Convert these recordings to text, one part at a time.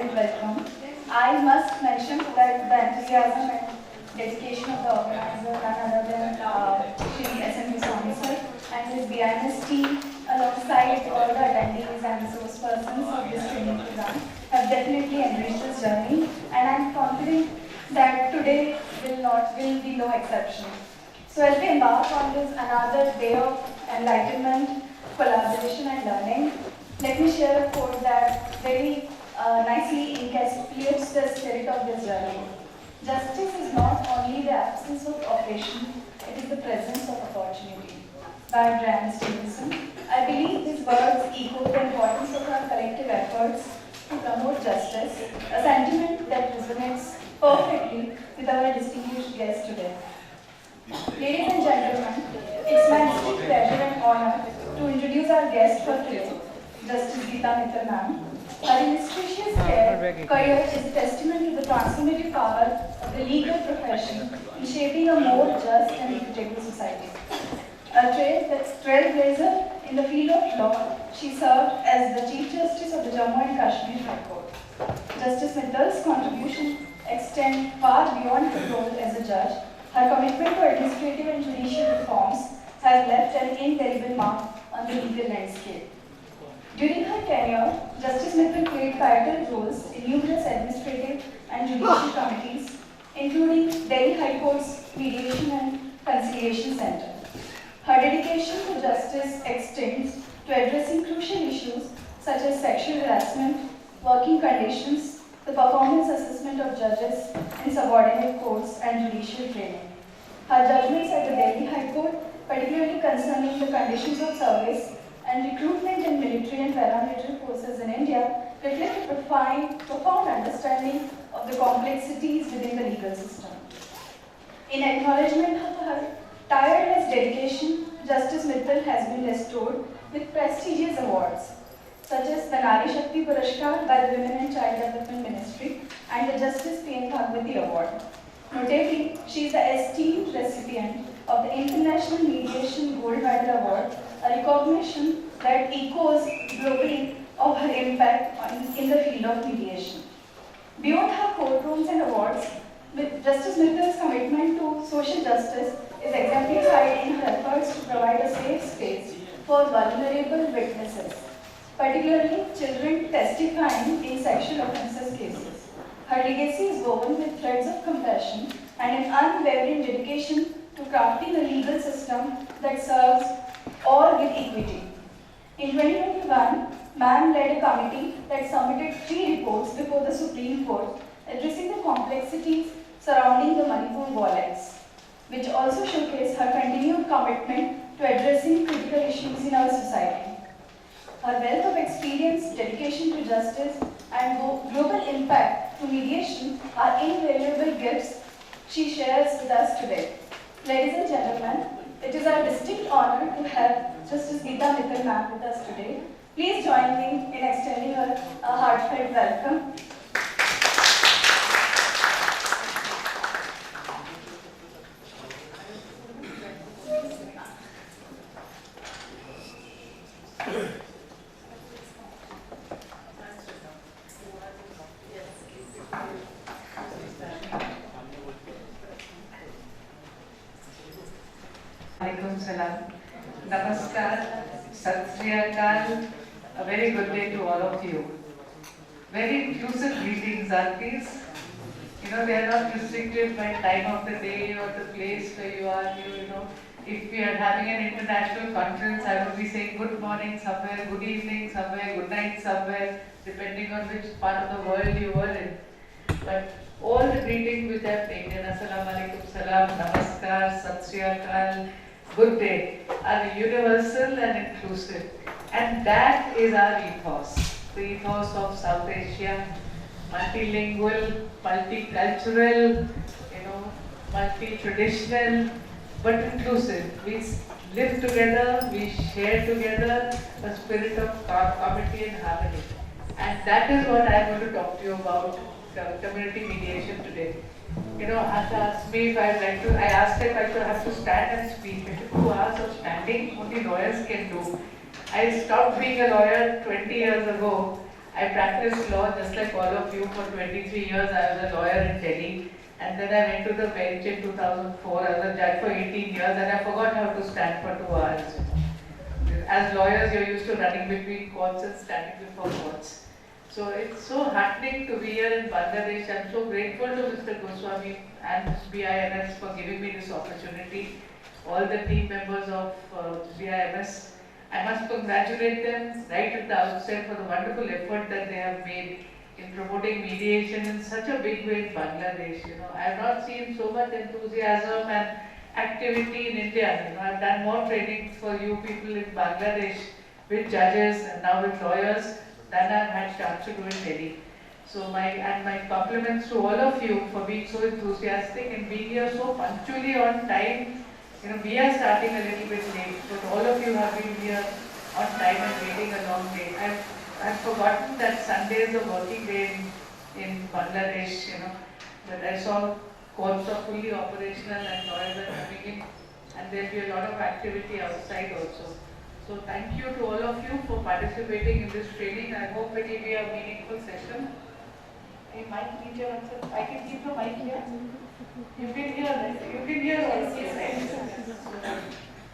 heartfelt welcome. I must mention that the enthusiasm and dedication of the organizer, none other than Shri S.M. Swami sir and his BIMS team, alongside all the attendees and resource persons of this training program, have definitely enriched this journey, and I am confident that today will be no exception. So as we embark on this another day of enlightenment, collaboration and learning, let me share a quote that very nicely encapsulates the spirit of this journey. Justice is not only the absence of oppression, it is the presence of opportunity. By Bryan Stevenson. I believe these words echo the importance of our collective efforts to promote justice, a sentiment that resonates perfectly with our distinguished guest today. Ladies and gentlemen, it's my distinct pleasure and honor to introduce our guest for today, Justice Geeta Mittal ma'am. Her illustrious career is a testament to the transformative power of the legal profession in shaping a more just and equitable society. A trailblazer in the field of law, she served as the Chief Justice of the Jammu and Kashmir High Court. Justice Mittal's contribution extend far beyond her role as a judge. Her commitment to administrative and judicial reforms has left an indelible mark on the legal landscape. During her tenure, Justice Mittal played pivotal roles in numerous administrative and judicial committees, including Delhi High Court's Mediation and Conciliation Center. Her dedication to justice extends to addressing crucial issues such as sexual harassment, working conditions, the performance assessment of judges in subordinate courts, and judicial training. Her judgments at the Delhi High Court, particularly concerning the conditions of service and recruitment in military and paramilitary forces in India, reflect a profound understanding of the complexities within the legal system. In acknowledgement of her tireless dedication, Justice Mittal has been restored with prestigious awards, such as the Nari Shakti Purashkar by the Women and Child Development Ministry and the Justice P.N. Bhagwati Award. Notably, she is the esteemed recipient of the International Mediation Gold Medal Award, a recognition that echoes globally of her impact in the field of mediation. Beyond her courtrooms and awards, Justice Mittal's commitment to social justice is exemplified in her efforts to provide a safe space for vulnerable witnesses, particularly children testifying in sexual offences cases. Her legacy is woven with threads of compassion and an unwavering dedication to crafting a legal system that serves all with equity. In 2021, ma'am led a committee that submitted 3 reports before the Supreme Court addressing the complexities surrounding the Manipur violence, which also showcase her continued commitment to addressing critical issues in our society. Her wealth of experience, dedication to justice, and global impact to mediation are invaluable gifts she shares with us today. Ladies and gentlemen, it is our distinct honor to have Justice Geeta Mittal ma'am with us today. Please join me in extending her a heartfelt welcome. Alaikum salam. Namaskar, Sat Sri Akal. A very good day to all of you. Very inclusive greetings, are these? You know, they are not restricted by time of the day or the place where you are. You know, if we are having an international conference, I would be saying good morning somewhere, good evening somewhere, good night somewhere, depending on which part of the world you were in. But all the greetings which I have taken, Assalamu alaikum salam, Namaskar, Sat Sri Akal, good day, are universal and inclusive. And that is our ethos, the ethos of South Asia, multilingual, multicultural, multi-traditional, but inclusive. We live together, we share together a spirit of community and harmony. And that is what I am going to talk to you about, community mediation today. Asha asked me if I'd like to, I asked if I should have to stand and speak. I said, 2 hours of standing, only lawyers can do. I stopped being a lawyer 20 years ago. I practiced law just like all of you for 23 years. I was a lawyer in Delhi, and then I went to the bench in 2004. I was a judge for 18 years, and I forgot how to stand for 2 hours. As lawyers, you're used to running between courts and standing before courts. So it's so heartening to be here in Bangladesh. I'm so grateful to Mr. Goswami and BIMS for giving me this opportunity. All the team members of BIMS, I must congratulate them right at the outset for the wonderful effort that they have made in promoting mediation in such a big way in Bangladesh. I have not seen so much enthusiasm and activity in India. I've done more trainings for you people in Bangladesh with judges and now with lawyers than I've had chance to do in Delhi. So my compliments to all of you for being so enthusiastic and being here so punctually on time. We are starting a little bit late, but all of you have been here on time and waiting a long day. I've forgotten that Sunday is a working day in Bangladesh, but I saw courts are fully operational and lawyers are coming in, and there'll be a lot of activity outside also. So thank you to all of you for participating in this training. I hope it will be a meaningful session. Hey, mic, need your answer. I can keep the mic here. You can hear, right? You can hear also, right?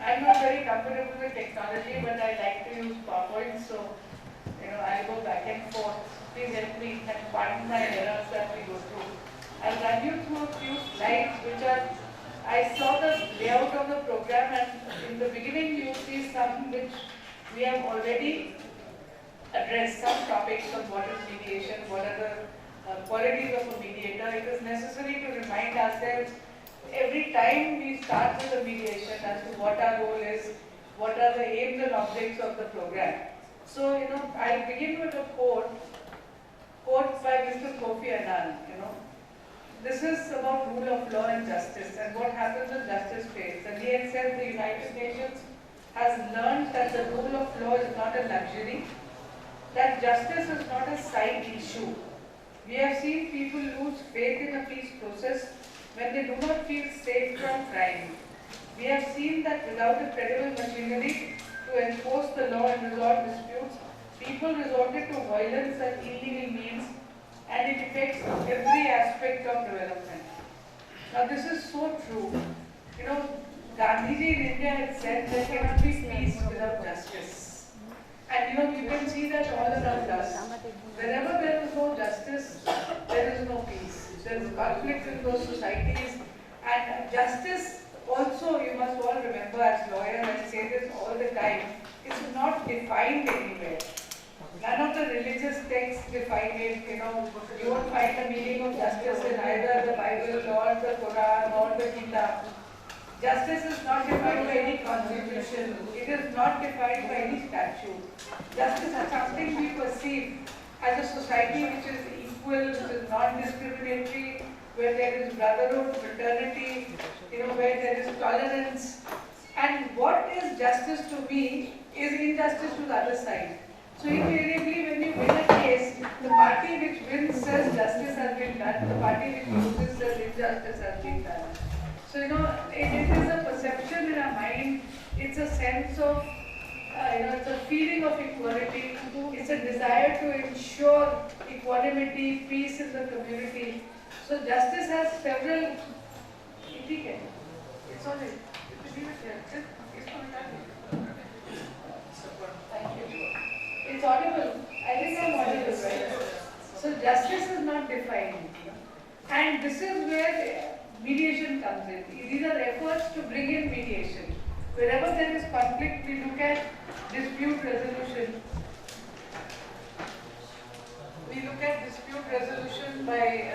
I'm not very comfortable with technology, but I like to use PowerPoint, so I'll go back and forth. Please help me and pardon my errors that we go through. I'll run you through a few slides which are, I saw the layout of the program, and in the beginning you see some which we have already addressed, some topics on what is mediation, what are the qualities of a mediator. It is necessary to remind ourselves every time we start with a mediation as to what our role is, what are the aims and objects of the program. So, I'll begin with a quote by Mr. Kofi Annan. This is about rule of law and justice and what happens when justice fails. And he had said the United Nations has learned that the rule of law is not a luxury, that justice is not a side issue. We have seen people lose faith in a peace process when they do not feel safe from crime. We have seen that without a credible machinery to enforce the law and resolve disputes, people resorted to violence and illegal means, and it affects every aspect of development. Now this is so true. Gandhiji in India had said there cannot be peace without justice. And you can see that all around us. Wherever there is no justice, there is no peace. There is conflict in those societies. And justice also, you must all remember as lawyers, I say this all the time, is not defined anywhere. None of the religious texts define it. You won't find the meaning of justice in either the Bible or the Quran or the Gita. Justice is not defined by any constitution. It is not defined by any statute. Justice is something we perceive as a society which is equal, which is non-discriminatory, where there is brotherhood, fraternity, where there is tolerance. And what is justice to me is injustice to the other side. So invariably, when you win a case, the party which wins says justice has been done, the party which loses says injustice has been done. So it is a perception in our mind, it's a sense of, it's a feeling of equality, it's a desire to ensure equanimity, peace in the community. So justice has several, it's all right. Thank you. It's audible. I think I'm audible, right? So justice is not defined. And this is where mediation comes in. These are efforts to bring in mediation. Wherever there is conflict, we look at dispute resolution. We look at dispute resolution by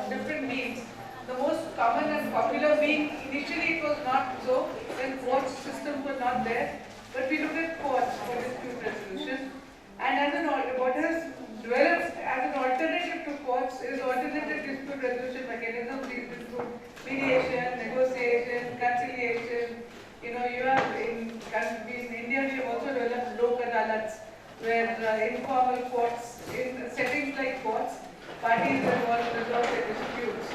different means. The most common and popular being, initially it was not so, when court systems were not there, but we look at courts for dispute resolution. And what has developed as an alternative to courts is alternative dispute resolution mechanisms. These include mediation, negotiation, conciliation. You have in India we have also developed lok adalats, where informal courts, in settings like courts, parties involved resolve their disputes.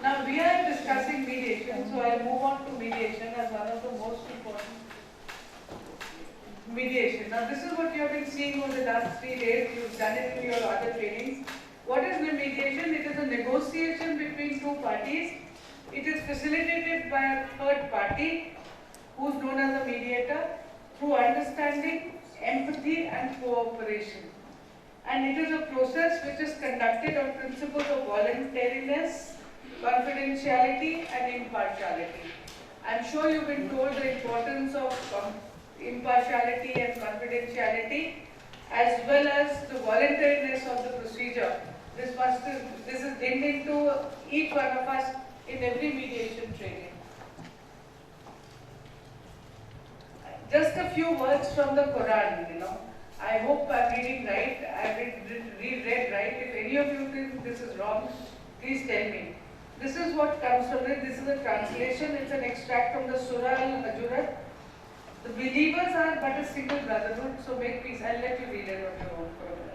Now we are discussing mediation, so I'll move on to mediation as one of the most important. mediation. Now this is what you have been seeing over the last 3 days. You've done it in your other trainings. What is mediation? It is a negotiation between two parties. It is facilitated by a third party who is known as a mediator through understanding, empathy and cooperation. And it is a process which is conducted on principles of voluntariness, confidentiality and impartiality. I'm sure you've been told the importance of impartiality and confidentiality as well as the voluntariness of the procedure. This is linked into each one of us in every mediation training. Just a few words from the Quran, I hope I'm reading right, I've read right. If any of you think this is wrong, please tell me. This is what comes from it. This is a translation. It's an extract from the Surah Al-Hujurat. The believers are but a single brotherhood, so make peace. I'll let you read it on your own for a minute.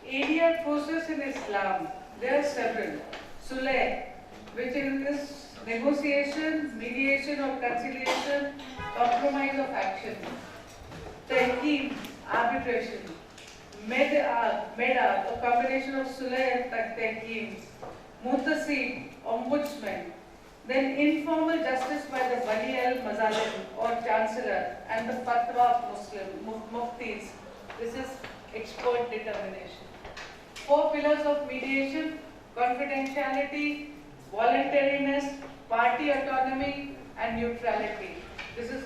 ADR process in Islam, there are several. Sulh, which is this negotiation, mediation or conciliation, compromise of action. Tahkim, arbitration. Medar, a combination of Sulh and Tahkim. Muhtasib, ombudsman. Then informal justice by the Wali al-Mazalim or chancellor and the Fatwa of Muftis. This is expert determination. 4 pillars of mediation: confidentiality, voluntariness, party autonomy and neutrality. This is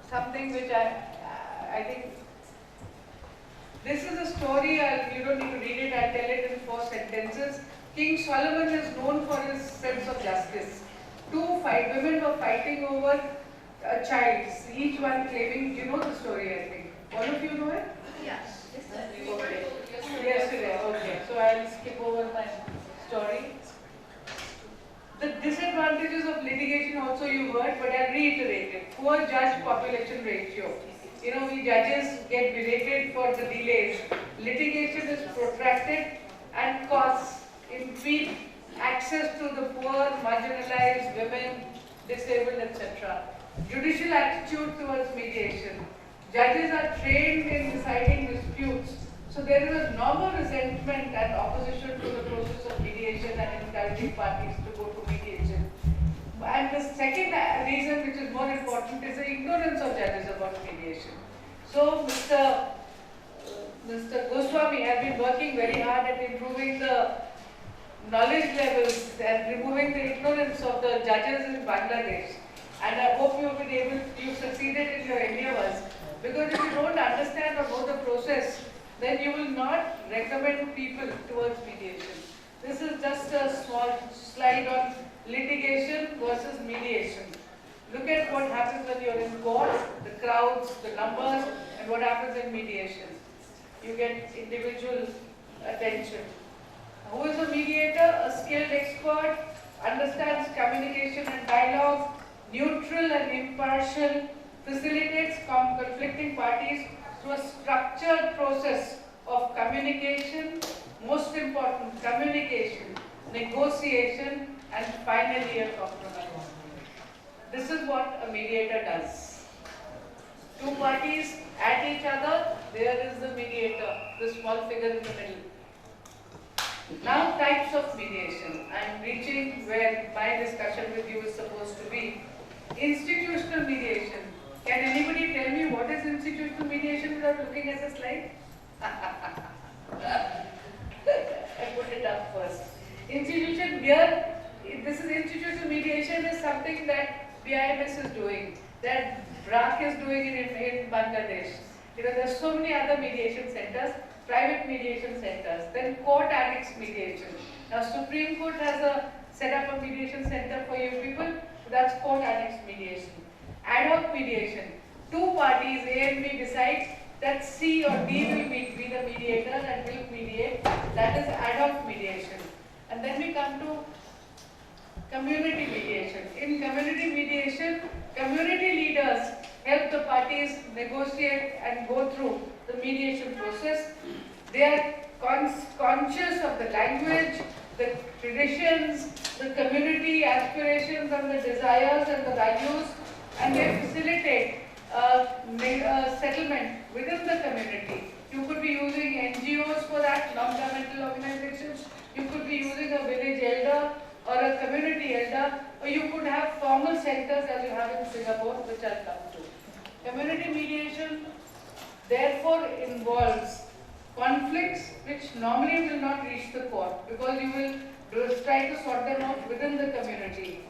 something which I think, this is a story, you don't need to read it, I'll tell it in 4 sentences. King Solomon is known for his sense of justice. 2 women were fighting over a child, each one claiming, you know the story I think. All of you know it? Yes. Okay. Yesterday, okay. So I'll skip over my story. The disadvantages of litigation also you heard, but I'll reiterate it. Poor judge population ratio. We judges get berated for the delays. Litigation is protracted and costs impede access to the poor, marginalized, women, disabled, etc. Judicial attitude towards mediation. Judges are trained in deciding disputes. So there is a normal resentment and opposition to the process of mediation and encouraging parties to go to mediation. And the second reason, which is more important, is the ignorance of judges about mediation. So Mr. Goswami has been working very hard at improving the knowledge levels and removing the ignorance of the judges in Bangladesh. And I hope you've succeeded in your endeavors. Because if you don't understand or know the process, then you will not recommend people towards mediation. This is just a small slide on litigation versus mediation. Look at what happens when you're in court, the crowds, the numbers, and what happens in mediation. You get individual attention. Who is a mediator? A skilled expert, understands communication and dialogue, neutral and impartial, facilitates conflicting parties through a structured process of communication, most important, communication, negotiation, and finally a compromise. This is what a mediator does. 2 parties at each other, there is the mediator, the small figure in the middle. Now, types of mediation. I am reaching where my discussion with you is supposed to be. Institutional mediation. Can anybody tell me what is institutional mediation without looking at the slide? I put it up first. Institution here, this is institutional mediation is something that BIMS is doing, that BRAC is doing in Bangladesh. There are so many other mediation centers, private mediation centers, then court annex mediation. Now Supreme Court has set up a mediation center for you people, that's court annex mediation. Ad hoc mediation. Two parties, A and B, decide that C or D will be the mediator and will mediate. That is ad hoc mediation. And then we come to community mediation. In community mediation, community leaders help the parties negotiate and go through the mediation process. They are conscious of the language, the traditions, the community aspirations and the desires and the values, and they facilitate settlement within the community. You could be using NGOs for that, non-governmental organizations. You could be using a village elder or a community elder, or you could have formal centers as you have in Singapore, which I'll come to. Community mediation therefore involves conflicts which normally will not reach the court because you will try to sort them out within the community.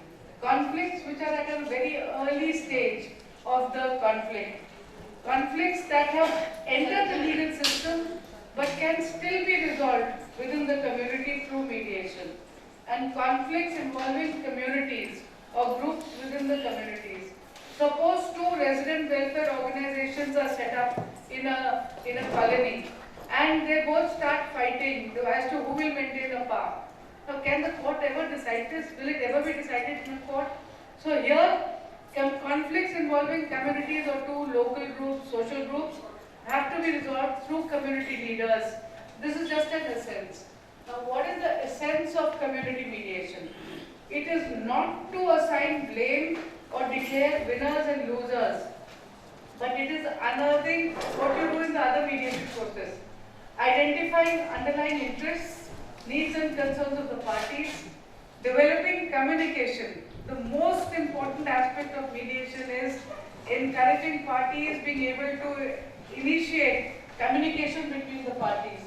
Conflicts which are at a very early stage of the conflict. Conflicts that have entered the legal system but can still be resolved within the community through mediation. And conflicts involving communities or groups within the communities. Suppose two resident welfare organizations are set up in a colony and they both start fighting as to who will maintain a park. Now, can the court ever decide this? Will it ever be decided in a court? So here, conflicts involving communities or two local groups, social groups, have to be resolved through community leaders. This is just an essence. Now, what is the essence of community mediation? It is not to assign blame or declare winners and losers, but it is unearthing what you do in the other mediation process. Identifying underlying interests, needs and concerns of the parties, developing communication. The most important aspect of mediation is encouraging parties being able to initiate communication between the parties.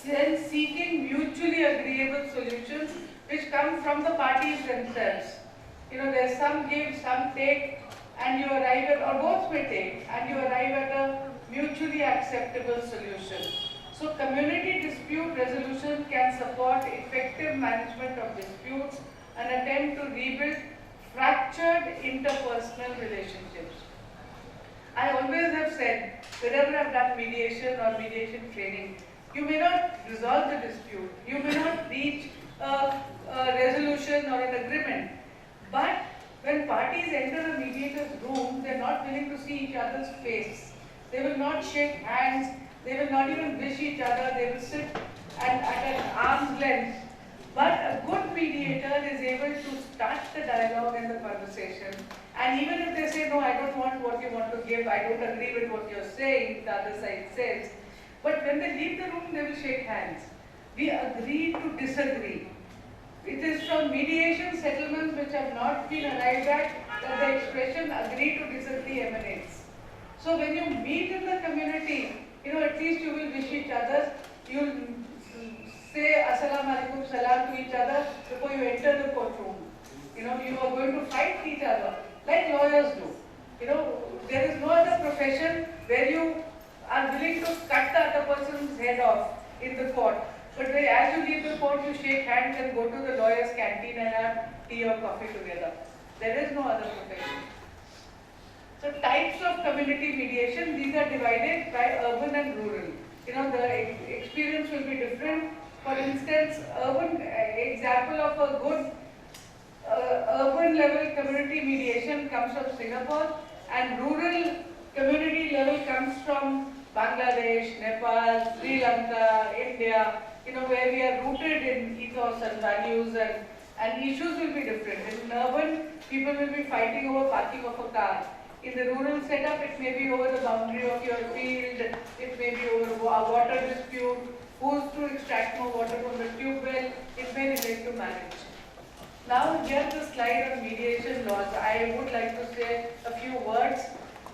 Then seeking mutually agreeable solutions which come from the parties themselves. You know, there's some give, some take, and you arrive at, or both may take, and you arrive at a mutually acceptable solution. So community dispute resolution can support effective management of disputes and attempt to rebuild fractured interpersonal relationships. I always have said, whenever I've done mediation or mediation training, you may not resolve the dispute, you may not reach a resolution or an agreement, but when parties enter a mediator's room, they are not willing to see each other's face. They will not shake hands, they will not even wish each other, they will sit at an arm's length. But a good mediator is able to start the dialogue and the conversation. And even if they say, no, I don't want what you want to give, I don't agree with what you're saying, the other side says. But when they leave the room, they will shake hands. We agree to disagree. It is from mediation settlements which have not been arrived at that the expression agree to disagree emanates. So when you meet in the community, you know, at least you will wish each other, you will say Assalamu alaikum, salam to each other before you enter the courtroom. You know, you are going to fight each other like lawyers do. You know, there is no other profession where you are willing to cut the other person's head off in the court. But as you leave the court, you shake hands and go to the lawyer's canteen and have tea or coffee together. There is no other profession. So types of community mediation, these are divided by urban and rural. You know, the experience will be different. For instance, urban example of a good urban level community mediation comes from Singapore, and rural community level comes from Bangladesh, Nepal, Sri Lanka, India, you know, where we are rooted in ethos and values, and issues will be different. In urban, people will be fighting over parking of a car. In the rural setup, it may be over the boundary of your field, it may be over a water dispute, who's to extract more water from the tube well, it may relate to marriage. Now, here's the slide on mediation laws. I would like to say a few words.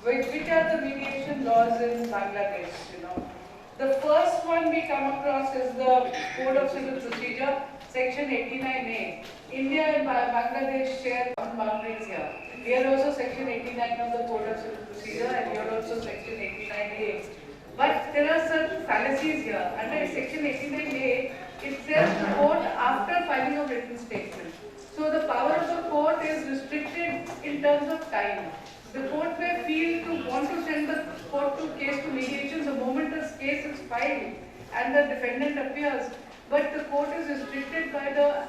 Which are the mediation laws in Bangladesh, you know. The first one we come across is the Code of Civil Procedure, Section 89A. India and Bangladesh share common boundaries here. Here also Section 89 of the Code of Civil Procedure, and here also Section 89A. But there are certain fallacies here. Under Section 89A, it says the court after filing a written statement. So the power of the court is restricted in terms of time. The court may feel to want to send the court to case to mediation the moment the case is filed and the defendant appears, but the court is restricted by the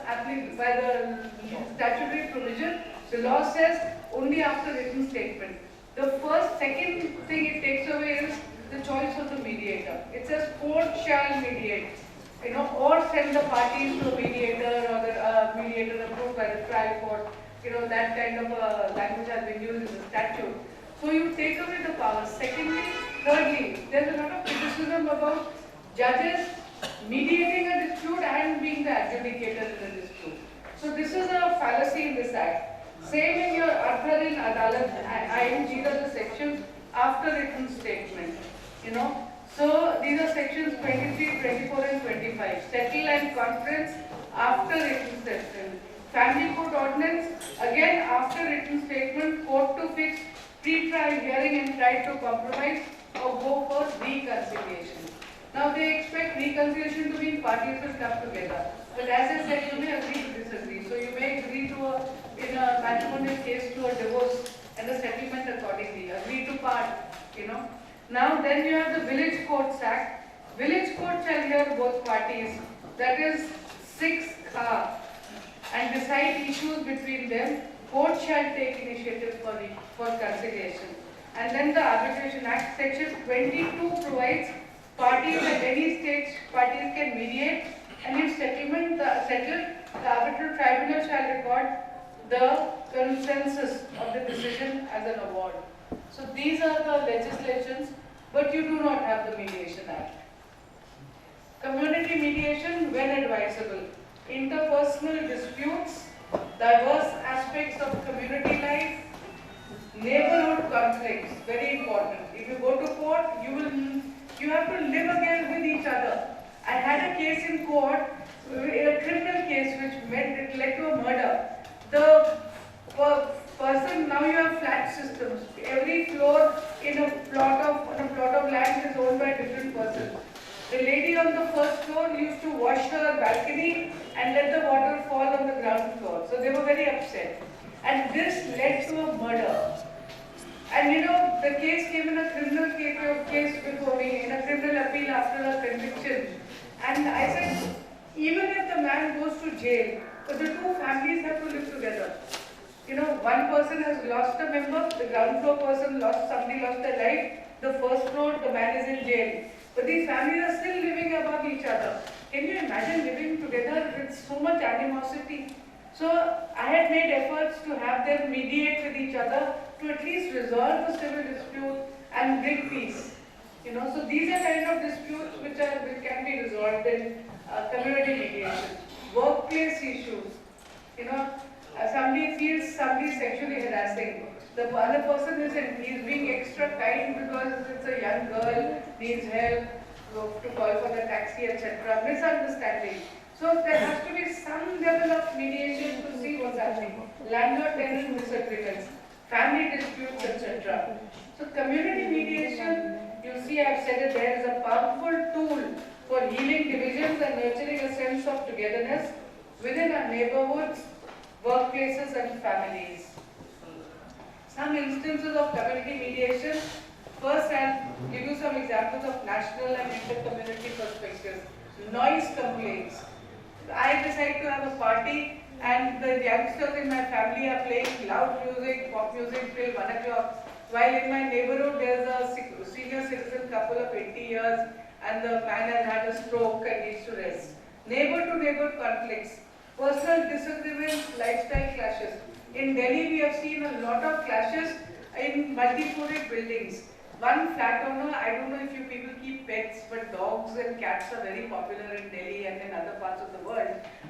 statutory provision. The law says only after written statement. The second thing it takes away is the choice of the mediator. It says court shall mediate, or send the parties to a mediator or the mediator approved by the trial court. That kind of language has been used in the statute. So you take away the power. Thirdly, there's a lot of criticism about judges mediating a dispute and being the adjudicator in the dispute. So this is a fallacy in this act. Same in your Ardharin Adalat, IMG, the sections after written statement. So these are sections 23, 24 and 25. Settle and conference after written statement. Family court ordinance, again after written statement, court to fix pre-trial hearing and try to compromise or go for reconciliation. Now they expect reconciliation to mean parties will come together. But as I said, you may agree to disagree. So you may agree to in a matrimonial case to a divorce and a settlement accordingly. Agree to part, Now then you have the Village Courts Act. Village court shall hear both parties, that is 6 and decide issues between them. Court shall take initiative for conciliation. And then the Arbitration Act, section 22 provides parties at any stage, parties can mediate, and if settlement settled, the arbitral tribunal shall record the consensus of the decision as an award. So these are the legislations, but you do not have the Mediation Act. Community mediation when advisable. Interpersonal disputes, diverse aspects of community life, neighborhood conflicts, very important. If you go to court, you have to live again with each other. I had a case in court, a criminal case which led to a murder. The person, now you have flat systems. Every floor in a plot of land is owned by a different person. The lady on the first floor used to wash her balcony and let the water fall on the ground floor. So they were very upset. And this led to a murder. And the case came in a criminal case before me, in a criminal appeal after a conviction. And I said, even if the man goes to jail, but the two families have to live together. One person has lost a member, the ground floor person somebody lost their life, the first floor, the man is in jail. But these families are still living above each other. Can you imagine living together with so much animosity? So I had made efforts to have them mediate with each other to at least resolve the civil dispute and bring peace. So these are kind of disputes which can be resolved in community mediation. Workplace issues. Somebody feels somebody sexually harassing. The other person he's being extra kind because it's a young girl, needs help, to call for the taxi, etc. Misunderstanding. So there has to be some level of mediation to see what's happening. Landlord-tenant disagreements, family disputes, etc. So community mediation, you see I've said it there, is a powerful tool for healing divisions and nurturing a sense of togetherness within our neighborhoods, workplaces and families. Some instances of community mediation. First, I'll give you some examples of national and inter-community perspectives. Noise complaints. I decide to have a party and the youngsters in my family are playing loud music, pop music till 1 o'clock. While in my neighborhood there's a senior citizen couple of 80 years and the man has had a stroke and needs to rest. Neighbor-to-neighbor conflicts. Personal disagreements, lifestyle clashes. In Delhi, we have seen a lot of clashes in multi-storied buildings. One flat owner, I don't know if you people keep pets, but dogs and cats are very popular in Delhi and in other parts of the world.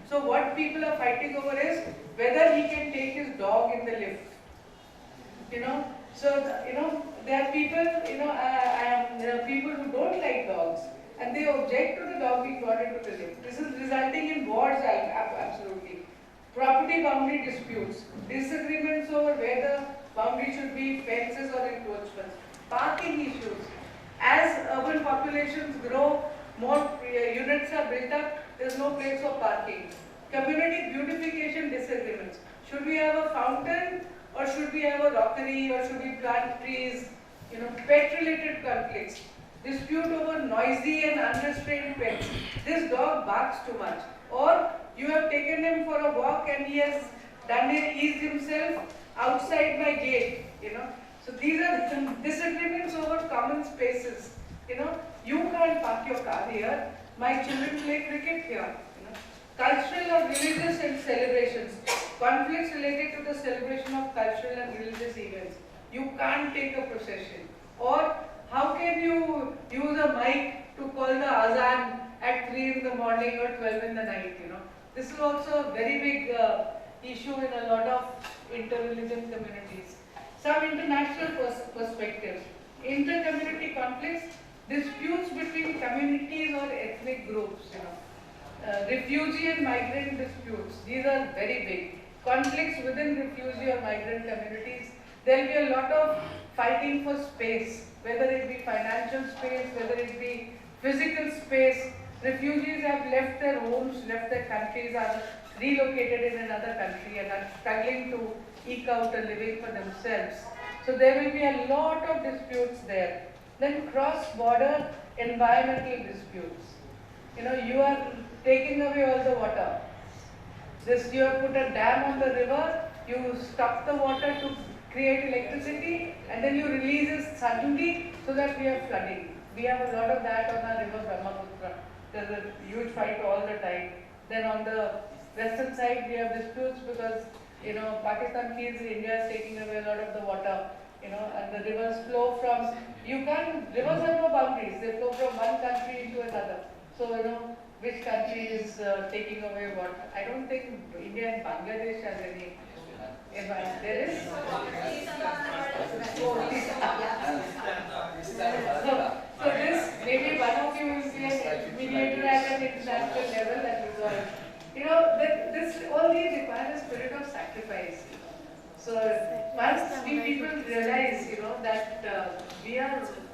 So what people are fighting over is whether he can take his dog in the lift. There are people, there are people who don't like dogs and they object to the dog being brought into the lift. This is resulting in wars, absolutely. Property boundary disputes, disagreements over whether boundary should be fences or encroachments. Parking issues. As urban populations grow, more units are built up, there's no place for parking. Community beautification disagreements. Should we have a fountain or should we have a rockery, or should we plant trees, pet-related conflicts, dispute over noisy and unrestrained pets. This dog barks too much. Or you have taken him for a walk and he has eased himself outside my gate, So these are disagreements over common spaces. You can't park your car here. My children play cricket here. Cultural or religious and celebrations. Conflicts related to the celebration of cultural and religious events. You can't take a procession. Or how can you use a mic to call the azan at 3 in the morning or 12 in the night, This is also a very big issue in a lot of inter-religion communities. Some international perspectives. Inter-community conflicts, disputes between communities or ethnic groups, refugee and migrant disputes, these are very big. Conflicts within refugee or migrant communities, there will be a lot of fighting for space, whether it be financial space, whether it be physical space. Refugees have left their homes, left their countries, are relocated in another country and are struggling to eke out a living for themselves. So there will be a lot of disputes there. Then cross-border environmental disputes. You are taking away all the water. You have put a dam on the river, you stop the water to create electricity, and then you release it suddenly so that we have flooding. We have a lot of that on our river Brahmaputra. There's a huge fight all the time. Then on the western side, we have disputes because, Pakistan feels India is taking away a lot of the water, and the rivers flow from, rivers have no boundaries, they flow from one country into another. So, which country is taking away what? I don't think India and Bangladesh has any. There is? So this, maybe one of you will be a mediator at an international level and resolve. All these require a spirit of sacrifice. So once we people realize, that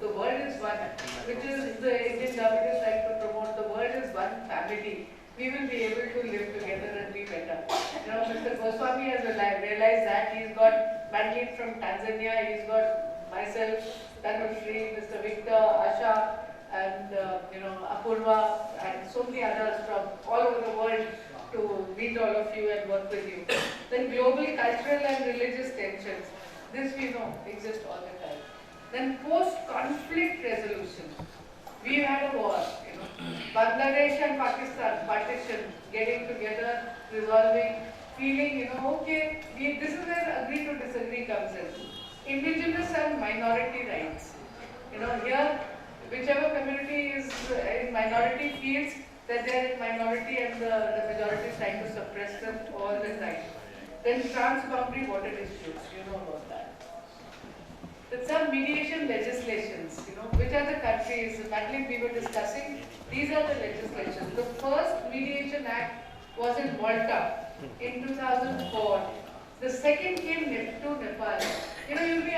the world is one, which is the Indian government is trying to promote, the world is one family, we will be able to live together and be better. Mr. Goswami has realized that. He's got Mandeep from Tanzania, he's got myself, Tanushree, Mr. Victor, Asha, and Apurva, and so many others from all over the world to meet all of you and work with you. Then global cultural and religious tensions. This we know exist all the time. Then post-conflict resolution. We had a war, Bangladesh and Pakistan, partition, getting together, resolving, feeling, okay, this is where agree to disagree comes in. Indigenous and minority rights. Here, whichever community is in minority feels that they are in minority and the majority is trying to suppress them all the time. Then trans-boundary water disputes, you know about that. Then some mediation legislations, which are the countries, Madeline, we were discussing, these are the legislations. The first mediation act was in Malta in 2004. The second came to Nepal. You'll be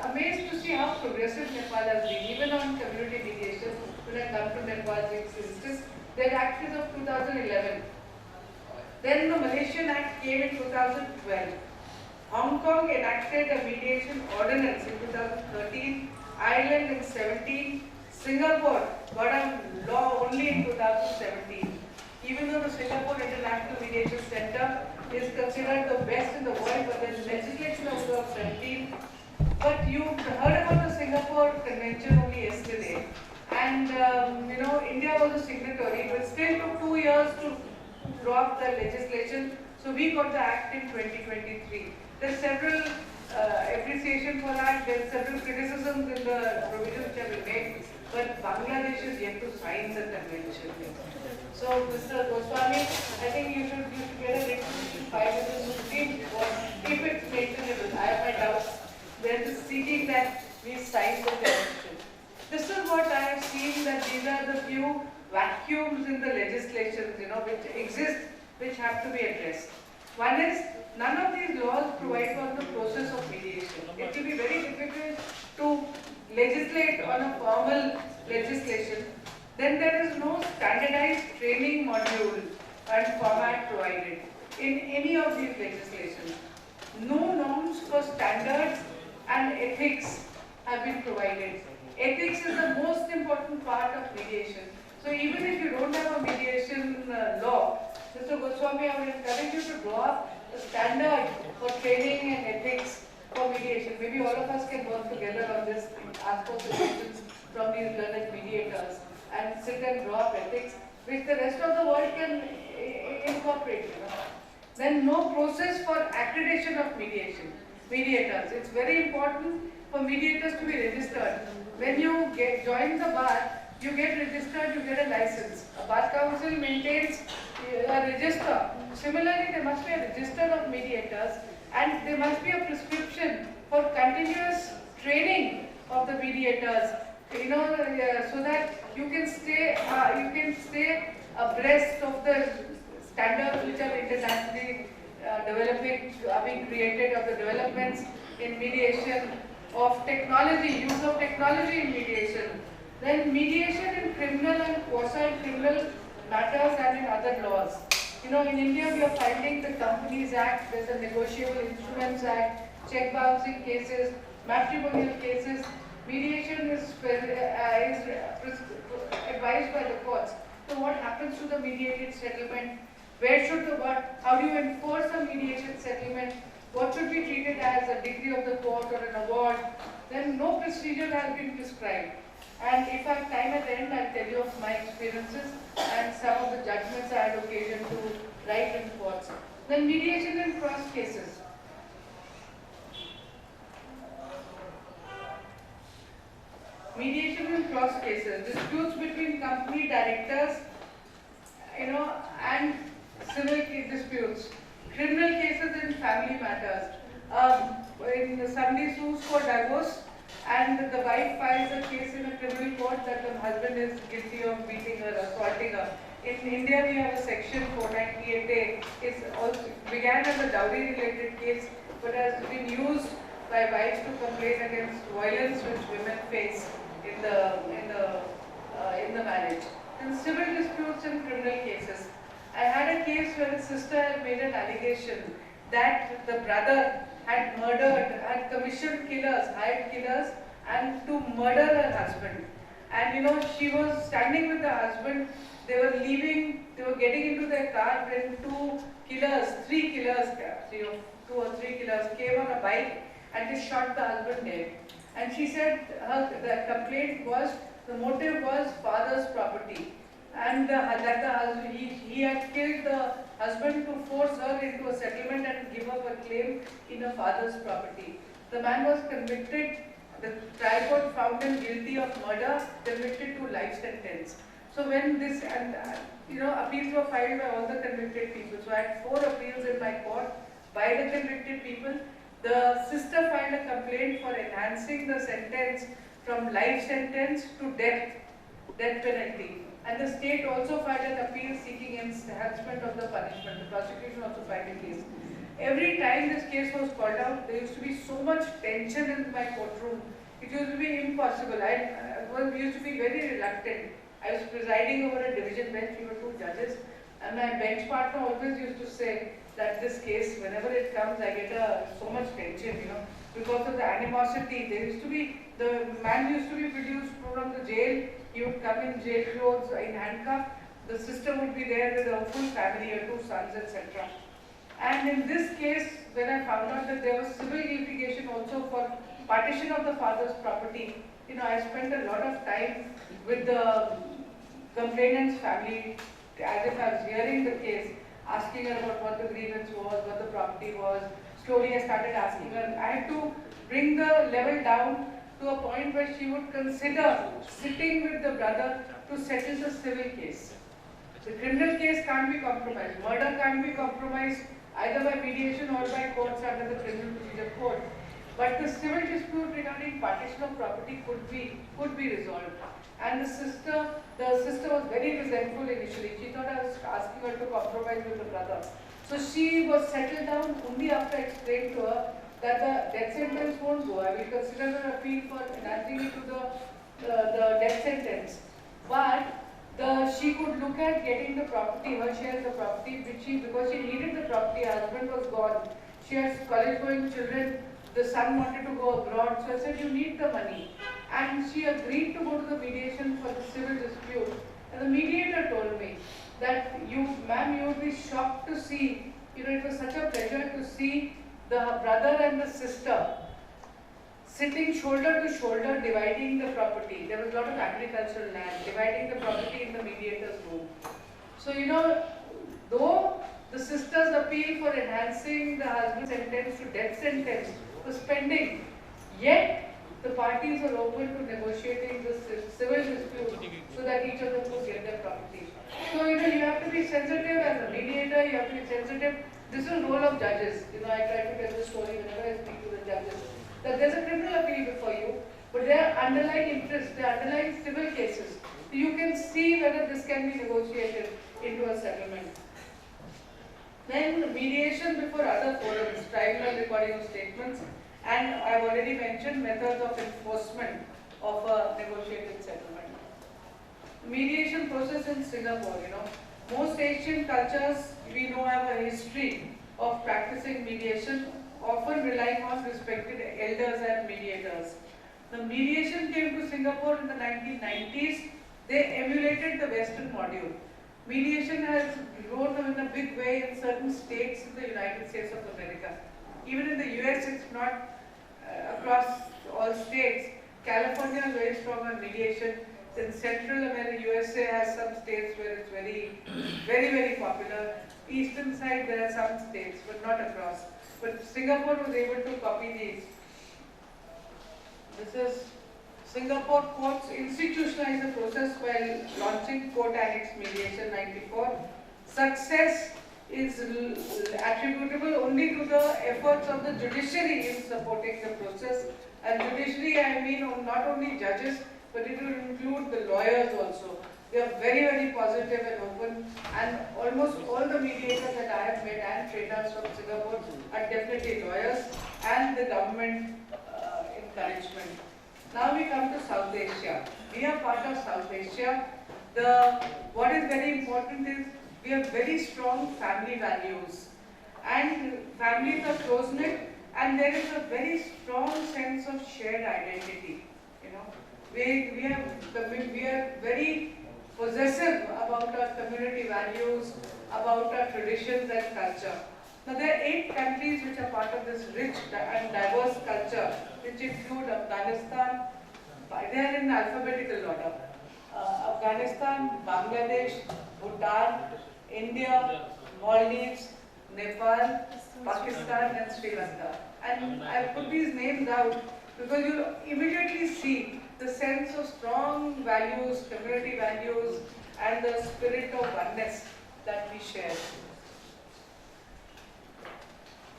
amazed to see how progressive Nepal has been, even on community mediation. When I come to Nepal, for instance, their act is of 2011. Then the Malaysian Act came in 2012. Hong Kong enacted a mediation ordinance in 2013, Ireland in 2017, Singapore got a law only in 2017. Even though the Singapore International Mediation Center is considered the best in the world, but there's legislation of 2017. But you heard about the Singapore Convention only yesterday. And, India was a signatory, but still took 2 years to draw up the legislation. So we got the act in 2023. There's several appreciation for that. There's several criticisms in the provisions which have been made. But Bangladesh is yet to sign the convention. So, Mr. Goswami, I think you should get a written 5 minutes if it's maintainable. I have my doubts. They're just seeking that we sign the convention. This is what I have seen, that these are the few vacuums in the legislations, which exist, which have to be addressed. One is, none of these laws provide for the process of mediation. It will be very difficult to legislate on a formal legislation. Then there is no standardized training module and format provided in any of these legislations. No norms for standards and ethics have been provided. Ethics is the most important part of mediation. So even if you don't have a mediation law, Mr. Goswami, I would encourage you to draw up a standard for training and ethics for mediation. Maybe all of us can work together on this, ask for suggestions from these learned mediators and sit and draw up ethics which the rest of the world can incorporate. Then no process for accreditation of mediators. It's very important for mediators to be registered. When you join the bar, you get registered, you get a license. A bar council maintains a register. Similarly, there must be a register of mediators and there must be a prescription for continuous training of the mediators, so that you can stay abreast of the standards which are internationally being created, of the developments in mediation, of technology, use of technology in mediation. Then mediation in criminal and quasi-criminal matters and in other laws. In India we are finding the Companies Act, there's a Negotiable Instruments Act, check bouncing cases, matrimonial cases. Mediation is advised by the courts. So what happens to the mediated settlement? How do you enforce a mediated settlement? What should be treated as a degree of the court or an award? Then no procedure has been prescribed. And if I have time at the end, I'll tell you of my experiences and some of the judgments I had occasion to write in courts. Then mediation in cross cases. Mediation in cross cases, disputes between company directors, and civil disputes, criminal cases and family matters. When somebody sues for divorce and the wife files a case in a criminal court that the husband is guilty of beating her, assaulting her. In India, we have a section 498A. It also began as a dowry-related case, but has been used by wives to complain against violence which women face in the marriage. And civil disputes and criminal cases. I had a case where a sister had made an allegation that the brother had commissioned killers, hired killers, and to murder her husband. And she was standing with the husband, they were getting into their car when two or three killers came on a bike and they shot the husband dead. And she said the complaint was, the motive was father's property. And he had killed the husband to force her into a settlement and give up a claim in a father's property. The man was convicted, the trial court found him guilty of murder, convicted to life sentence. So when this, appeals were filed by all the convicted people. So I had 4 appeals in my court by the convicted people. The sister filed a complaint for enhancing the sentence from life sentence to death penalty. And the state also filed an appeal seeking enhancement of the punishment. The prosecution also filed a case. Every time this case was called out, there used to be so much tension in my courtroom. It used to be impossible. We used to be very reluctant. I was presiding over a division bench. We were 2 judges. And my bench partner always used to say that this case, whenever it comes, I get so much tension, because of the animosity. The man used to be produced from the jail. He would come in jail clothes, in handcuffs. The sister would be there with her full family, her 2 sons, etc. And in this case, when I found out that there was civil litigation also for partition of the father's property, I spent a lot of time with the complainant's family, as if I was hearing the case, asking her about what the grievance was, what the property was. Slowly I started asking her. I had to bring the level down to a point where she would consider sitting with the brother to settle the civil case. The criminal case can't be compromised. Murder can't be compromised either by mediation or by courts under the Criminal Procedure Code. But the civil dispute regarding partition of property could be resolved. And the sister was very resentful initially. She thought I was asking her to compromise with the brother. So she was settled down only after I explained to her that the death sentence won't go. I will consider her appeal for enhancing it to the death sentence. But she could look at getting the property, her share of the property, because she needed the property, her husband was gone. She has college-going children the son wanted to go abroad, so I said, you need the money. And she agreed to go to the mediation for the civil dispute. And the mediator told me that ma'am, you would be shocked to see, it was such a pleasure to see the brother and the sister sitting shoulder to shoulder dividing the property. There was a lot of agricultural land, dividing the property in the mediator's room. So, though the sisters appeal for enhancing the husband's sentence to death sentence for spending, yet the parties are open to negotiating the civil dispute so that each of them could get their property. So, you have to be sensitive as a mediator, you have to be sensitive. This is the role of judges. I try to tell the story whenever I speak to the judges, that there's a criminal appeal before you, but there are underlying interests, there are underlying civil cases. So you can see whether this can be negotiated into a settlement. Then mediation before other forums, tribunal recording of statements, and I've already mentioned methods of enforcement of a negotiated settlement. Mediation process in Singapore, most Asian cultures we know have a history of practicing mediation, often relying on respected elders and mediators. The mediation came to Singapore in the 1990s. They emulated the Western model. Mediation has grown in a big way in certain states in the United States of America. Even in the US, it's not across all states. California is very strong on mediation. In Central America, USA has some states where it's very, very, very popular. Eastern side, there are some states, but not across. But Singapore was able to copy these. This is Singapore courts institutionalized the process while launching court annex mediation 94. Success is attributable only to the efforts of the judiciary in supporting the process. And judiciary, I mean not only judges, but it will include the lawyers also. They are very, very positive and open, and almost all the mediators that I have met and traders from Singapore are definitely lawyers, and the government encouragement. Now we come to South Asia. We are part of South Asia. What is very important is we have very strong family values, and families are close-knit, and there is a very strong sense of shared identity. We are very possessive about our community values, about our traditions and culture. Now there are 8 countries which are part of this rich and diverse culture, which include Afghanistan. They are in alphabetical order. Afghanistan, Bangladesh, Bhutan, India, Maldives, Nepal, Pakistan and Sri Lanka. And I put these names out because you immediately see the sense of strong values, community values, and the spirit of oneness that we share.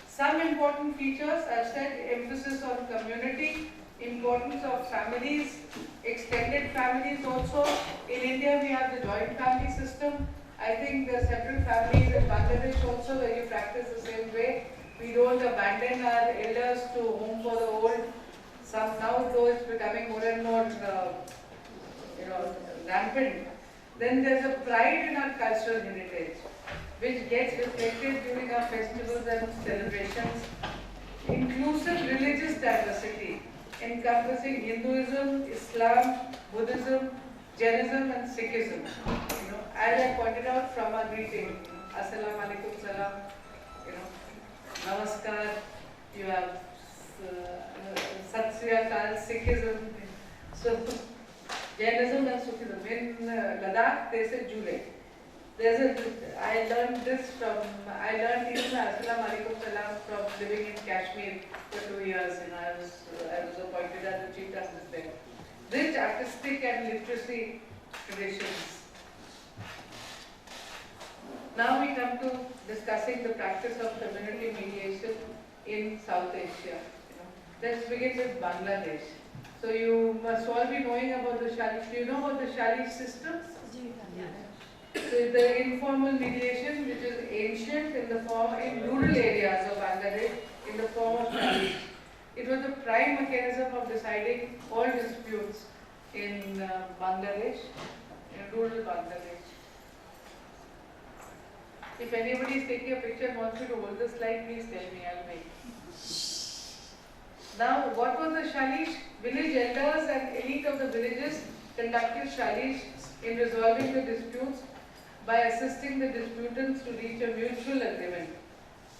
Some important features, I've said, emphasis on community, importance of families, extended families also. In India, we have the joint family system. I think there are several families in Bangladesh also where you practice the same way. We don't abandon our elders to home for the old. Now, though it's becoming more and more, rampant, then there's a pride in our cultural heritage, which gets reflected during our festivals and celebrations. Inclusive religious diversity, encompassing Hinduism, Islam, Buddhism, Jainism, and Sikhism. As I pointed out from our greeting, Assalamu alaikum salam, Namaskar, you have Sat Sri Akal, Sikhism. So, Jainism and Sufism. In Ladakh, they say Jule. I learned even Assalamu alaikum salam from living in Kashmir for 2 years. I was appointed as the chief justice there. Rich artistic and literacy traditions. Now we come to discussing the practice of community mediation in South Asia. Let's begin with Bangladesh. So you must all be knowing about the Shalish. Do you know about the Shalish system? So the informal mediation, which is ancient in rural areas of Bangladesh, in the form of Shalish. It was the prime mechanism of deciding all disputes in Bangladesh, in rural Bangladesh. If anybody is taking a picture and wants me to hold the slide, please tell me, I'll make it. Now, what was the Shalish? Village elders and elite of the villages conducted Shalish in resolving the disputes by assisting the disputants to reach a mutual agreement.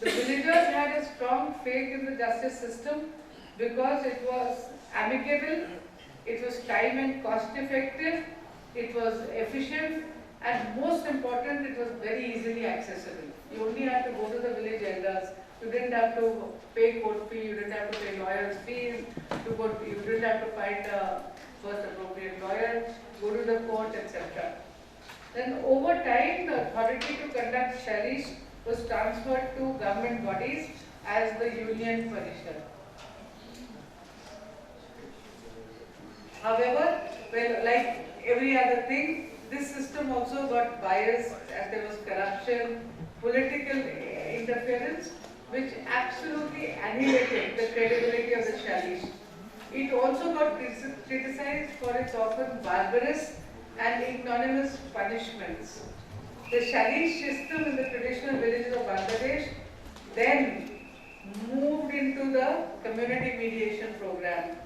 The villagers had a strong faith in the justice system because it was amicable, it was time and cost effective, it was efficient, and most important, it was very easily accessible. You only had to go to the village elders. You didn't have to pay court fee, you didn't have to pay lawyers' fees, you didn't have to find a first appropriate lawyer, go to the court, etc. Then over time, the authority to conduct Shalish was transferred to government bodies as the Union Parishad. However, well, like every other thing, this system also got biased as there was corruption, political interference, which absolutely annihilated the credibility of the Shalish. It also got criticized for its often barbarous and ignominious punishments. The Shalish system in the traditional villages of Bangladesh then moved into the community mediation program.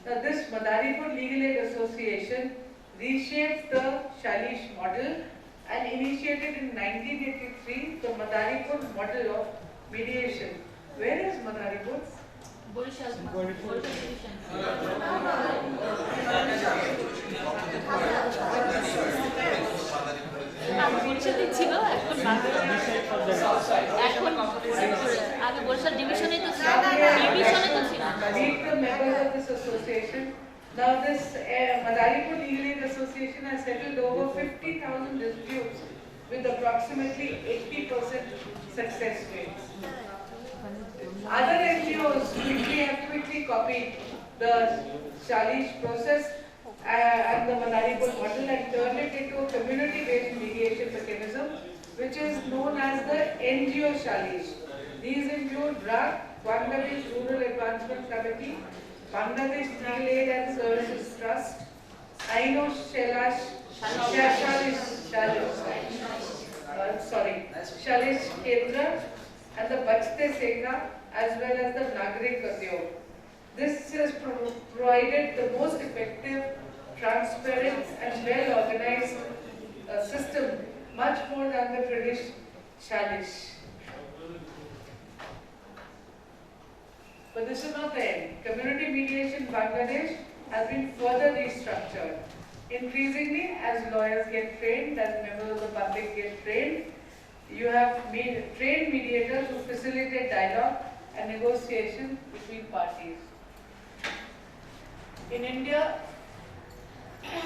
Now, this Madaripur Legal Aid Association reshaped the Shalish model and initiated in 1983 the Madaripur model of mediation. Where is Madaripur? ছিল এখন আগে বরিশাল ডিভিশনে তো ছিল ডিভিশনে তো ছিল Meet the members of this association. Now this Madaripur Legal Aid Association has settled over 50,000 disputes with approximately 80% success rates. Other NGOs have quickly copied the Shalish process and the Madaripur model and turned it into a community-based mediation mechanism, which is known as the NGO Shalish. These include BRAC, Bangladesh Rural Advancement Committee, Bangladesh Legal Aid and Services Trust, Aino Shalish Kendra, and the Bachte Sekha, as well as the Nagrik Udyog. This has provided the most effective, transparent, and well-organized system, much more than the traditional Shalish. But this is not the end. Community mediation in Bangladesh has been further restructured. Increasingly, as lawyers get trained, as members of the public get trained, you have trained mediators who facilitate dialogue and negotiation between parties. In India,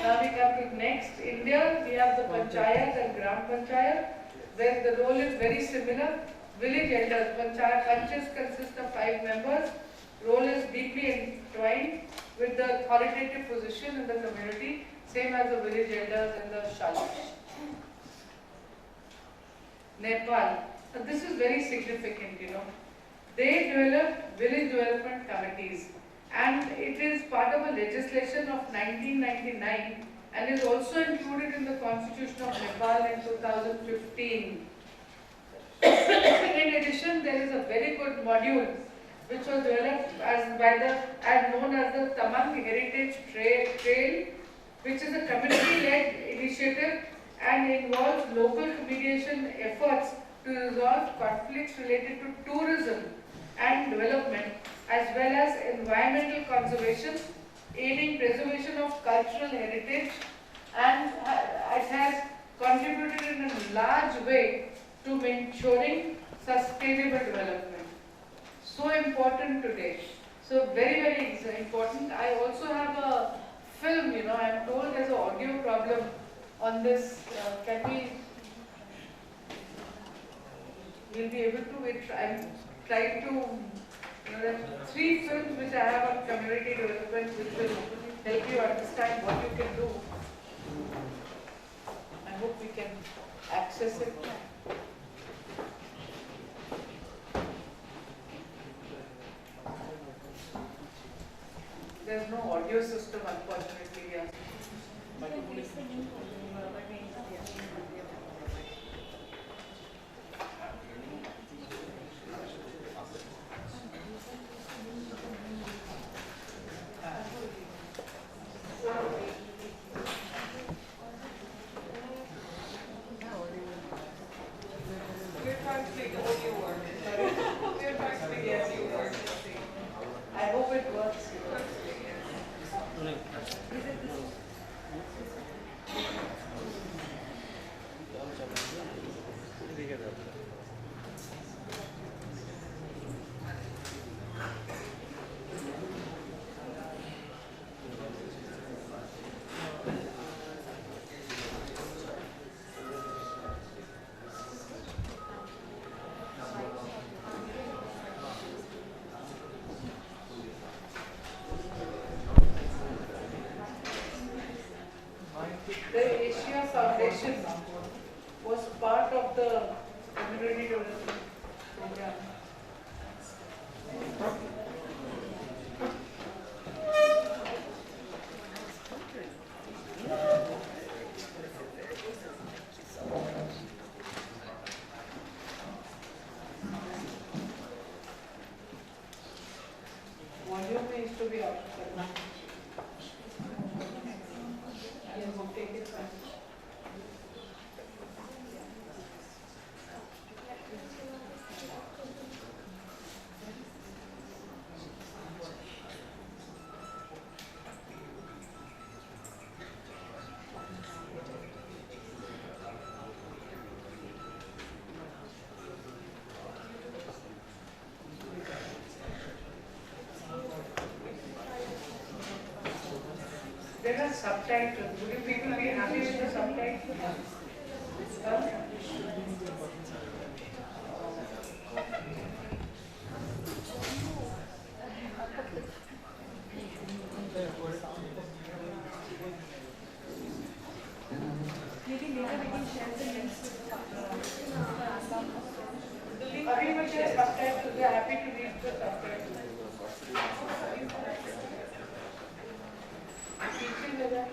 now we come to next. India, we have the Panchayat and Gram Panchayat, where the role is very similar. Village elders, Panchayats consist of 5 members. Role is deeply entwined with the authoritative position in the community, same as the village elders and the Shalish. Nepal. Now this is very significant, They developed village development committees, and it is part of a legislation of 1999 and is also included in the Constitution of Nepal in 2015. In addition, there is a very good module which was developed as known as the Tamang Heritage Trail, which is a community-led initiative and involves local mediation efforts to resolve conflicts related to tourism and development, as well as environmental conservation, aiding preservation of cultural heritage, and it has contributed in a large way to ensuring sustainable development. So important today. So very, very important. I also have a film, I am told there's an audio problem on this. Can we'll be able to, I'm trying to, there are 3 films which I have on community development which will help you understand what you can do. I hope we can access it. There's no audio system, unfortunately, here. of the community development program. Volume needs to be up. Yes, we'll take it back. There are subtitles. Would you people be happy with the subtitles? Huh? Maybe later we can share the links with Everyone shares subtitles. They are happy to read the subtitles. Teaching is that.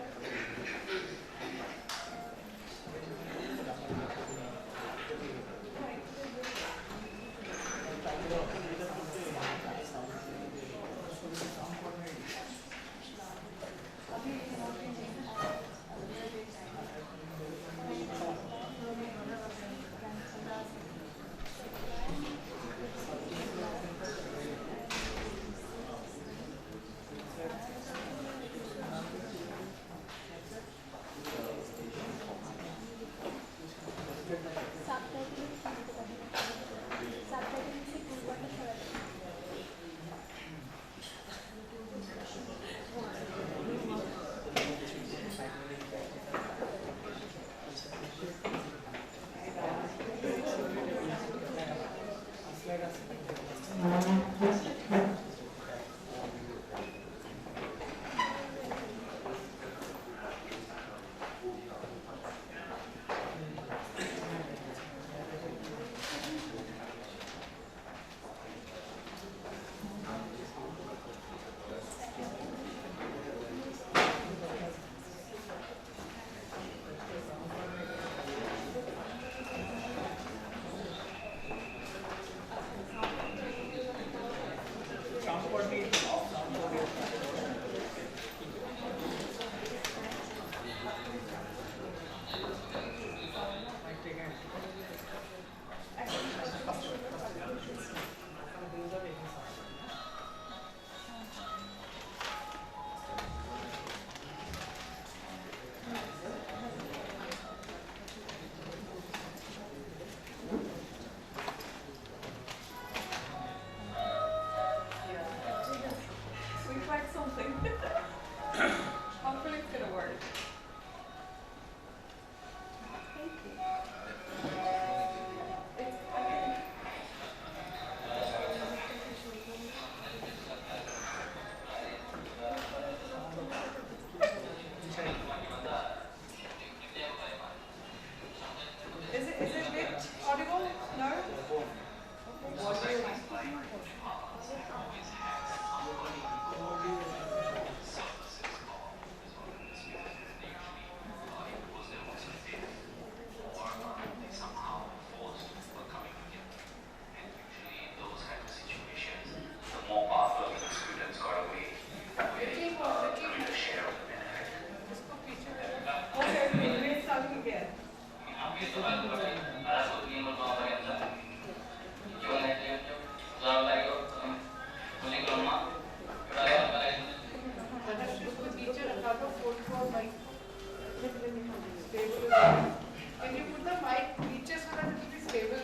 Can you put the mic reaches so that it will be stable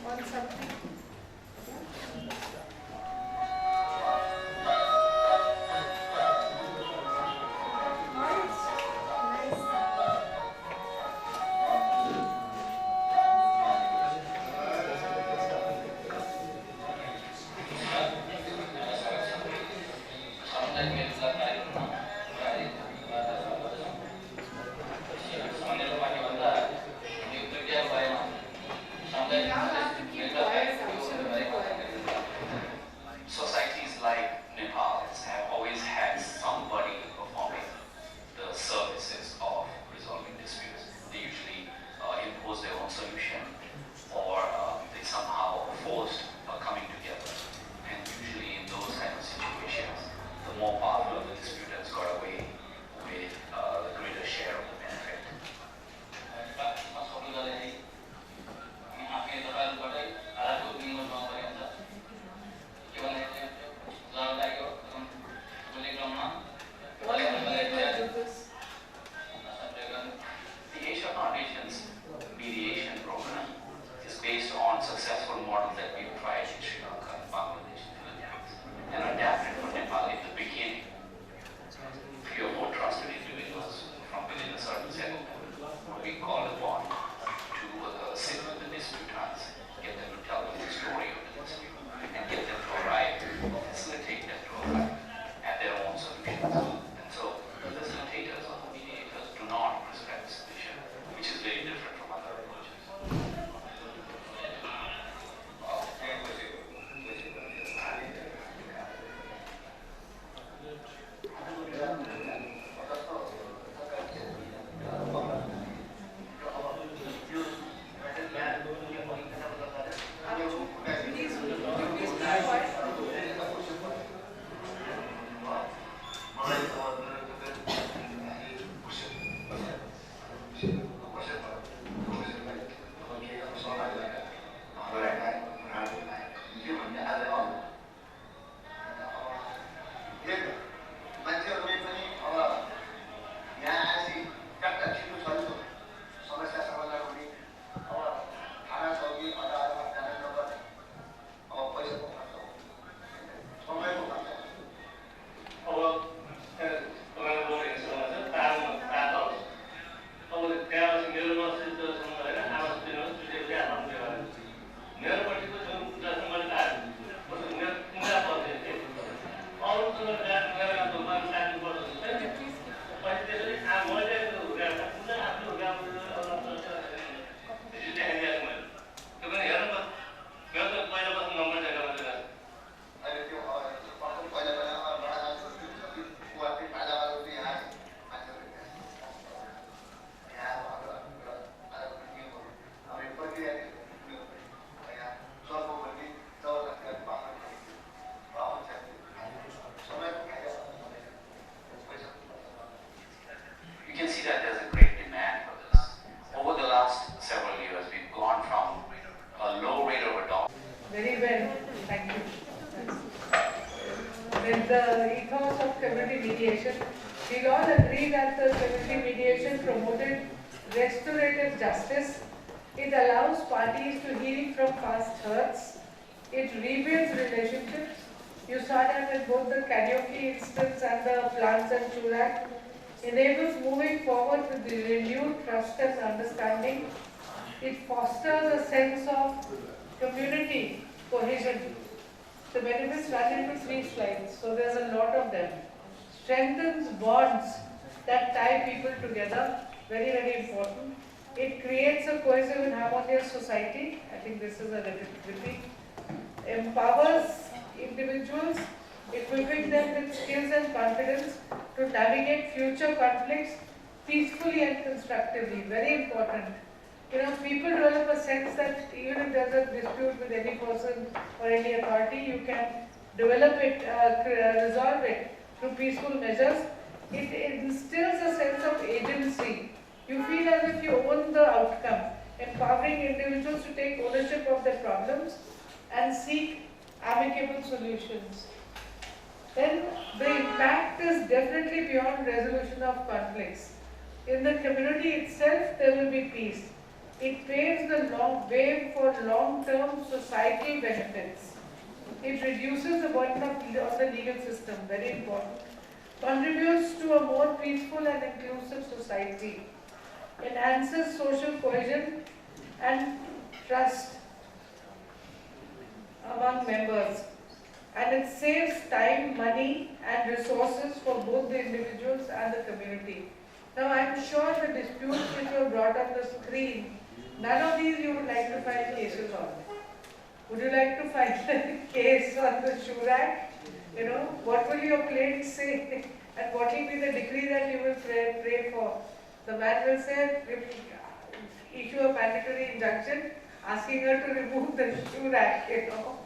on something? of community mediation. We'll all agree that the community mediation promoted restorative justice. It allows parties to heal from past hurts. It rebuilds relationships. You saw that in both the karaoke instance and the plants and Churak. Enables moving forward with the renewed trust and understanding. It fosters a sense of community cohesion. The benefits run into 3 slides, so there's a lot of them. Strengthens bonds that tie people together, very, very important. It creates a cohesive and harmonious society. I think this is a repeat. Empowers individuals, equipping them with skills and confidence to navigate future conflicts peacefully and constructively. Very important. You know, people develop a sense that even if there's a dispute with any person or any authority, you can develop it, resolve it through peaceful measures. It instills a sense of agency. You feel as if you own the outcome, empowering individuals to take ownership of their problems and seek amicable solutions. Then the impact is definitely beyond resolution of conflicts. In the community itself, there will be peace. It paves the way for long-term societal benefits. It reduces the burden of the legal system, very important. Contributes to a more peaceful and inclusive society. Enhances social cohesion and trust among members. And it saves time, money and resources for both the individuals and the community. Now I am sure the disputes which were brought on the screen, none of these you would like to file cases on. Would you like to file a case on the Churak? You know, what will your claimant say? And what will be the decree that you will pray for? The man will say, issue a mandatory injunction asking her to remove the Churak, you know.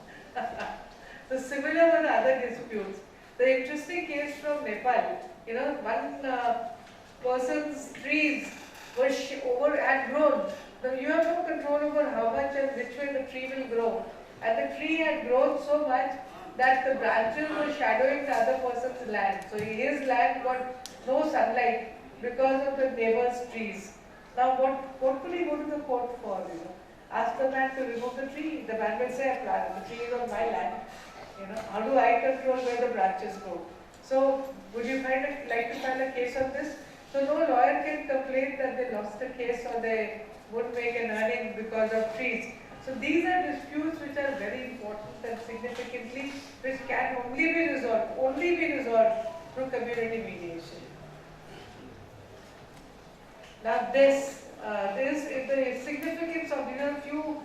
So similar were the other disputes. The interesting case from Nepal, you know, one person's trees were overgrown. So you have no control over how much and which way the tree will grow. And the tree had grown so much that the branches were shadowing the other person's land. So his land got no sunlight because of the neighbor's trees. Now what could he go to the court for, you know? Ask the man to remove the tree. The man will say, the tree is on my land. You know, how do I control where the branches go? So would you like to file a case on this? So no lawyer can complain that they lost a case or they wouldn't make an earning because of trees. So these are disputes which are very important and significantly which can only be resolved through community mediation. Now this is the significance of few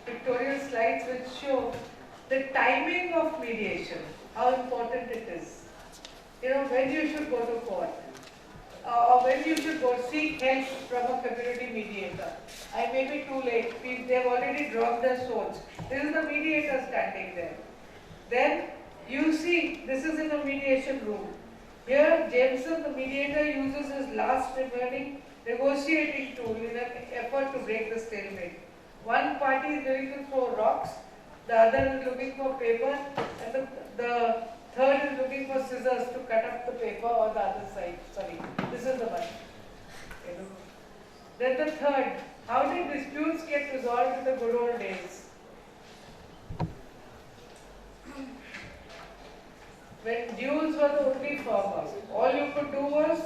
pictorial slides which show the timing of mediation, how important it is. You know, when you should go to court. Or when you should go seek help from a community mediator. I may be too late. They have already dropped their swords. This is the mediator standing there. Then you see, this is in a mediation room. Here, Jameson, the mediator, uses his last remaining negotiating tool in an effort to break the stalemate. One party is willing to throw rocks, the other is looking for paper, and the third is looking for scissors to cut up the paper on the other side. Sorry, this is the one. Then the third, how did disputes get resolved in the good old days? When duels were the only form, all you could do was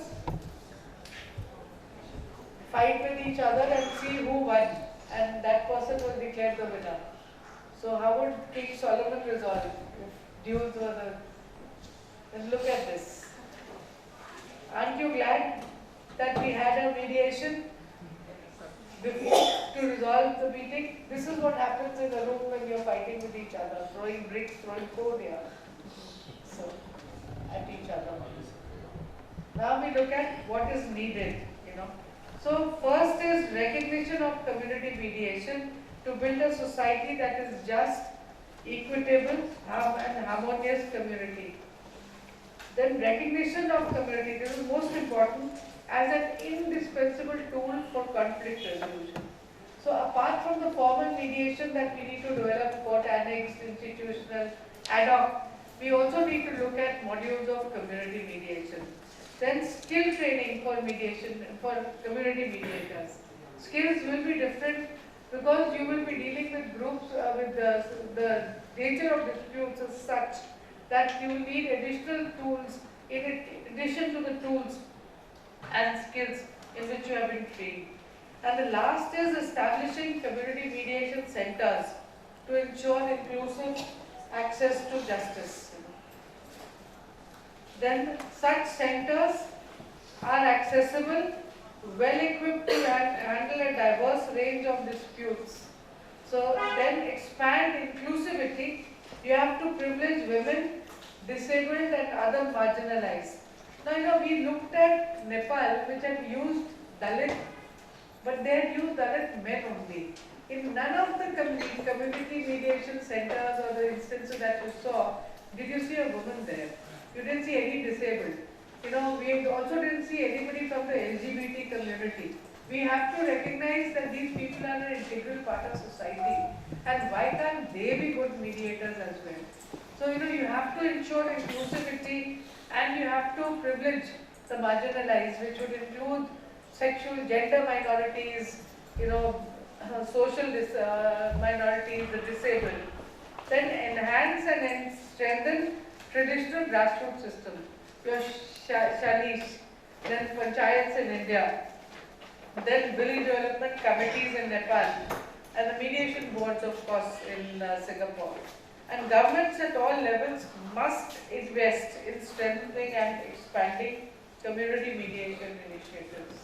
fight with each other and see who won, and that person was declared the winner. So how would King Solomon resolve if duels were the... Then look at this. Aren't you glad that we had a mediation before to resolve the meeting? This is what happens in a room when you're fighting with each other, throwing bricks, throwing food here. So, at each other. Now we look at what is needed, So first is recognition of community mediation to build a society that is just, equitable, and harmonious community. Then recognition of community, this is most important, as an indispensable tool for conflict resolution. So apart from the formal mediation that we need to develop, court annexed, institutional, ad hoc, We also need to look at modules of community mediation. Then skill training for mediation, for community mediators. Skills will be different because you will be dealing with groups, with the nature of disputes is such that you will need additional tools in addition to the tools and skills in which you have been trained. And the last is establishing community mediation centers to ensure inclusive access to justice. Then such centers are accessible, well equipped to handle a diverse range of disputes. So then expand inclusivity, you have to privilege women, disabled and other marginalized. Now we looked at Nepal, which had used Dalit, but they had used Dalit men only. In none of the community mediation centers or the instances that you saw, did you see a woman there? You didn't see any disabled. We also didn't see anybody from the LGBT community. We have to recognize that these people are an integral part of society. And why can't they be good mediators as well? So, you have to ensure inclusivity and you have to privilege the marginalized, which would include sexual, gender minorities, social minorities, the disabled. Then enhance and strengthen traditional grassroots system. Your shalish, then panchayats in India, then village development committees in Nepal, and the mediation boards, of course, in Singapore. And governments at all levels must invest in strengthening and expanding community mediation initiatives.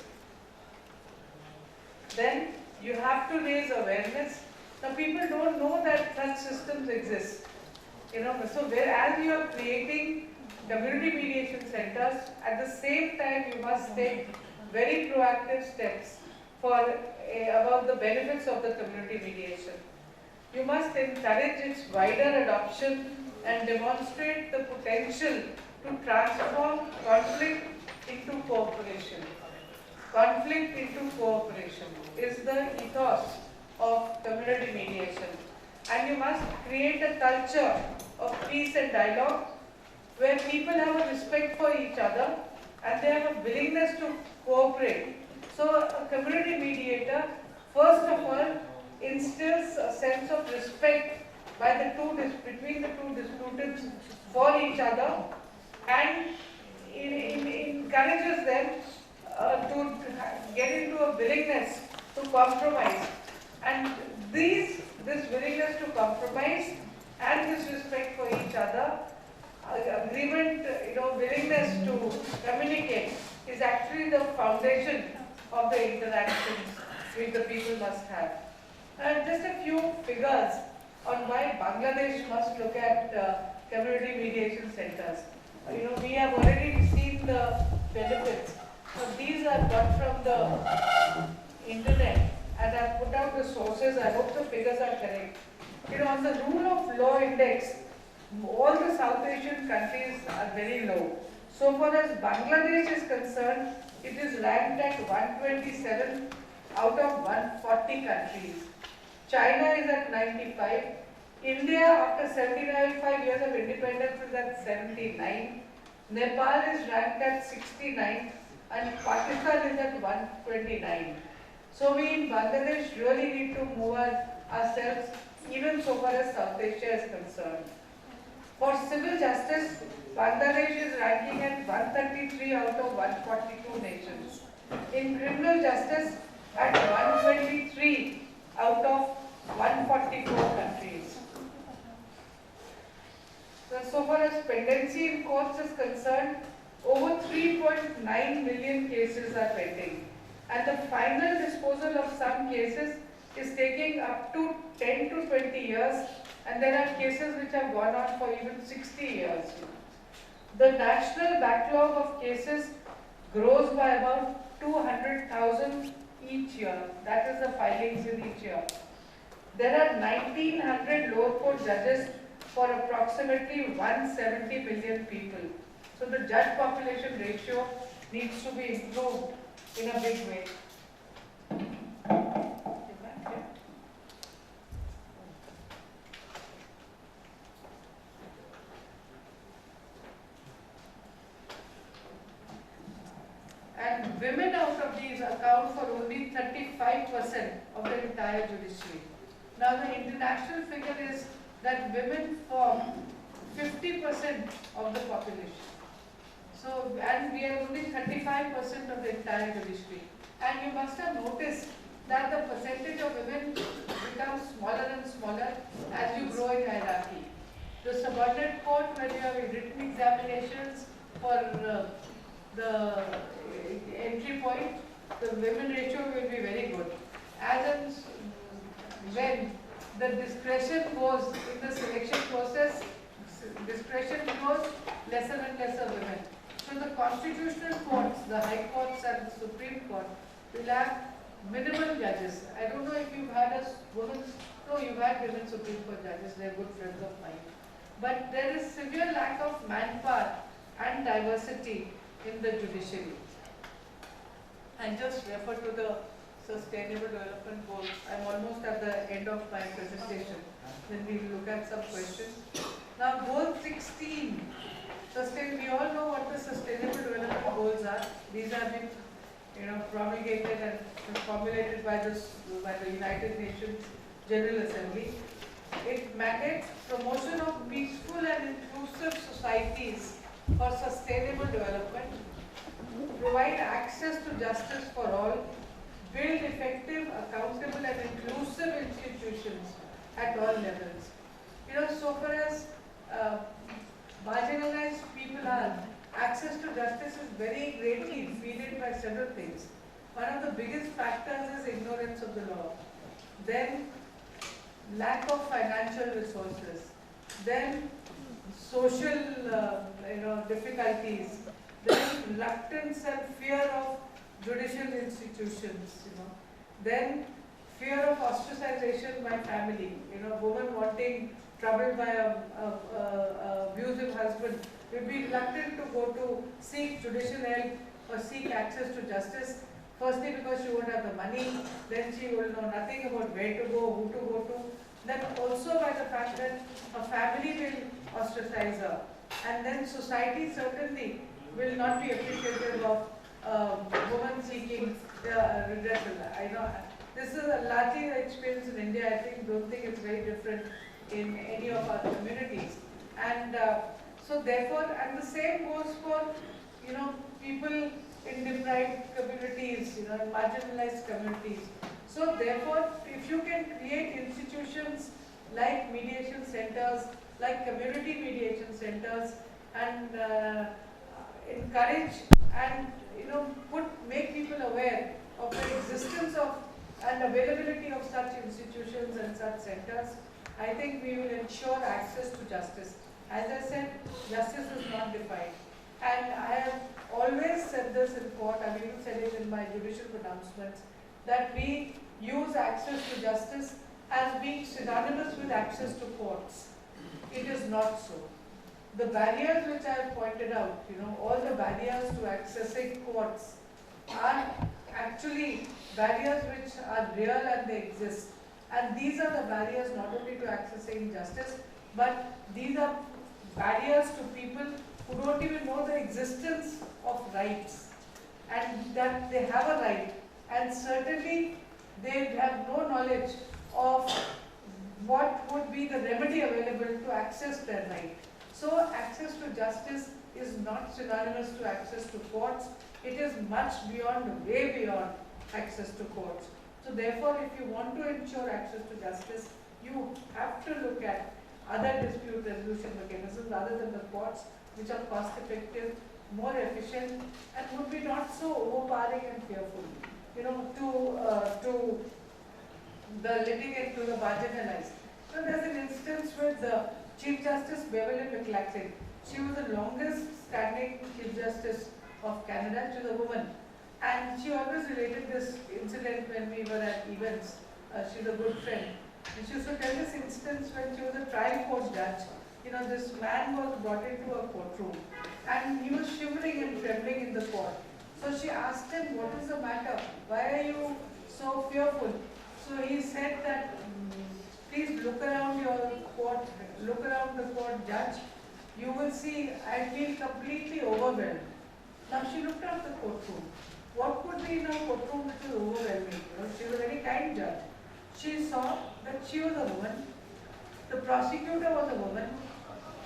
Then you have to raise awareness. Now people don't know that such systems exist. So whereas you are creating community mediation centers, at the same time you must take very proactive steps about the benefits of the community mediation. You must encourage its wider adoption and demonstrate the potential to transform conflict into cooperation. Conflict into cooperation is the ethos of community mediation. And you must create a culture of peace and dialogue where people have a respect for each other and they have a willingness to cooperate. So a community mediator, first of all, instills a sense of respect between the two disputants for each other and encourages them to get into a willingness to compromise. And this willingness to compromise and this respect for each other, agreement, willingness to communicate is actually the foundation of the interactions which the people must have. And just a few figures on why Bangladesh must look at community mediation centers. We have already seen the benefits. These are got from the internet and I've put out the sources. I hope the figures are correct. On the rule of law index, all the South Asian countries are very low. So far as Bangladesh is concerned, it is ranked at 127 out of 140 countries. China is at 95. India, after 75 years of independence, is at 79. Nepal is ranked at 69 and Pakistan is at 129. So we in Bangladesh really need to move ourselves even so far as South Asia is concerned. For civil justice, Bangladesh is ranking at 133 out of 142 nations. In criminal justice, at 123 out of 144 countries. So far as pendency in courts is concerned, over 3.9 million cases are pending. And the final disposal of some cases is taking up to 10 to 20 years, and there are cases which have gone on for even 60 years. The national backlog of cases grows by about 200,000 each year. That is the filings in each year. There are 1,900 lower court judges for approximately 170 million people. So the judge population ratio needs to be improved in a big way. 5% of the entire judiciary. Now the international figure is that women form 50% of the population. So, and we are only 35% of the entire judiciary. And you must have noticed that the percentage of women becomes smaller and smaller as you grow in hierarchy. The subordinate court, when you have written examinations for the entry point, the women ratio will be very good. As and when the discretion goes in the selection process, discretion grows, lesser and lesser women. So the constitutional courts, the high courts and the Supreme Court will have minimal judges. I don't know if you've had a woman, no, you've had women Supreme Court judges, they're good friends of mine. But there is severe lack of manpower and diversity in the judiciary. I just refer to the Sustainable Development Goals. I'm almost at the end of my presentation. Then we will look at some questions. Now, Goal 16. We all know what the Sustainable Development Goals are. These have been, promulgated and formulated by the United Nations General Assembly. It mandates promotion of peaceful and inclusive societies for sustainable development, provide access to justice for all, build effective, accountable and inclusive institutions at all levels. So far as marginalized people are, access to justice is very greatly impeded by several things. One of the biggest factors is ignorance of the law. Then lack of financial resources. Then social difficulties. Then reluctance and fear of judicial institutions. Then fear of ostracization by family. Woman wanting trouble by a abusive husband will be reluctant to go to seek judicial help or seek access to justice. Firstly, because she won't have the money, then she will know nothing about where to go, who to go to. Then also by the fact that a family will ostracize her. And then society certainly will not be appreciative of women seeking redressal. I know this is a largely the experience in India. Don't think it's very different in any of our communities. And so therefore, and the same goes for, people in deprived communities, in marginalized communities. So therefore, if you can create institutions like mediation centers, like community mediation centers, and encourage and make people aware of the existence of and availability of such institutions and such centers, I think we will ensure access to justice. As I said, justice is not defined. And I have always said this in court, I've even said it in my judicial pronouncements, that we use access to justice as being synonymous with access to courts. It is not so. The barriers which I have pointed out, all the barriers to accessing courts are actually barriers which are real and they exist. And these are the barriers not only to accessing justice, but these are barriers to people who don't even know the existence of rights and that they have a right. And certainly they have no knowledge of what would be the remedy available to access their right. So access to justice is not synonymous to access to courts. It is much beyond, way beyond access to courts. So therefore, if you want to ensure access to justice, you have to look at other dispute resolution mechanisms other than the courts, which are cost effective, more efficient, and would be not so overpowering and fearful, to the litigant, to the marginalized. So there's an instance with the Chief Justice Beverly McLachlin. She was the longest standing Chief Justice of Canada. She was a woman. And she always related this incident when we were at events. She's a good friend. And she used to tell this instance when she was a trial court judge. This man was brought into a courtroom and he was shivering and trembling in the court. So she asked him, what is the matter? Why are you so fearful? So he said that, please look around your court, look around the court, judge. You will see I feel completely overwhelmed. Now she looked at the courtroom. what could be in a courtroom which is overwhelming? You know, she was a very kind judge. She saw that she was a woman, the prosecutor was a woman,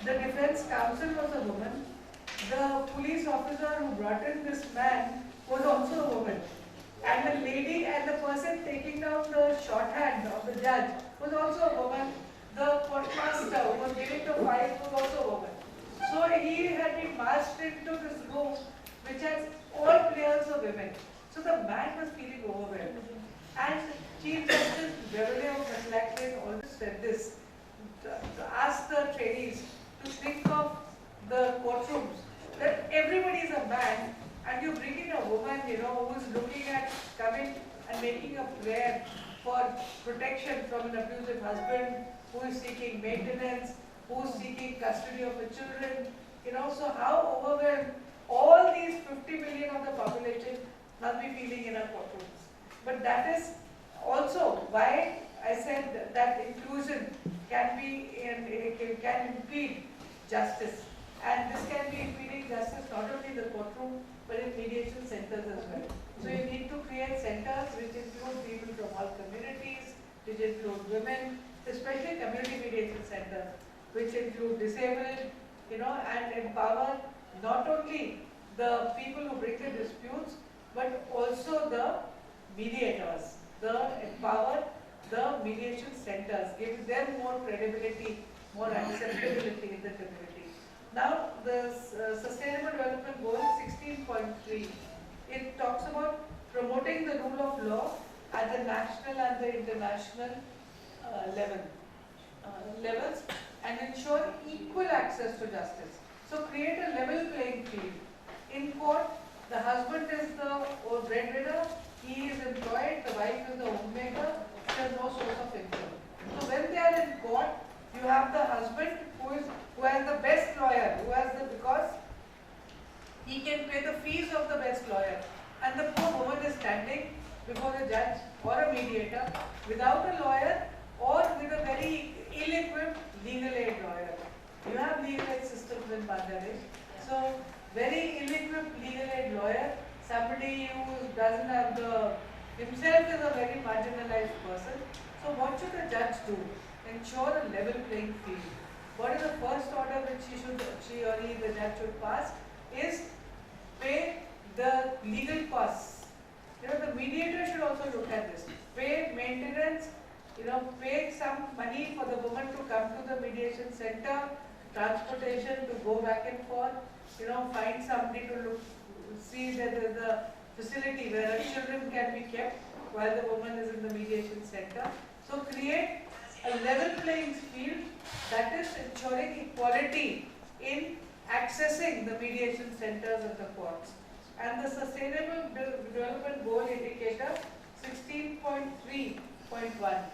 the defense counsel was a woman, the police officer who brought in this man was also a woman, and the lady and the person taking down the shorthand of the judge was also a woman. The courtmaster who was giving the file was also a woman. So he had been marched into this room which has all players of women. So the man was feeling overwhelmed. And Chief Justice Beverly of McLachlan always said this, to ask the trainees to think of the courtrooms, that everybody is a man and you bring in a woman, you know, who's looking at coming and making a prayer for protection from an abusive husband, who is seeking maintenance, who is seeking custody of the children, you know, so how overwhelmed all these 50 million of the population must be feeling in our courtrooms. But that is also why I said that inclusion can be can impede justice, and this can be impeding justice not only in the courtroom but in mediation centers as well. So you need to create centers which include people from all communities, which include women, especially community mediation centers, which include disabled, you know, and empower not only the people who bring the disputes, but also the mediators, empower the mediation centers, give them more credibility, more acceptability in the community. Now, the Sustainable Development Goal 16.3, it talks about promoting the rule of law at the national and the international levels and ensure equal access to justice. So create a level playing field. In court, the husband is the breadwinner, he is employed, the wife is the homemaker, there is no source of income. So when they are in court, you have the husband who has the best lawyer, because he can pay the fees of the best lawyer, and the poor woman is standing before the judge or a mediator without a lawyer or with a very ill-equipped legal aid lawyer. You have legal aid systems in Bangladesh. So very ill-equipped legal aid lawyer, somebody who doesn't have himself is a very marginalized person. So what should the judge do? Ensure a level playing field. What is the first order which she or he, the judge should pass is pay the legal costs. You know, the mediator should also look at this. Pay maintenance, you know, pay some money for the woman to come to the mediation center, transportation to go back and forth, you know, find somebody to see that there is a facility where children can be kept while the woman is in the mediation center. So create a level playing field that is ensuring equality in accessing the mediation centers and the courts. And the Sustainable Development Goal Indicator 16.3.1.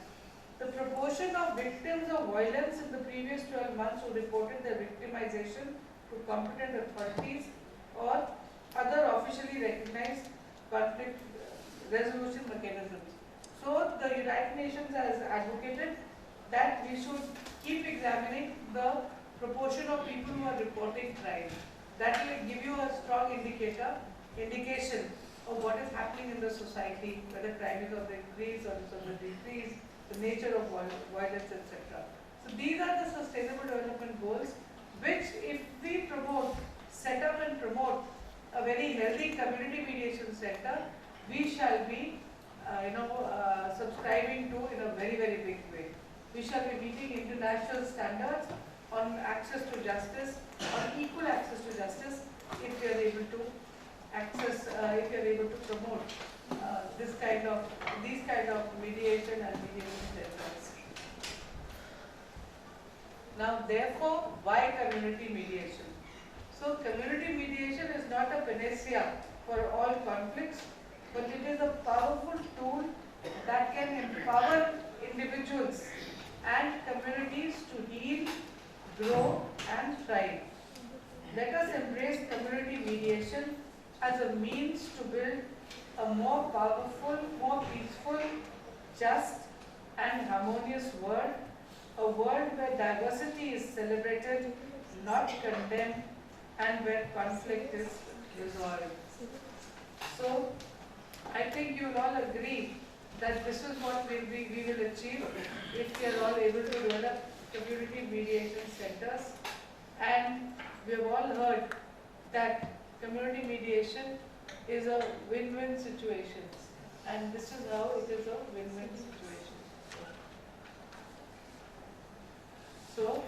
The proportion of victims of violence in the previous 12 months who reported their victimization to competent authorities or other officially recognized conflict resolution mechanisms. So the United Nations has advocated that we should keep examining the proportion of people who are reporting crime. That will give you a strong indication of what is happening in the society, whether crime is on the increase or is on the decrease, the nature of violence, etc. So these are the Sustainable Development Goals, which if we set up and promote a very healthy community mediation center, we shall be subscribing to in a very, very big way. We shall be meeting international standards on access to justice, on equal access to justice, if we are able to promote these kind of mediation and mediation centers. Now, therefore, why community mediation? So, community mediation is not a panacea for all conflicts, but it is a powerful tool that can empower individuals and communities to heal, grow and thrive. Let us embrace community mediation as a means to build a more powerful, more peaceful, just and harmonious world, a world where diversity is celebrated, not condemned, and where conflict is resolved. So, I think you will all agree that this is what we will achieve if we are all able to develop community mediation centers. And we have all heard that community mediation is a win-win situation. And this is how it is a win-win situation. So,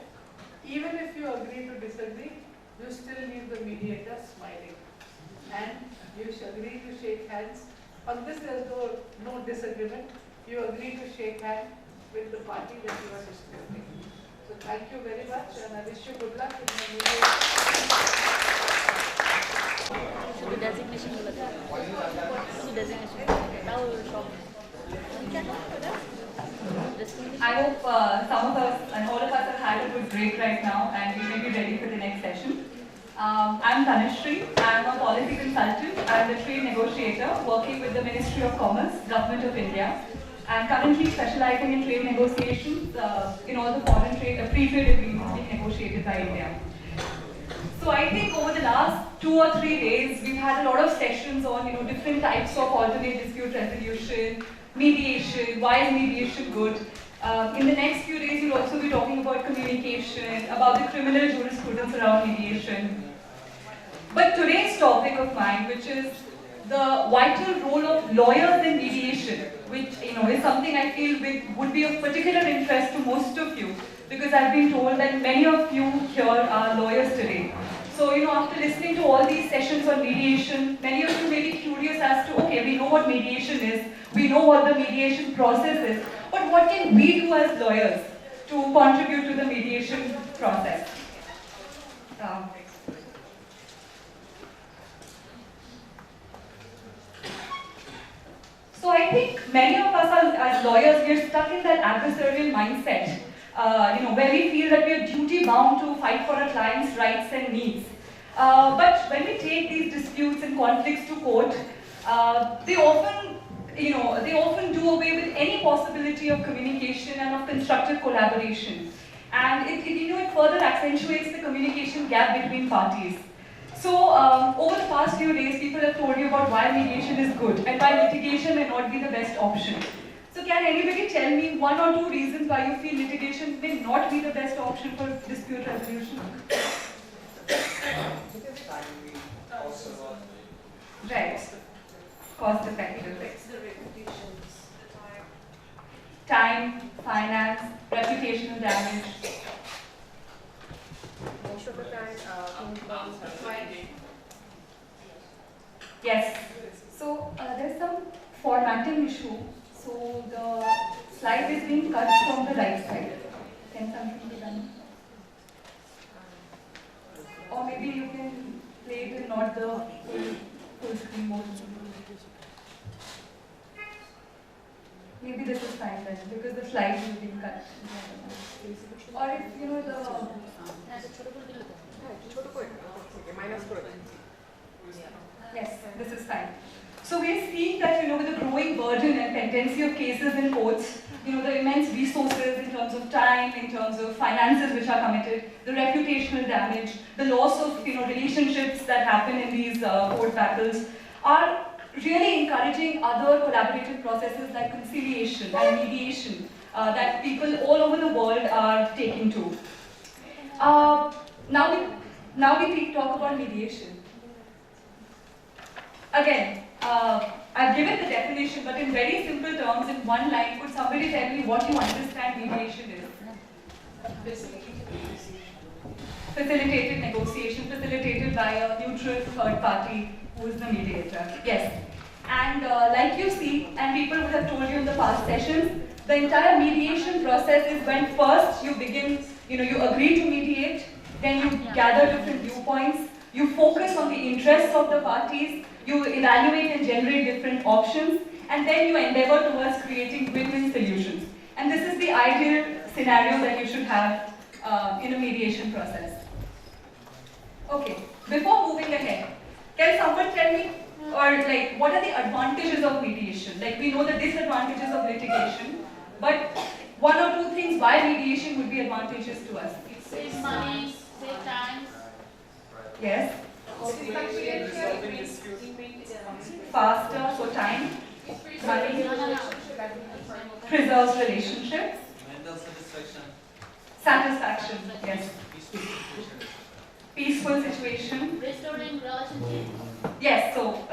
even if you agree to disagree, you still leave the mediator smiling. And you should agree to shake hands. On this there is no disagreement. You agree to shake hands with the party that you are disputing. So thank you very much and I wish you good luck in the mediation. শুধু designation গুলো দেয় শুধু designation তাও সব I hope some of us and all of us have had a good break right now and we may be ready for the next session. I'm Tanushree. I'm a policy consultant and a trade negotiator working with the Ministry of Commerce, Government of India. I'm currently specializing in trade negotiations in all the foreign trade, free trade agreements being negotiated by India. So I think over the last 2 or 3 days, we've had a lot of sessions on different types of alternate dispute resolution, mediation, why is mediation good. In the next few days, we'll also be talking about communication, about the criminal jurisprudence around mediation. But today's topic of mine, which is the vital role of lawyers in mediation, which is something I feel would be of particular interest to most of you, because I've been told that many of you here are lawyers today. So, after listening to all these sessions on mediation, many of you may be curious as to, okay, we know what mediation is, we know what the mediation process is, but what can we do as lawyers to contribute to the mediation process? So I think many of us as lawyers, we're stuck in that adversarial mindset, where we feel that we are duty bound to fight for our clients' rights and needs. But when we take these disputes and conflicts to court, they often do away with any possibility of communication and of constructive collaboration. And it further accentuates the communication gap between parties. So, over the past few days, people have told you about why mediation is good and why litigation may not be the best option. So, can anybody tell me 1 or 2 reasons why you feel litigation may not be the best option for dispute resolution? Right. Cost effective. Time, finance, reputational damage. Most of the time, Yes. So there's some formatting issue. So the slide is being cut from the right side. Can something be done? Or maybe you can play it in not the full screen mode. Maybe this is fine then, because the slides will be cut. Or if the yes, this is fine. So we're seeing that with the growing burden and tendency of cases in courts, the immense resources in terms of time, in terms of finances which are committed, the reputational damage, the loss of relationships that happen in these court battles are really encouraging other collaborative processes like conciliation and mediation that people all over the world are taking to. Now we talk about mediation. Again, I've given the definition, but in very simple terms, in one line, could somebody tell me what you understand mediation is? Facilitated negotiation, facilitated by a neutral third party who is the mediator. Yes. And like you see, and people would have told you in the past sessions, the entire mediation process is when first you begin, you agree to mediate, then you gather different viewpoints, you focus on the interests of the parties, you evaluate and generate different options, and then you endeavor towards creating win-win solutions. And this is the ideal scenario that you should have in a mediation process. Okay, before moving ahead, can someone tell me, or what are the advantages of mediation? We know the disadvantages of litigation, but 1 or 2 things why mediation would be advantageous to us. Save money, save time. Yes. Faster, so time, money, preserves relationships, Mental satisfaction. satisfaction, yes. Peaceful situation, Restoring relationship. yes, so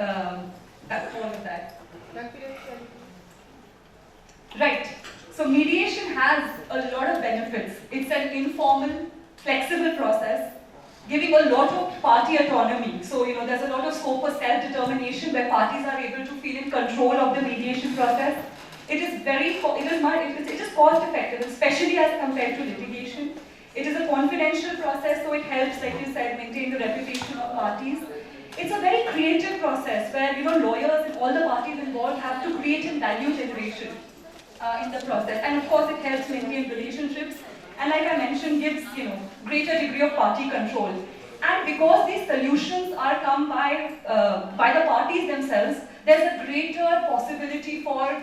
that's all of that. Right, so mediation has a lot of benefits. It's an informal, flexible process, giving a lot of party autonomy. So, there's a lot of scope for self-determination where parties are able to feel in control of the mediation process. It is cost effective, especially as compared to litigation. It is a confidential process, so it helps, like you said, maintain the reputation of parties. It's a very creative process where, lawyers and all the parties involved have to create in value generation in the process. And of course, it helps maintain relationships. And like I mentioned, gives, greater degree of party control. And because these solutions are come by the parties themselves, there's a greater possibility for,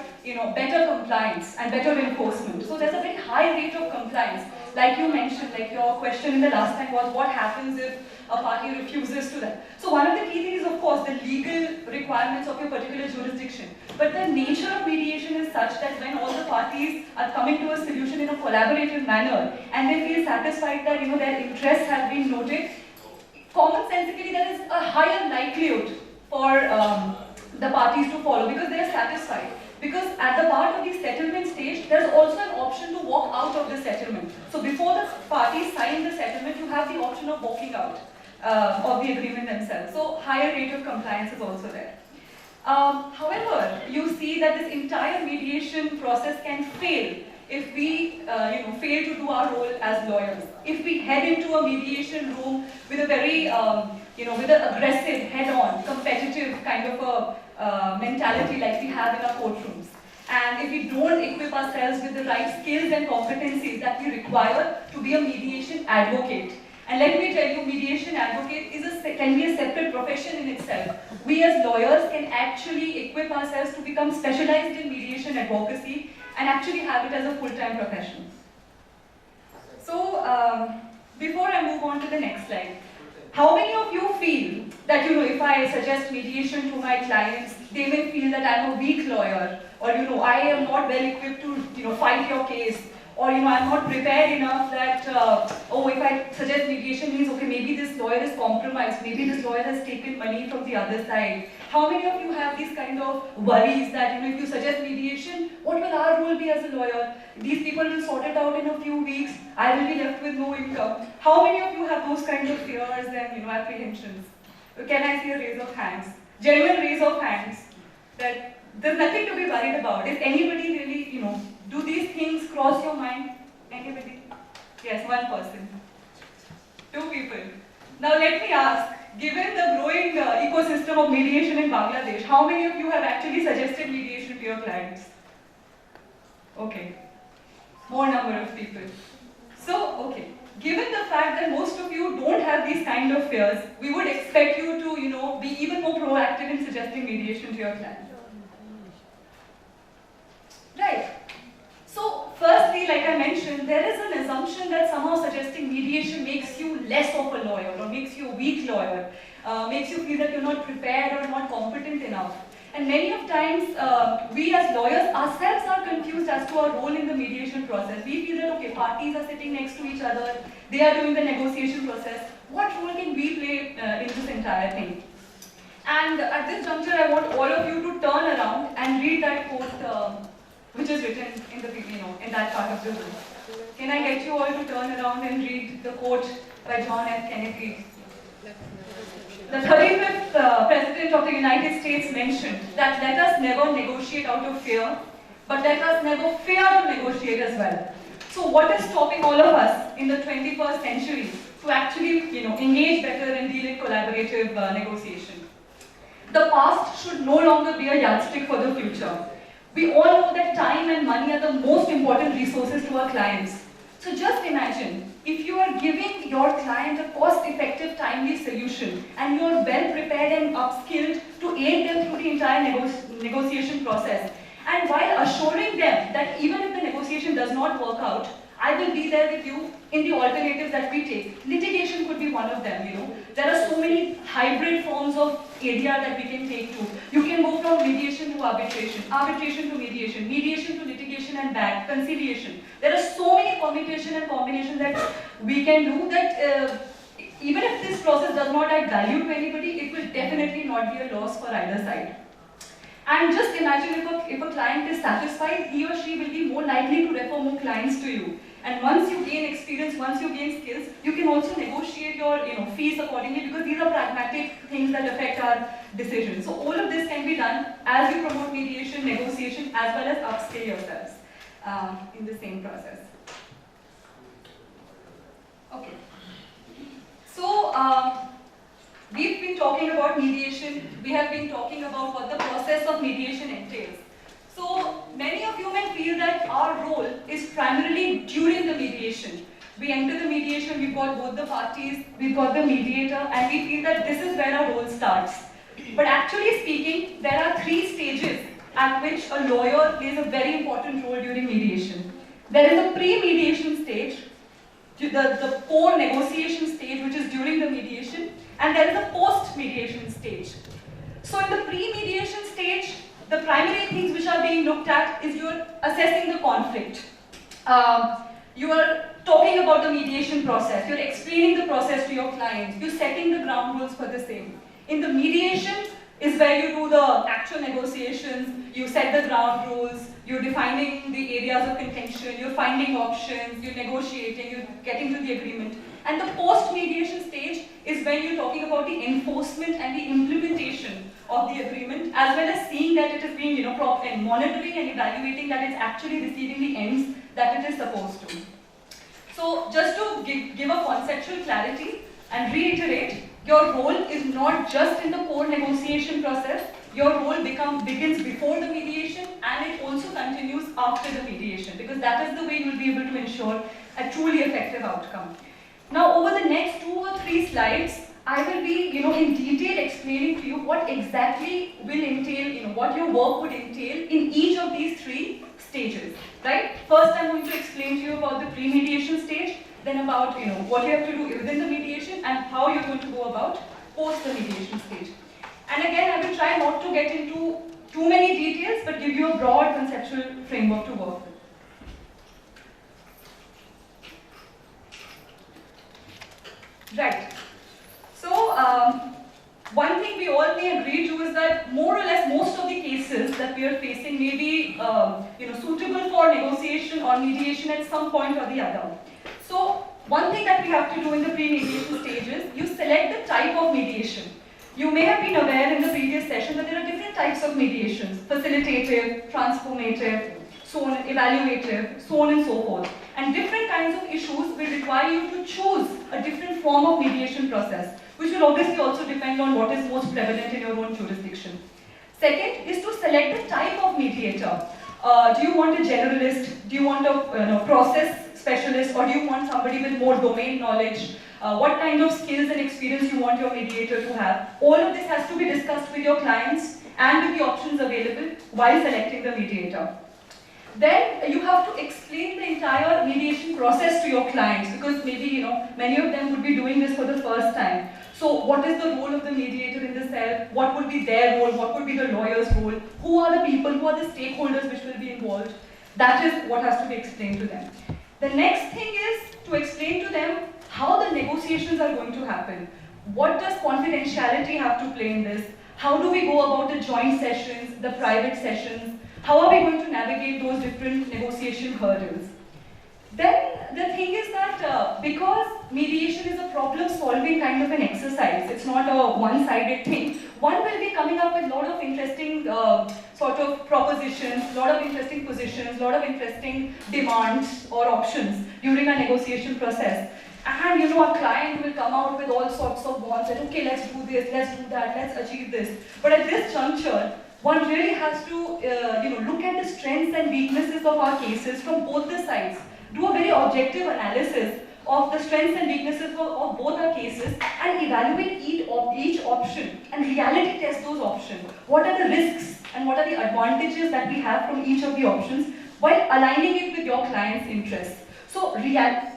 better compliance and better enforcement. So there's a very high rate of compliance. Like you mentioned, like your question in the last time was, what happens if a party refuses to that? So one of the key things is, of course, the legal requirements of your particular jurisdiction. But the nature of mediation is such that when all the parties are coming to a solution in a collaborative manner, and they feel satisfied that, their interests have been noted, commonsensically there is a higher likelihood for the parties to follow because they are satisfied. Because at the part of the settlement stage, there's also an option to walk out of the settlement. So before the parties sign the settlement, you have the option of walking out of the agreement themselves. So higher rate of compliance is also there. However, you see that this entire mediation process can fail if we fail to do our role as lawyers. If we head into a mediation room with a very, with an aggressive, head-on, competitive kind of a mentality like we have in our courtrooms. And if we don't equip ourselves with the right skills and competencies that we require to be a mediation advocate. And let me tell you, mediation advocate can be a separate profession in itself. We as lawyers can actually equip ourselves to become specialized in mediation advocacy and actually have it as a full-time profession. So, before I move on to the next slide, how many of you feel that, if I suggest mediation to my clients, they may feel that I'm a weak lawyer, or, I am not well equipped to, fight your case, or, I'm not prepared enough that, if I suggest mediation means, okay, maybe this lawyer is compromised, maybe this lawyer has taken money from the other side. How many of you have these kind of worries that, if you suggest mediation, what will our role be as a lawyer? These people will sort it out in a few weeks, I will be left with no income. How many of you have those kind of fears and, apprehensions? Can I see a raise of hands? Genuine raise of hands. That there's nothing to be worried about. Is anybody really, do these things cross your mind? Anybody? Yes, one person. Two people. Now let me ask, given the growing ecosystem of mediation in Bangladesh, how many of you have actually suggested mediation to your clients? Okay. More number of people. So, okay. Given the fact that most of you don't have these kind of fears, we would expect you to, be even more proactive in suggesting mediation to your clients. Right. So, firstly, like I mentioned, there is an assumption that somehow suggesting mediation makes you less of a lawyer or makes you a weak lawyer, makes you feel that you're not prepared or not competent enough. And many of times, we as lawyers ourselves are confused as to our role in the mediation process. We feel that, okay, parties are sitting next to each other, they are doing the negotiation process. What role can we play in this entire thing? And at this juncture, I want all of you to turn around and read that quote which is written in the in that part of the room. Can I get you all to turn around and read the quote by John F. Kennedy? The 35th President of the United States mentioned that let us never negotiate out of fear, but let us never fear to negotiate as well. So what is stopping all of us in the 21st century to actually engage better and deal in collaborative negotiation? The past should no longer be a yardstick for the future. We all know that time and money are the most important resources to our clients. So just imagine, if you are giving your client a cost-effective, timely solution, and you are well prepared and upskilled to aid them through the entire negotiation process, and while assuring them that even if the negotiation does not work out, I will be there with you in the alternatives that we take. Litigation could be one of them, you know. There are so many hybrid forms of ADR that we can take to. You can go from mediation to arbitration, arbitration to mediation, mediation to litigation and back, conciliation. There are so many permutation and combinations that we can do that even if this process does not add value to anybody, it will definitely not be a loss for either side. And just imagine if a client is satisfied, he or she will be more likely to refer more clients to you. And once you gain experience, once you gain skills, you can also negotiate your fees accordingly, because these are pragmatic things that affect our decisions. So all of this can be done as you promote mediation, negotiation, as well as upskill yourselves in the same process. Okay. So we've been talking about mediation. We have been talking about what the process of mediation entails. So many of you may feel that our role is primarily during the mediation. We enter the mediation, we've got both the parties, we've got the mediator, and we feel that this is where our role starts. But actually speaking, there are 3 stages at which a lawyer plays a very important role during mediation. There is a pre-mediation stage, the core negotiation stage, which is during the mediation, and there is a post-mediation stage. So in the pre-mediation stage, the primary things which are being looked at is you're assessing the conflict. You are talking about the mediation process, you're explaining the process to your clients, you're setting the ground rules for the same. In the mediation is where you do the actual negotiations, you set the ground rules, you're defining the areas of contention, you're finding options, you're negotiating, you're getting to the agreement. And the post-mediation stage is when you're talking about the enforcement and the implementation of the agreement, as well as seeing that it is being proper and monitoring and evaluating that it's actually receiving the ends that it is supposed to. So just to give a conceptual clarity and reiterate, your role is not just in the core negotiation process, your role begins before the mediation, and it also continues after the mediation, because that is the way you'll be able to ensure a truly effective outcome. Now over the next 2 or 3 slides, I will be in detail explaining to you what exactly will entail, what your work would entail in each of these 3 stages, right? First I'm going to explain to you about the pre-mediation stage, then about what you have to do within the mediation and how you're going to go about post the mediation stage. And again, I will try not to get into too many details, but give you a broad conceptual framework to work with. Right. So, one thing we all may agree to is that more or less most of the cases that we are facing may be suitable for negotiation or mediation at some point or the other. So, one thing that we have to do in the pre-mediation stage is you select the type of mediation. You may have been aware in the previous session that there are different types of mediations: facilitative, transformative, so on, evaluative, so on and so forth. And different kinds of issues will require you to choose a different form of mediation process, which will obviously also depend on what is most prevalent in your own jurisdiction. Second is to select the type of mediator. Do you want a generalist? Do you want a process specialist? Or do you want somebody with more domain knowledge? What kind of skills and experience you want your mediator to have? All of this has to be discussed with your clients and with the options available while selecting the mediator. Then you have to explain the entire mediation process to your clients, because maybe many of them would be doing this for the first time. So what is the role of the mediator in the cell? What would be their role? What would be the lawyer's role? Who are the people? Who are the stakeholders which will be involved? That is what has to be explained to them. The next thing is to explain to them how the negotiations are going to happen. What does confidentiality have to play in this? How do we go about the joint sessions, the private sessions? How are we going to navigate those different negotiation hurdles? Then the thing is that because mediation is a problem-solving kind of an exercise, it's not a one-sided thing, one will be coming up with a lot of interesting sort of propositions, a lot of interesting positions, a lot of interesting demands or options during a negotiation process. And our client will come out with all sorts of wants that, okay, let's do this, let's do that, let's achieve this. But at this juncture, one really has to look at the strengths and weaknesses of our cases from both the sides. Do a very objective analysis of the strengths and weaknesses of both our cases and evaluate each option and reality test those options. What are the risks and what are the advantages that we have from each of the options, while aligning it with your client's interests. So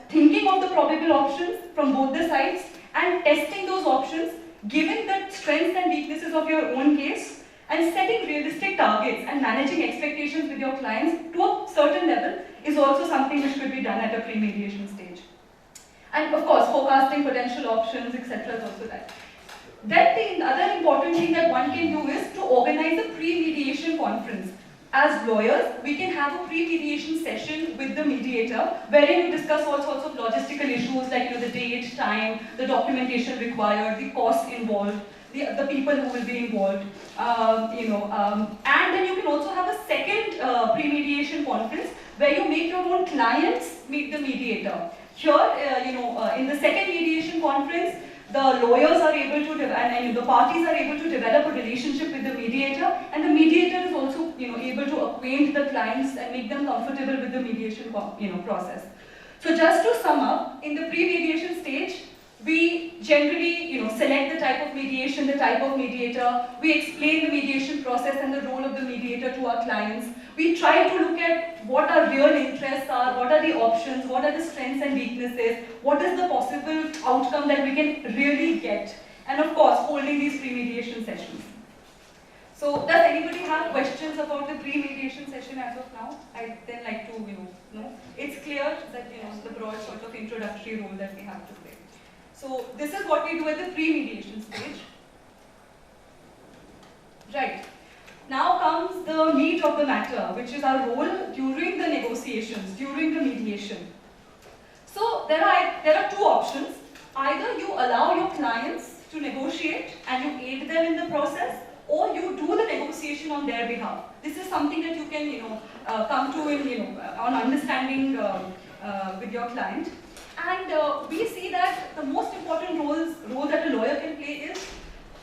thinking of the probable options from both the sides and testing those options, given the strengths and weaknesses of your own case, and setting realistic targets and managing expectations with your clients to a certain level is also something which could be done at a pre-mediation stage. And of course, forecasting potential options, etc. is also that. Then the other important thing that one can do is to organize a pre-mediation conference. As lawyers, we can have a pre-mediation session with the mediator wherein you discuss all sorts of logistical issues like the date, time, the documentation required, the cost involved, the people who will be involved, and then you can also have a second pre-mediation conference where you make your own clients meet the mediator. Here, in the second mediation conference, the lawyers are able to, and the parties are able to develop a relationship with the mediator, and the mediator is also, able to acquaint the clients and make them comfortable with the mediation, process. So just to sum up, in the pre-mediation stage, we generally, select the type of mediation, the type of mediator. We explain the mediation process and the role of the mediator to our clients. We try to look at what our real interests are, what are the options, what are the strengths and weaknesses, what is the possible outcome that we can really get. And of course, holding these pre-mediation sessions. So, does anybody have questions about the pre-mediation session as of now? I'd then like to, know. It's clear that, the broad sort of introductory role that we have to play. So, this is what we do at the pre-mediation stage. Right. Now comes the meat of the matter, which is our role during the negotiations, during the mediation. So, there are two options. Either you allow your clients to negotiate and you aid them in the process, or you do the negotiation on their behalf. This is something that you can, come to in, on understanding with your client. And we see that the most important role that a lawyer can play is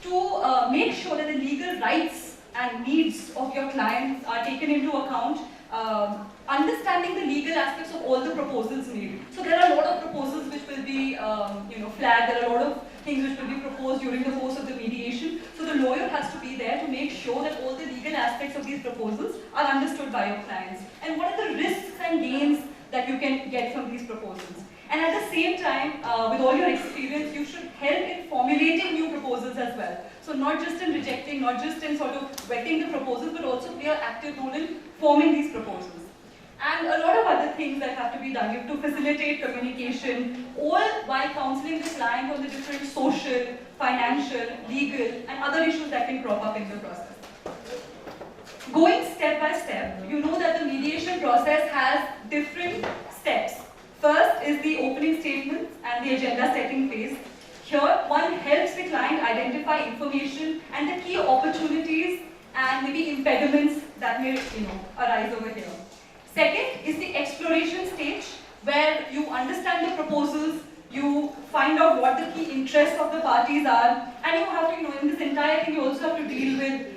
to make sure that the legal rights and needs of your clients are taken into account, understanding the legal aspects of all the proposals made. So there are a lot of proposals which will be flagged, there are a lot of things which will be proposed during the course of the mediation. So the lawyer has to be there to make sure that all the legal aspects of these proposals are understood by your clients. And what are the risks and gains that you can get from these proposals. And at the same time, with all your experience, you should help in formulating new proposals as well. So not just in rejecting, not just in sort of vetting the proposals, but also play an active role in forming these proposals. And a lot of other things that have to be done. You have to facilitate communication, all while counseling the client on the different social, financial, legal, and other issues that can crop up in the process. Going step by step, you know that the mediation process has different steps. First is the opening statements and the agenda setting phase. Here, one helps the client identify information and the key opportunities and maybe impediments that may arise over here. Second is the exploration stage, where you understand the proposals, you find out what the key interests of the parties are, and you have to, in this entire thing, you also have to deal with,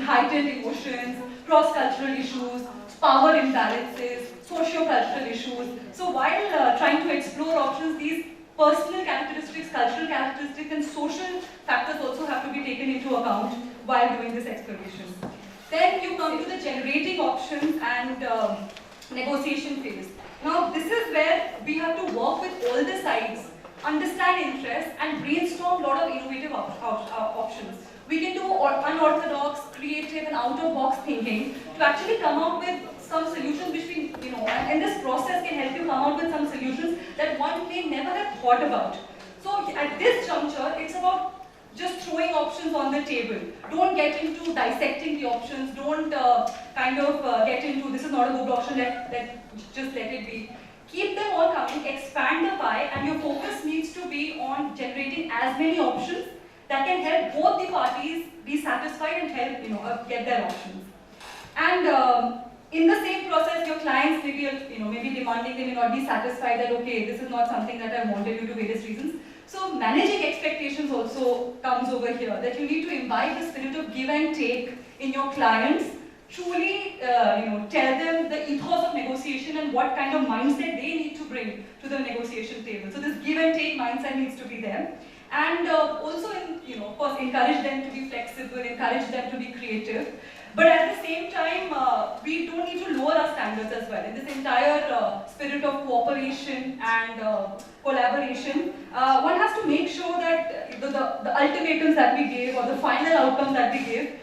heightened emotions, cross-cultural issues, power imbalances, socio-cultural issues. So while trying to explore options, these personal characteristics, cultural characteristics, and social factors also have to be taken into account while doing this exploration. Then you come to the generating options and negotiation phase. Now this is where we have to work with all the sides, understand interests, and brainstorm a lot of innovative options. We can do unorthodox, creative, and out-of-box thinking to actually come out with some solutions which we, and this process can help you come out with some solutions that one may never have thought about. So at this juncture, it's about just throwing options on the table. Don't get into dissecting the options. Don't get into, this is not a good option, just let it be. Keep them all coming, expand the pie, and your focus needs to be on generating as many options that can help both the parties be satisfied and help get their options. And in the same process, your clients may be, maybe demanding, they may not be satisfied that, okay, this is not something that I wanted due to various reasons. So managing expectations also comes over here, that you need to imbibe the spirit of give and take in your clients, truly, tell them the ethos of negotiation and what kind of mindset they need to bring to the negotiation table. So this give and take mindset needs to be there. And also, of course, encourage them to be flexible, encourage them to be creative. But at the same time, we don't need to lower our standards as well. In this entire spirit of cooperation and collaboration, one has to make sure that the ultimatums that we give or the final outcomes that we give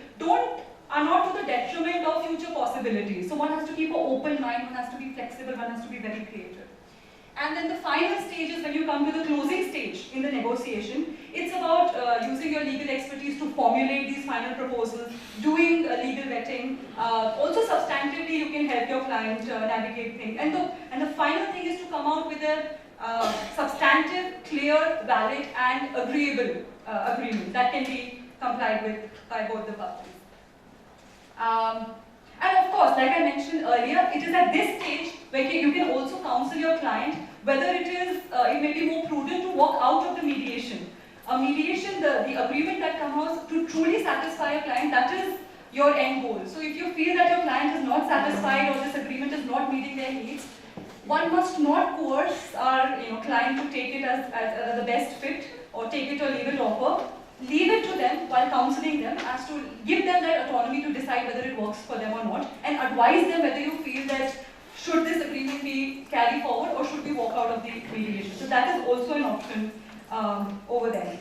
are not to the detriment of future possibilities. So one has to keep an open mind, one has to be flexible, one has to be very creative. And then the final stage is when you come to the closing stage in the negotiation. It's about using your legal expertise to formulate these final proposals, doing legal vetting. Also substantively, you can help your client navigate things. And the final thing is to come out with a substantive, clear, valid, and agreeable agreement that can be complied with by both the parties. And of course, like I mentioned earlier, it is at this stage where you can also counsel your client whether it may be more prudent to walk out of the mediation. A mediation, the agreement that comes out to truly satisfy a client, that is your end goal. So if you feel that your client is not satisfied or this agreement is not meeting their needs, one must not coerce our client to take it as the best fit or take it or leave it offer. Leave it to them while counseling them as to give them that autonomy to decide whether it works for them or not, and advise them whether you feel that should this agreement be carried forward or should we walk out of the mediation. So that is also an option over there.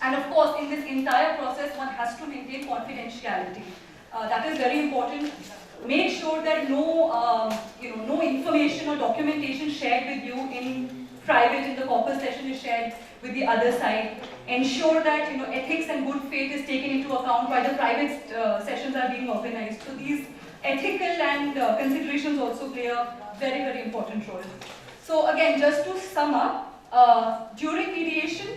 And of course, in this entire process, one has to maintain confidentiality. That is very important. Make sure that no information or documentation shared with you in private in the corporate session is shared with the other side. Ensure that ethics and good faith is taken into account while the private sessions are being organized. So these ethical and considerations also play a very, very important role. So again, just to sum up, during mediation,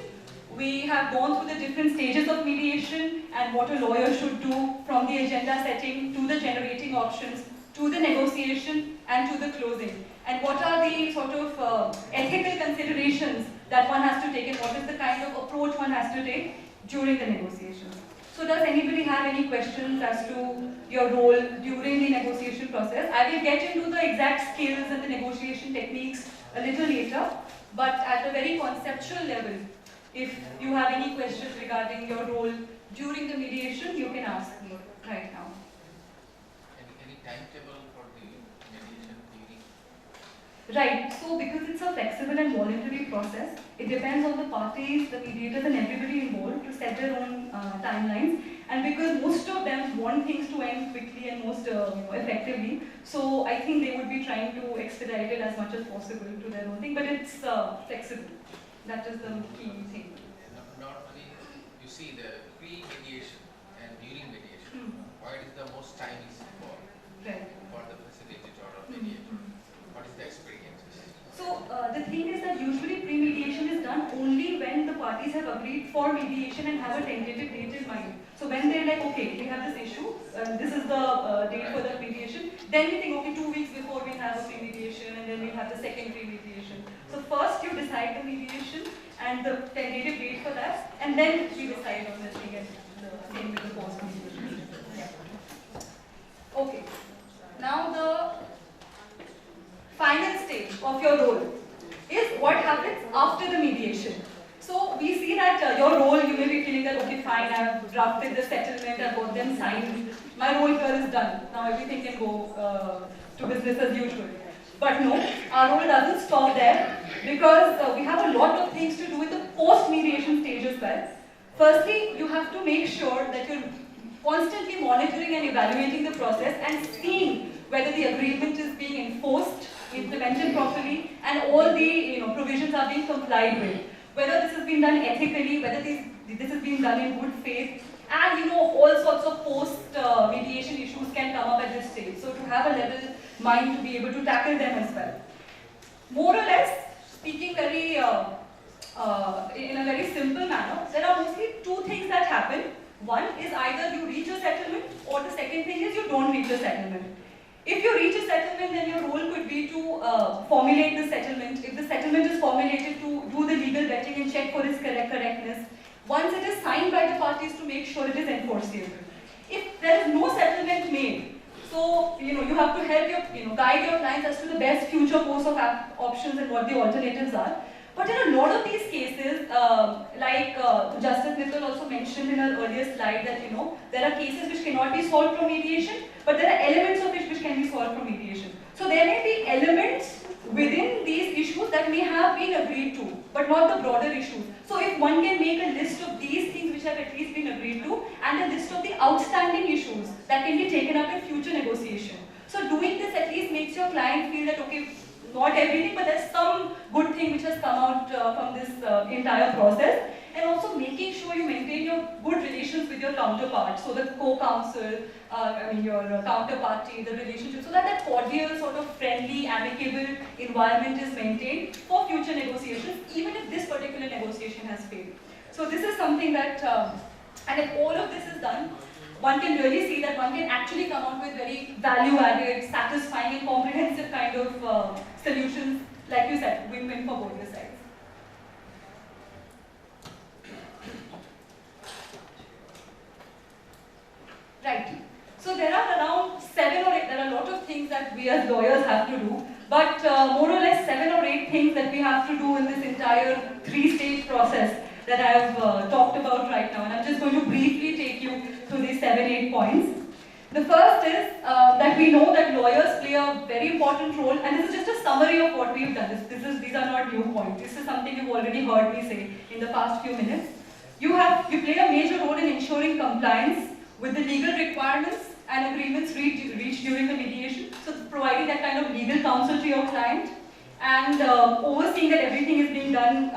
we have gone through the different stages of mediation and what a lawyer should do, from the agenda setting to the generating options, to the negotiation and to the closing. And what are the sort of ethical considerations that one has to take, and what is the kind of approach one has to take during the negotiations. So does anybody have any questions as to your role during the negotiation process? I will get into the exact skills and the negotiation techniques a little later, but at a very conceptual level, if you have any questions regarding your role during the mediation, you can ask me right now. Any timetable for the mediation theory? Right, so because it's a flexible and voluntary process, it depends on the parties, the mediators and everybody involved to set their own timelines. And because most of them want things to end quickly and most effectively, so I think they would be trying to expedite it as much as possible to their own thing, but it's flexible. That is the key thing. Normally, you see the pre-mediation and during mediation, what is the most time is involved for the facilitator or mediator? What is the experiences? So the thing is that usually pre-mediation is done only when the parties have agreed for mediation and have a tentative date in mind. So when they're like, okay, we have this issue, this is the date for the mediation, then we think, okay, 2 weeks before we'll have a pre-mediation and then we'll have the second pre-mediation. So first you decide the mediation and the tentative date for that, and then we decide on the thing and the same with the post-mediation. Yeah. Okay. Now the final stage of your role is what happens after the mediation. So we see that your role, you may be feeling that, okay, fine, I've drafted the settlement, I've got them signed, my role here is done. Now everything can go to business as usual. But no, our role doesn't stop there, because we have a lot of things to do with the post-mediation stage as well. Firstly, you have to make sure that you're constantly monitoring and evaluating the process and seeing whether the agreement is being enforced, implemented properly, and all the provisions are being complied with. Whether this has been done ethically, whether this has been done in good faith, and all sorts of post-mediation issues can come up at this stage. So to have a level mind to be able to tackle them as well. More or less, speaking very in a very simple manner, there are mostly two things that happen. One is either you reach a settlement, or the second thing is you don't reach a settlement. If you reach a settlement, then your role could be to formulate the settlement. If the settlement is formulated, to do the legal vetting and check for its correctness. Once it is signed by the parties, to make sure it is enforceable. If there is no settlement made, so you have to help guide your clients as to the best future course of options and what the alternatives are. But in a lot of these cases, like Justice Mittal also mentioned in her earlier slide that, there are cases which cannot be solved from mediation, but there are elements of it which can be solved from mediation. So there may be elements within these issues that may have been agreed to, but not the broader issues. So if one can make a list of these things which have at least been agreed to, and a list of the outstanding issues that can be taken up in future negotiation. So doing this at least makes your client feel that, okay, not everything, but there's some good thing which has come out from this entire process. And also making sure you maintain your good relations with your counterpart, so the co-counsel, your counterparty, the relationship, so that that cordial, sort of friendly, amicable environment is maintained for future negotiations, even if this particular negotiation has failed. So this is something that, and if all of this is done, one can really see that one can actually come out with very value-added, satisfying and comprehensive kind of solutions, like you said, win-win for both the sides. Right. So there are around 7 or 8, there are a lot of things that we as lawyers have to do, but more or less 7 or 8 things that we have to do in this entire 3-stage process that I have talked about right now. And I'm just going to briefly take you through these 7-8 points. The first is that we know that lawyers play a very important role, and this is just a summary of what we've done. These are not new points. This is something you've already heard me say in the past few minutes. You play a major role in ensuring compliance with the legal requirements and agreements reached during the mediation. So providing that kind of legal counsel to your client, and overseeing that everything is being done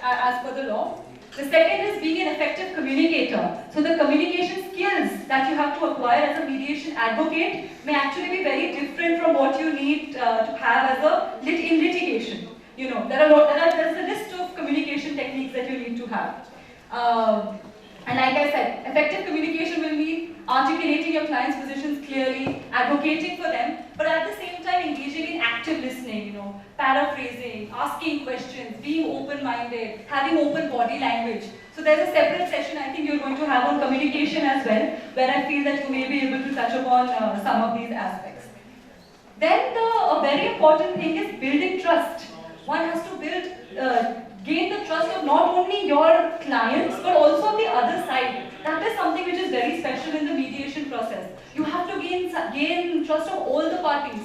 as per the law. The second is being an effective communicator. So the communication skills that you have to acquire as a mediation advocate may actually be very different from what you need to have as in litigation. There's a list of communication techniques that you need to have. And like I said, effective communication will mean articulating your client's positions clearly, advocating for them, but at the same time engaging in active listening, paraphrasing, asking questions, being open-minded, having open body language. So there's a separate session I think you're going to have on communication as well, where I feel that you may be able to touch upon some of these aspects. Then a very important thing is building trust. One has to gain the trust of not only your clients, but also the other side. That is something which is very special in the mediation process. You have to gain trust of all the parties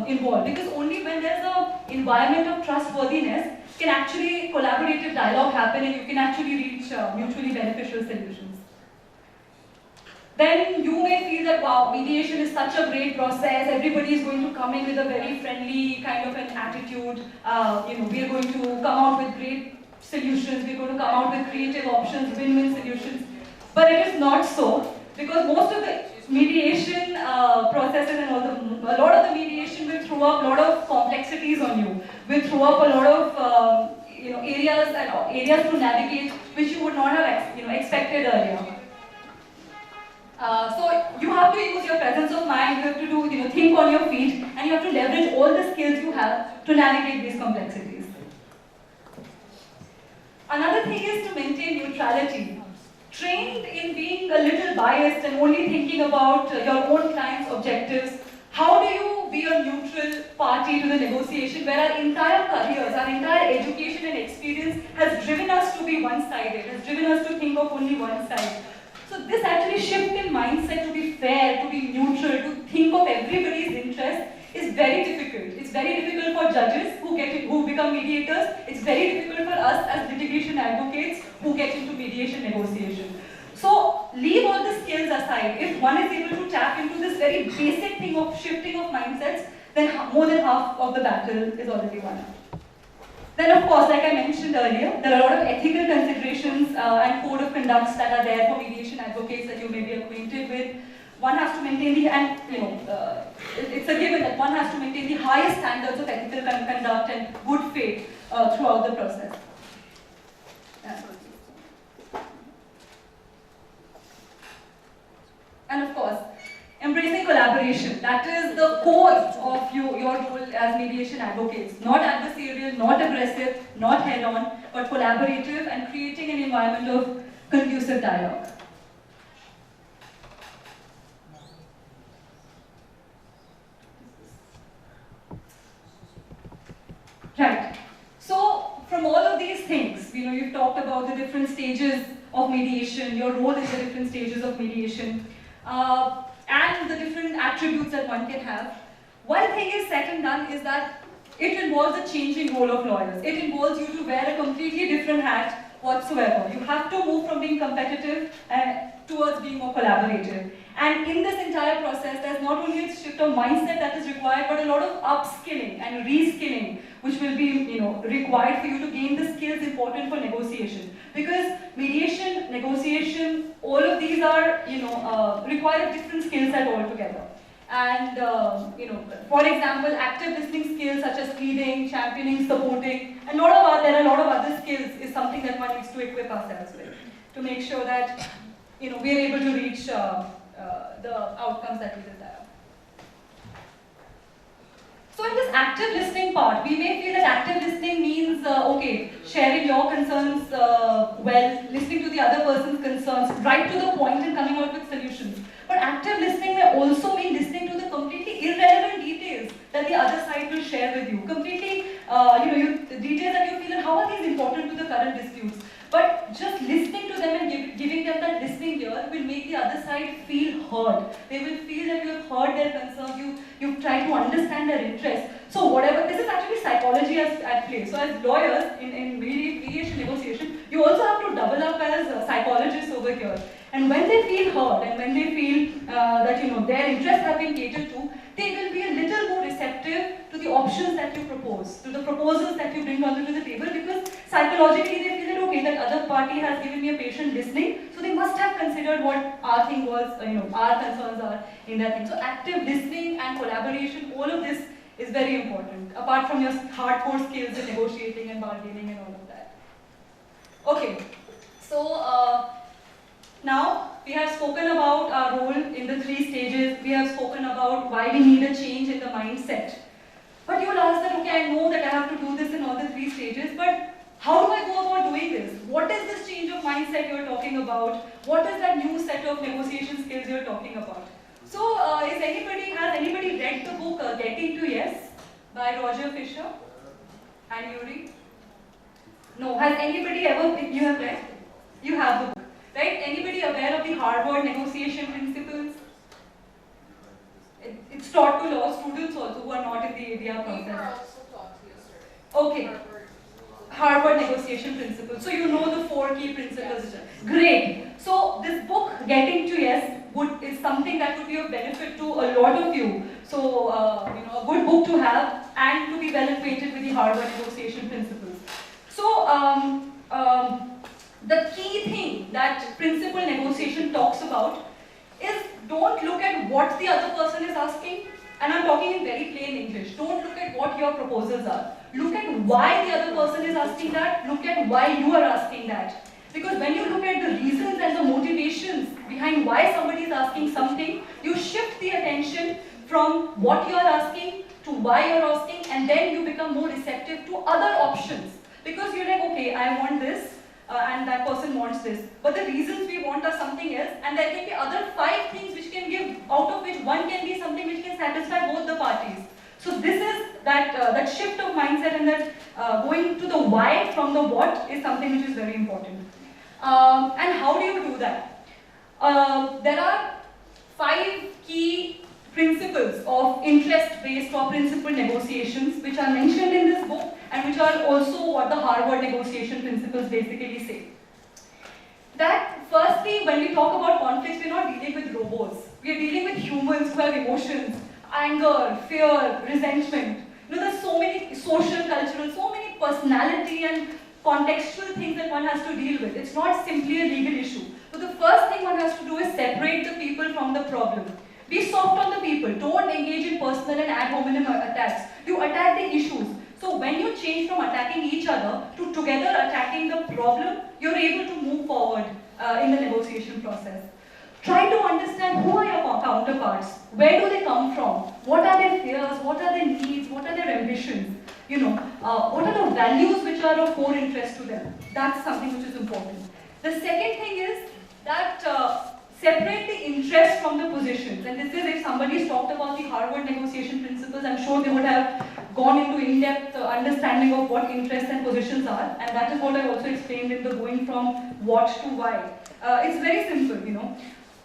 involved, because only when there's an environment of trustworthiness can actually collaborative dialogue happen, and you can actually reach mutually beneficial solutions. Then you may feel that, wow, mediation is such a great process, everybody is going to come in with a very friendly kind of an attitude, we are going to come out with great solutions, we're going to come out with creative options, win-win solutions. But it is not so, because most of the mediation processes and a lot of the mediation will throw up a lot of complexities on you, will throw up a lot of areas to navigate which you would not have expected earlier. So you have to use your presence of mind, you have to think on your feet, and you have to leverage all the skills you have to navigate these complexities. Another thing is to maintain neutrality. Trained in being a little biased and only thinking about your own client's objectives, how do you be a neutral party to the negotiation where our entire careers, our entire education and experience has driven us to be one-sided, has driven us to think of only one side? So this actually shift in mindset to be fair, to be neutral, to think of everybody's interest is very difficult. It's very difficult for judges who become mediators. It's very difficult for us as litigation advocates who get into mediation negotiation. So leave all the skills aside. If one is able to tap into this very basic thing of shifting of mindsets, then more than half of the battle is already won. Then of course, like I mentioned earlier, there are a lot of ethical considerations and code of conducts that are there for mediation advocates that you may be acquainted with. One has to maintain it's a given that one has to maintain the highest standards of ethical conduct and good faith throughout the process. And of course, embracing collaboration. That is the core of your role as mediation advocates. Not adversarial, not aggressive, not head-on, but collaborative and creating an environment of conducive dialogue. Right. So, you've talked about the different stages of mediation, your role in the different stages of mediation, and the different attributes that one can have. One thing is said and done is that it involves a changing role of lawyers. It involves you to wear a completely different hat whatsoever. You have to move from being competitive towards being more collaborative. And in this entire process, there's not only a shift of mindset that is required, but a lot of upskilling and reskilling, which will be, required for you to gain the skills important for negotiation. Because mediation, negotiation, all of these are, require a different skill set altogether. And, for example, active listening skills such as pleading, championing, supporting, and there are a lot of other skills is something that one needs to equip ourselves with to make sure that, we are able to reach the outcomes that we desire. So in this active listening part, we may feel that active listening means, sharing your concerns listening to the other person's concerns, right to the point and coming out with solutions. But active listening may also mean listening to the completely irrelevant details that the other side will share with you. Completely, the details that you feel and how are these important to the current disputes. But just listening to them and giving them that listening ear will make the other side feel heard. They will feel that you have heard their concerns, you've tried to understand their interests. So this is actually psychology at play. So as lawyers in mediation negotiation, you also have to double up as psychologists over here. And when they feel heard and when they feel that their interests have been catered to, they will be a little more receptive to the options that you propose, to the proposals that you bring onto the table, because psychologically they feel that that other party has given me a patient listening, so they must have considered what our thing was, our concerns are in that thing. So active listening and collaboration, all of this is very important, apart from your hardcore skills in negotiating and bargaining and all of that. Okay, so now we have spoken about our role in the 3 stages. We have spoken about why we need a change in the mindset. But you will ask that, I know that I have to do this in all the 3 stages, but how do I go about doing this? What is this change of mindset you're talking about? What is that new set of negotiation skills you're talking about? So, has anybody read the book Getting to Yes by Roger Fisher and Yuri? No. Has anybody ever, you have read? You have the book, right? Anybody aware of the Harvard negotiation principles? It's taught to law students also who are not in the ADR process. We were also taught yesterday. Okay. Harvard negotiation principles. So you know the 4 key principles. Yes. Great. So this book, Getting to Yes, is something that would be of benefit to a lot of you. So a good book to have and to be well acquainted with the Harvard negotiation principles. So the key thing that principle negotiation talks about is don't look at what the other person is asking, and I'm talking in very plain English. Don't look at what your proposals are. Look at why the other person is asking that. Look at why you are asking that. Because when you look at the reasons and the motivations behind why somebody is asking something, you shift the attention from what you are asking to why you are asking, and then you become more receptive to other options. Because you're like, I want this, and that person wants this. But the reasons we want are something else, and there can be other 5 things which can give, out of which one can be something which can satisfy both the parties. So this is that shift of mindset, and that going to the why from the what is something which is very important. And how do you do that? There are 5 key principles of interest-based or principle negotiations which are mentioned in this book and which are also what the Harvard negotiation principles basically say. That firstly, when we talk about conflicts, we're not dealing with robots. We are dealing with humans who have emotions, anger, fear, resentment. There's so many social, cultural, so many personality and contextual things that one has to deal with. It's not simply a legal issue. So the first thing one has to do is separate the people from the problem. Be soft on the people. Don't engage in personal and ad hominem attacks. You attack the issues. So when you change from attacking each other to together attacking the problem, you're able to move forward in the negotiation process. Try to understand who are your counterparts. Where do they come from? What are their fears? What are their needs? What are their ambitions? What are the values which are of core interest to them? That's something which is important. The second thing is that separate the interest from the positions. And this is, if somebody's talked about the Harvard negotiation principles, I'm sure they would have gone into in-depth understanding of what interests and positions are, and that is what I also explained in the going from what to why. It's very simple, you know.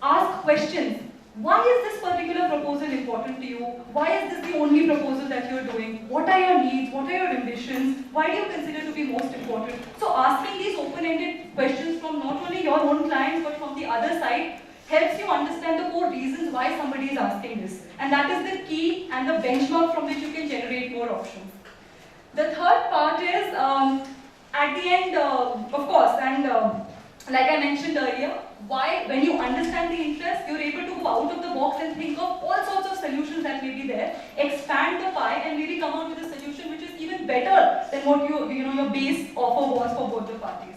Ask questions. Why is this particular proposal important to you? Why is this the only proposal that you're doing? What are your needs? What are your ambitions? Why do you consider to be most important? So asking these open-ended questions from not only your own clients but from the other side helps you understand the core reasons why somebody is asking this. And that is the key and the benchmark from which you can generate more options. The third part is, at the end, of course, and like I mentioned earlier, why, when you understand the interest, you're able to go out of the box and think of all sorts of solutions that may be there, expand the pie, and really come out with a solution which is even better than what your base offer was for both the parties.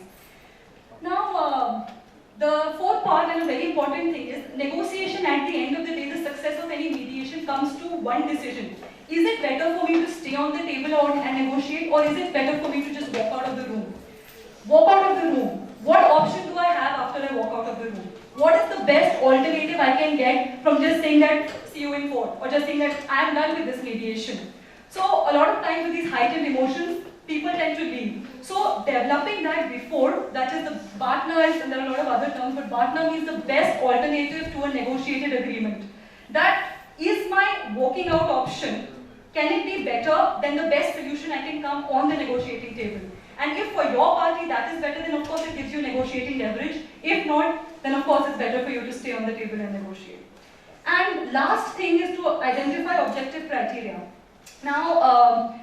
Now, the fourth part and a very important thing is negotiation. At the end of the day, the success of any mediation comes to one decision. Is it better for me to stay on the table and negotiate, or is it better for me to just walk out of the room? Walk out of the room. What option do I have after I walk out of the room? What is the best alternative I can get from just saying that, see you in court, or just saying that I am done with this mediation? So a lot of times with these heightened emotions, people tend to leave. So developing that before, that is the BATNA is, and there are a lot of other terms, but BATNA means the best alternative to a negotiated agreement. That is my walking out option. Can it be better than the best solution I can come on the negotiating table? And if for your party that is better, then of course it gives you negotiating leverage. If not, then of course it's better for you to stay on the table and negotiate. And last thing is to identify objective criteria. Now,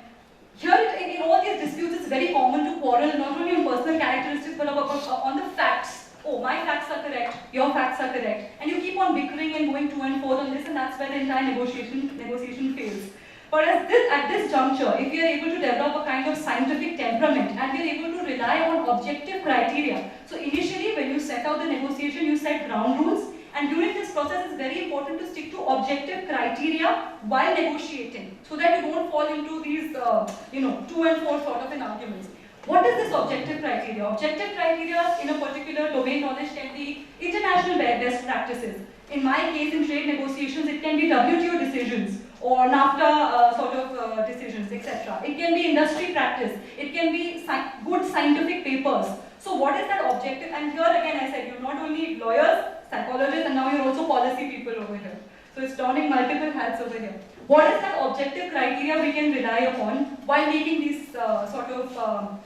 here in all these disputes, it's very common to quarrel not only on personal characteristics but on the facts. Oh, my facts are correct, your facts are correct. And you keep on bickering and going to and forth on this, and that's where the entire negotiation fails. But at this juncture, if we are able to develop a kind of scientific temperament and we are able to rely on objective criteria. So initially when you set out the negotiation, you set ground rules, and during this process it's very important to stick to objective criteria while negotiating so that you don't fall into these to and fro sort of an arguments. What is this objective criteria? Objective criteria in a particular domain knowledge can be international best practices. In my case, in trade negotiations, it can be WTO decisions or NAFTA decisions, etc. It can be industry practice. It can be good scientific papers. So what is that objective? And here again I said, you're not only lawyers, psychologists, and now you're also policy people over here. So it's donning multiple hats over here. What is that objective criteria we can rely upon while making these while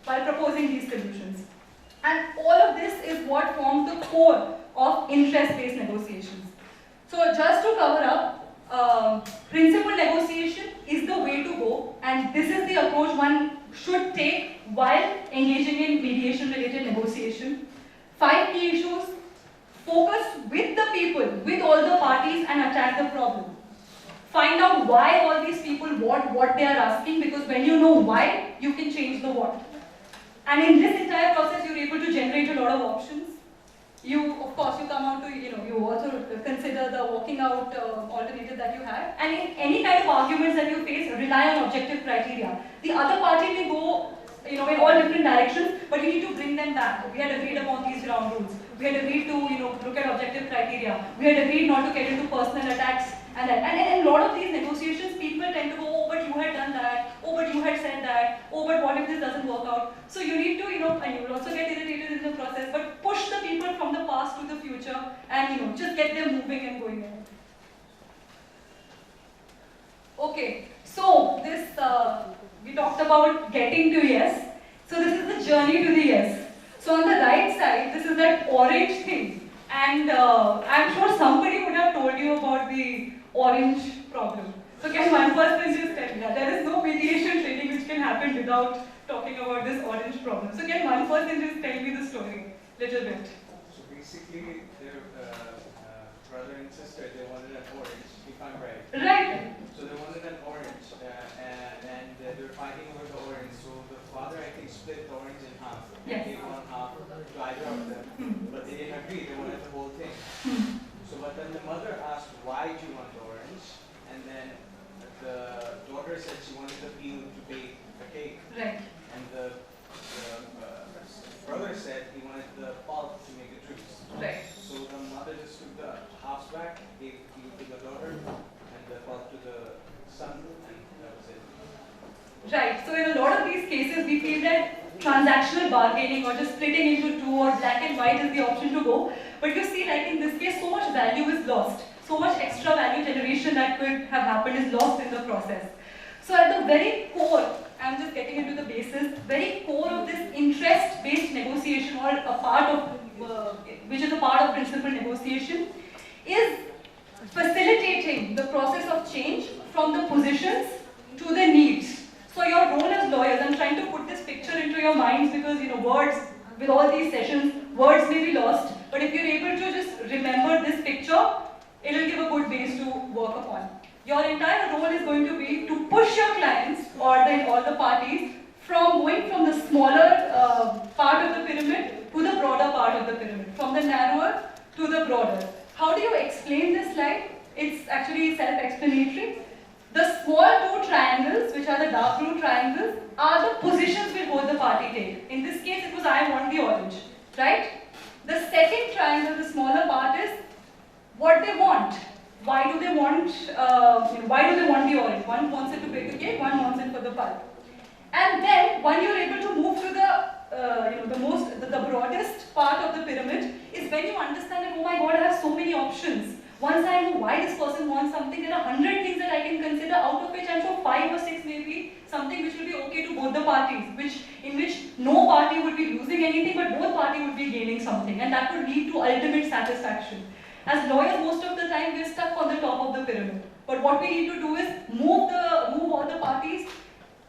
proposing these solutions? And all of this is what forms the core of interest-based negotiations. So just to cover up, principal negotiation is the way to go, and this is the approach one should take while engaging in mediation-related negotiation. 5 key issues: focus with the people, with all the parties, and attack the problem. Find out why all these people want what they are asking, because when you know why, you can change the what. And in this entire process, you're able to generate a lot of options. Of course, you come out to, you also consider the walking out alternative that you have. And in any kind of arguments that you face, rely on objective criteria. The other party may go, in all different directions, but you need to bring them back. We had agreed upon these ground rules. We had agreed to, look at objective criteria. We had agreed not to get into personal attacks. And in a lot of these negotiations, people tend to go, oh, but you had done that. Oh, but you had said that. Oh, but what if this doesn't work out? So you need to, and you will also get irritated in the process, but push the people from the past to the future and, just get them moving and going ahead. Okay, so this, we talked about getting to yes. So this is the journey to the yes. So on the right side, this is that orange thing. And I'm sure somebody would have told you about the orange problem. So can one person just tell me that? There is no mediation training which can happen without talking about this orange problem. So can one person just tell me the story little bit? So basically, their brother and sister, they wanted an orange, if I'm right. Right. So they wanted an orange, and they were fighting over the orange. So the father, I think, split the orange in half. Yes. Gave one half to either of them. But they didn't agree, they wanted the whole thing. So, but then the mother asked, why do you want the orange? And then the daughter said she wanted the peel to bake a cake. Right. And the brother said he wanted the pulp to make a juice. Right. So the mother just took the halves back, gave peel to the daughter, and the pulp to the son, and cases we feel that transactional bargaining or just splitting into two or black and white is the option to go. But you see, like in this case, so much value is lost. So much extra value generation that could have happened is lost in the process. So at the very core, I'm just getting into the basis, very core of this interest-based negotiation or a part of, which is a part of principal negotiation, is facilitating the process of change from the positions to the needs. So your role as lawyers, I'm trying to put this picture into your minds because words, with all these sessions, words may be lost, but if you're able to just remember this picture, it will give a good base to work upon. Your entire role is going to be to push your clients or all the parties from going from the smaller part of the pyramid to the broader part of the pyramid, from the narrower to the broader. How do you explain this slide? It's actually self-explanatory. The small two triangles, which are the dark blue triangles, are the positions which both the party take. In this case, it was I want the orange, right? The second triangle, the smaller part, is what they want. Why do they want? Why do they want the orange? One wants it to bake the cake, one wants it for the pulp. And then, when you're able to move to the broadest part of the pyramid, is when you understand that, oh my God, I have so many options. Once I know why this person wants something, there are 100 things that I can consider, out of which I'm sure 5 or 6 may be something which will be okay to both the parties, in which no party would be losing anything, but both parties would be gaining something, and that would lead to ultimate satisfaction. As lawyers, most of the time we're stuck on the top of the pyramid. But what we need to do is move all the parties.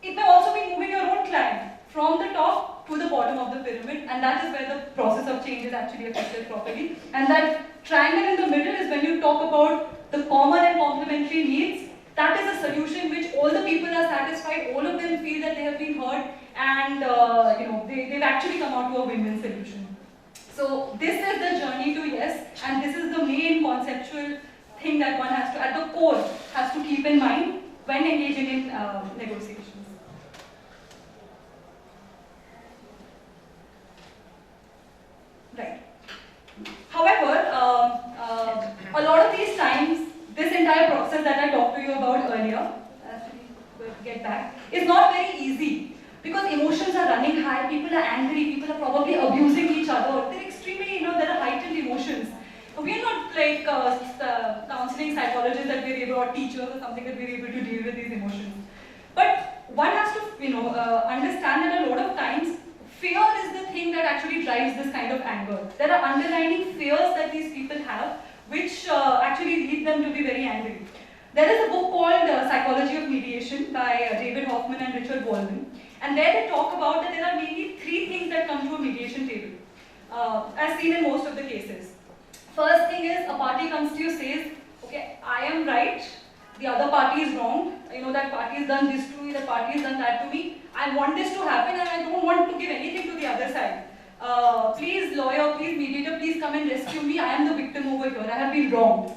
It may also be moving your own client from the top to the bottom of the pyramid, and that is where the process of change is actually affected properly. And that triangle in the middle is when you talk about the common and complementary needs. That is a solution which all the people are satisfied, all of them feel that they have been heard, and they've actually come out to a win-win solution. So this is the journey to yes, and this is the main conceptual thing that one has to, at the core, has to keep in mind when engaging in negotiations. Right. However, a lot of these times, this entire process that I talked to you about earlier, get back, is not very easy. Because emotions are running high, people are angry, people are probably abusing each other. They're extremely, there are heightened emotions. We are not like counseling psychologists that we're able, or teachers or something that we're able to deal with these emotions. But one has to, understand that a lot of times, fear is the thing that actually drives this kind of anger. There are underlying fears that these people have, which actually lead them to be very angry. There is a book called Psychology of Mediation by David Hoffman and Richard Waldman. And there they talk about that there are mainly 3 things that come to a mediation table, as seen in most of the cases. First thing is, a party comes to you, says, okay, I am right, the other party is wrong, that party has done this to me, that party has done that to me, I want this to happen and I don't want to give anything to the other side. Please lawyer, please mediator, please come and rescue me, I am the victim over here, I have been wronged.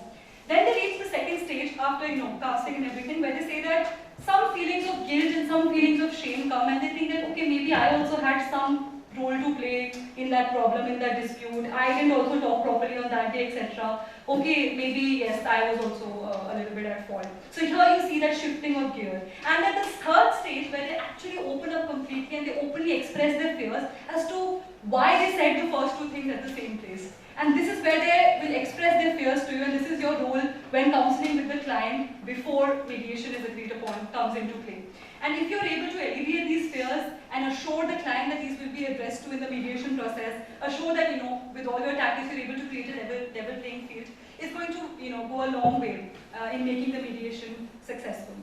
Then they reach the second stage after, casting and everything, where they say that some feelings of guilt and some feelings of shame come, and they think that, okay, maybe I also had some role to play in that problem, in that dispute. I didn't also talk properly on that day, etc. Okay, maybe, yes, I was also a little bit at fault. So here you see that shifting of gear. And at the third stage, where they actually open up completely and they openly express their fears as to why they said the first 2 things at the same place. And this is where they will express their fears to you, and this is your role when counseling with the client before mediation is agreed upon comes into play. And if you're able to alleviate these fears and assure the client that these will be addressed to in the mediation process, assure that, with all your tactics you're able to create a level playing field, it's going to, go a long way in making the mediation successful.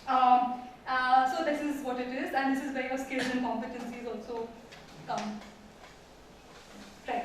So this is what it is, and this is where your skills and competencies also come. Right.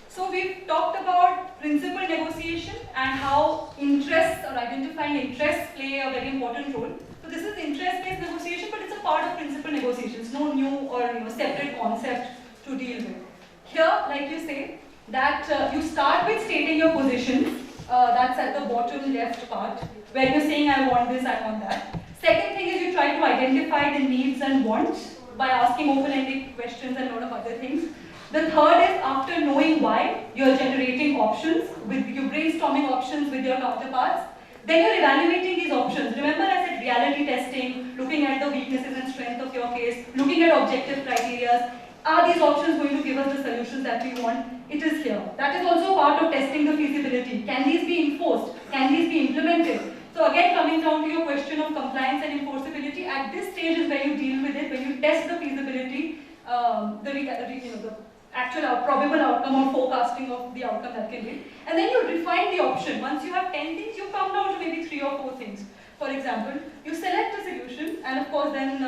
So we've talked about principal negotiation and how interests or identifying interests play a very important role. So this is interest-based negotiation, but it's a part of principal negotiations, no new or separate concept to deal with. Here, like you say, that you start with stating your positions. That's at the bottom left part, where you're saying I want this, I want that. Second thing is you try to identify the needs and wants by asking open-ended questions and a lot of other things. The third is, after knowing why, you're generating options, you're brainstorming options with your counterparts. Then you're evaluating these options. Remember I said reality testing, looking at the weaknesses and strength of your case, looking at objective criteria. Are these options going to give us the solutions that we want? It is here. That is also part of testing the feasibility. Can these be enforced? Can these be implemented? So again, coming down to your question of compliance and enforceability, at this stage is where you deal with it, when you test the feasibility, the actual probable outcome or forecasting of the outcome that can be. And then you refine the option. Once you have 10 things, you come down to maybe 3 or 4 things. For example, you select a solution and of course then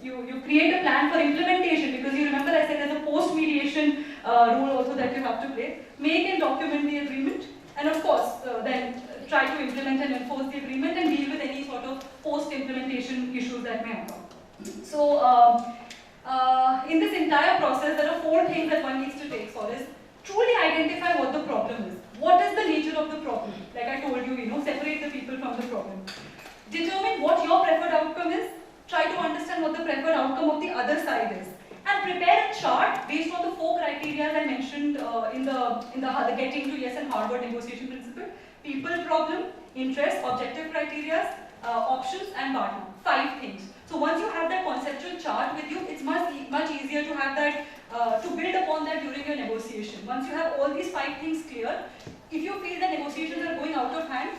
you create a plan for implementation, because you remember I said there's a post-mediation role also that you have to play. Make and document the agreement, and of course then try to implement and enforce the agreement and deal with any sort of post-implementation issues that may occur. So in this entire process, there are 4 things that one needs to take solace. Truly identify what the problem is. What is the nature of the problem? Like I told you, separate the people from the problem. Determine what your preferred outcome is. Try to understand what the preferred outcome of the other side is. And prepare a chart based on the 4 criteria I mentioned in the Getting to Yes and Harvard negotiation principle. People, problem, interest, objective criteria, options and partner. 5 things. So once you have that conceptual chart with you, it's much easier to have that, to build upon that during your negotiation. Once you have all these 5 things clear, if you feel that negotiations are going out of hand,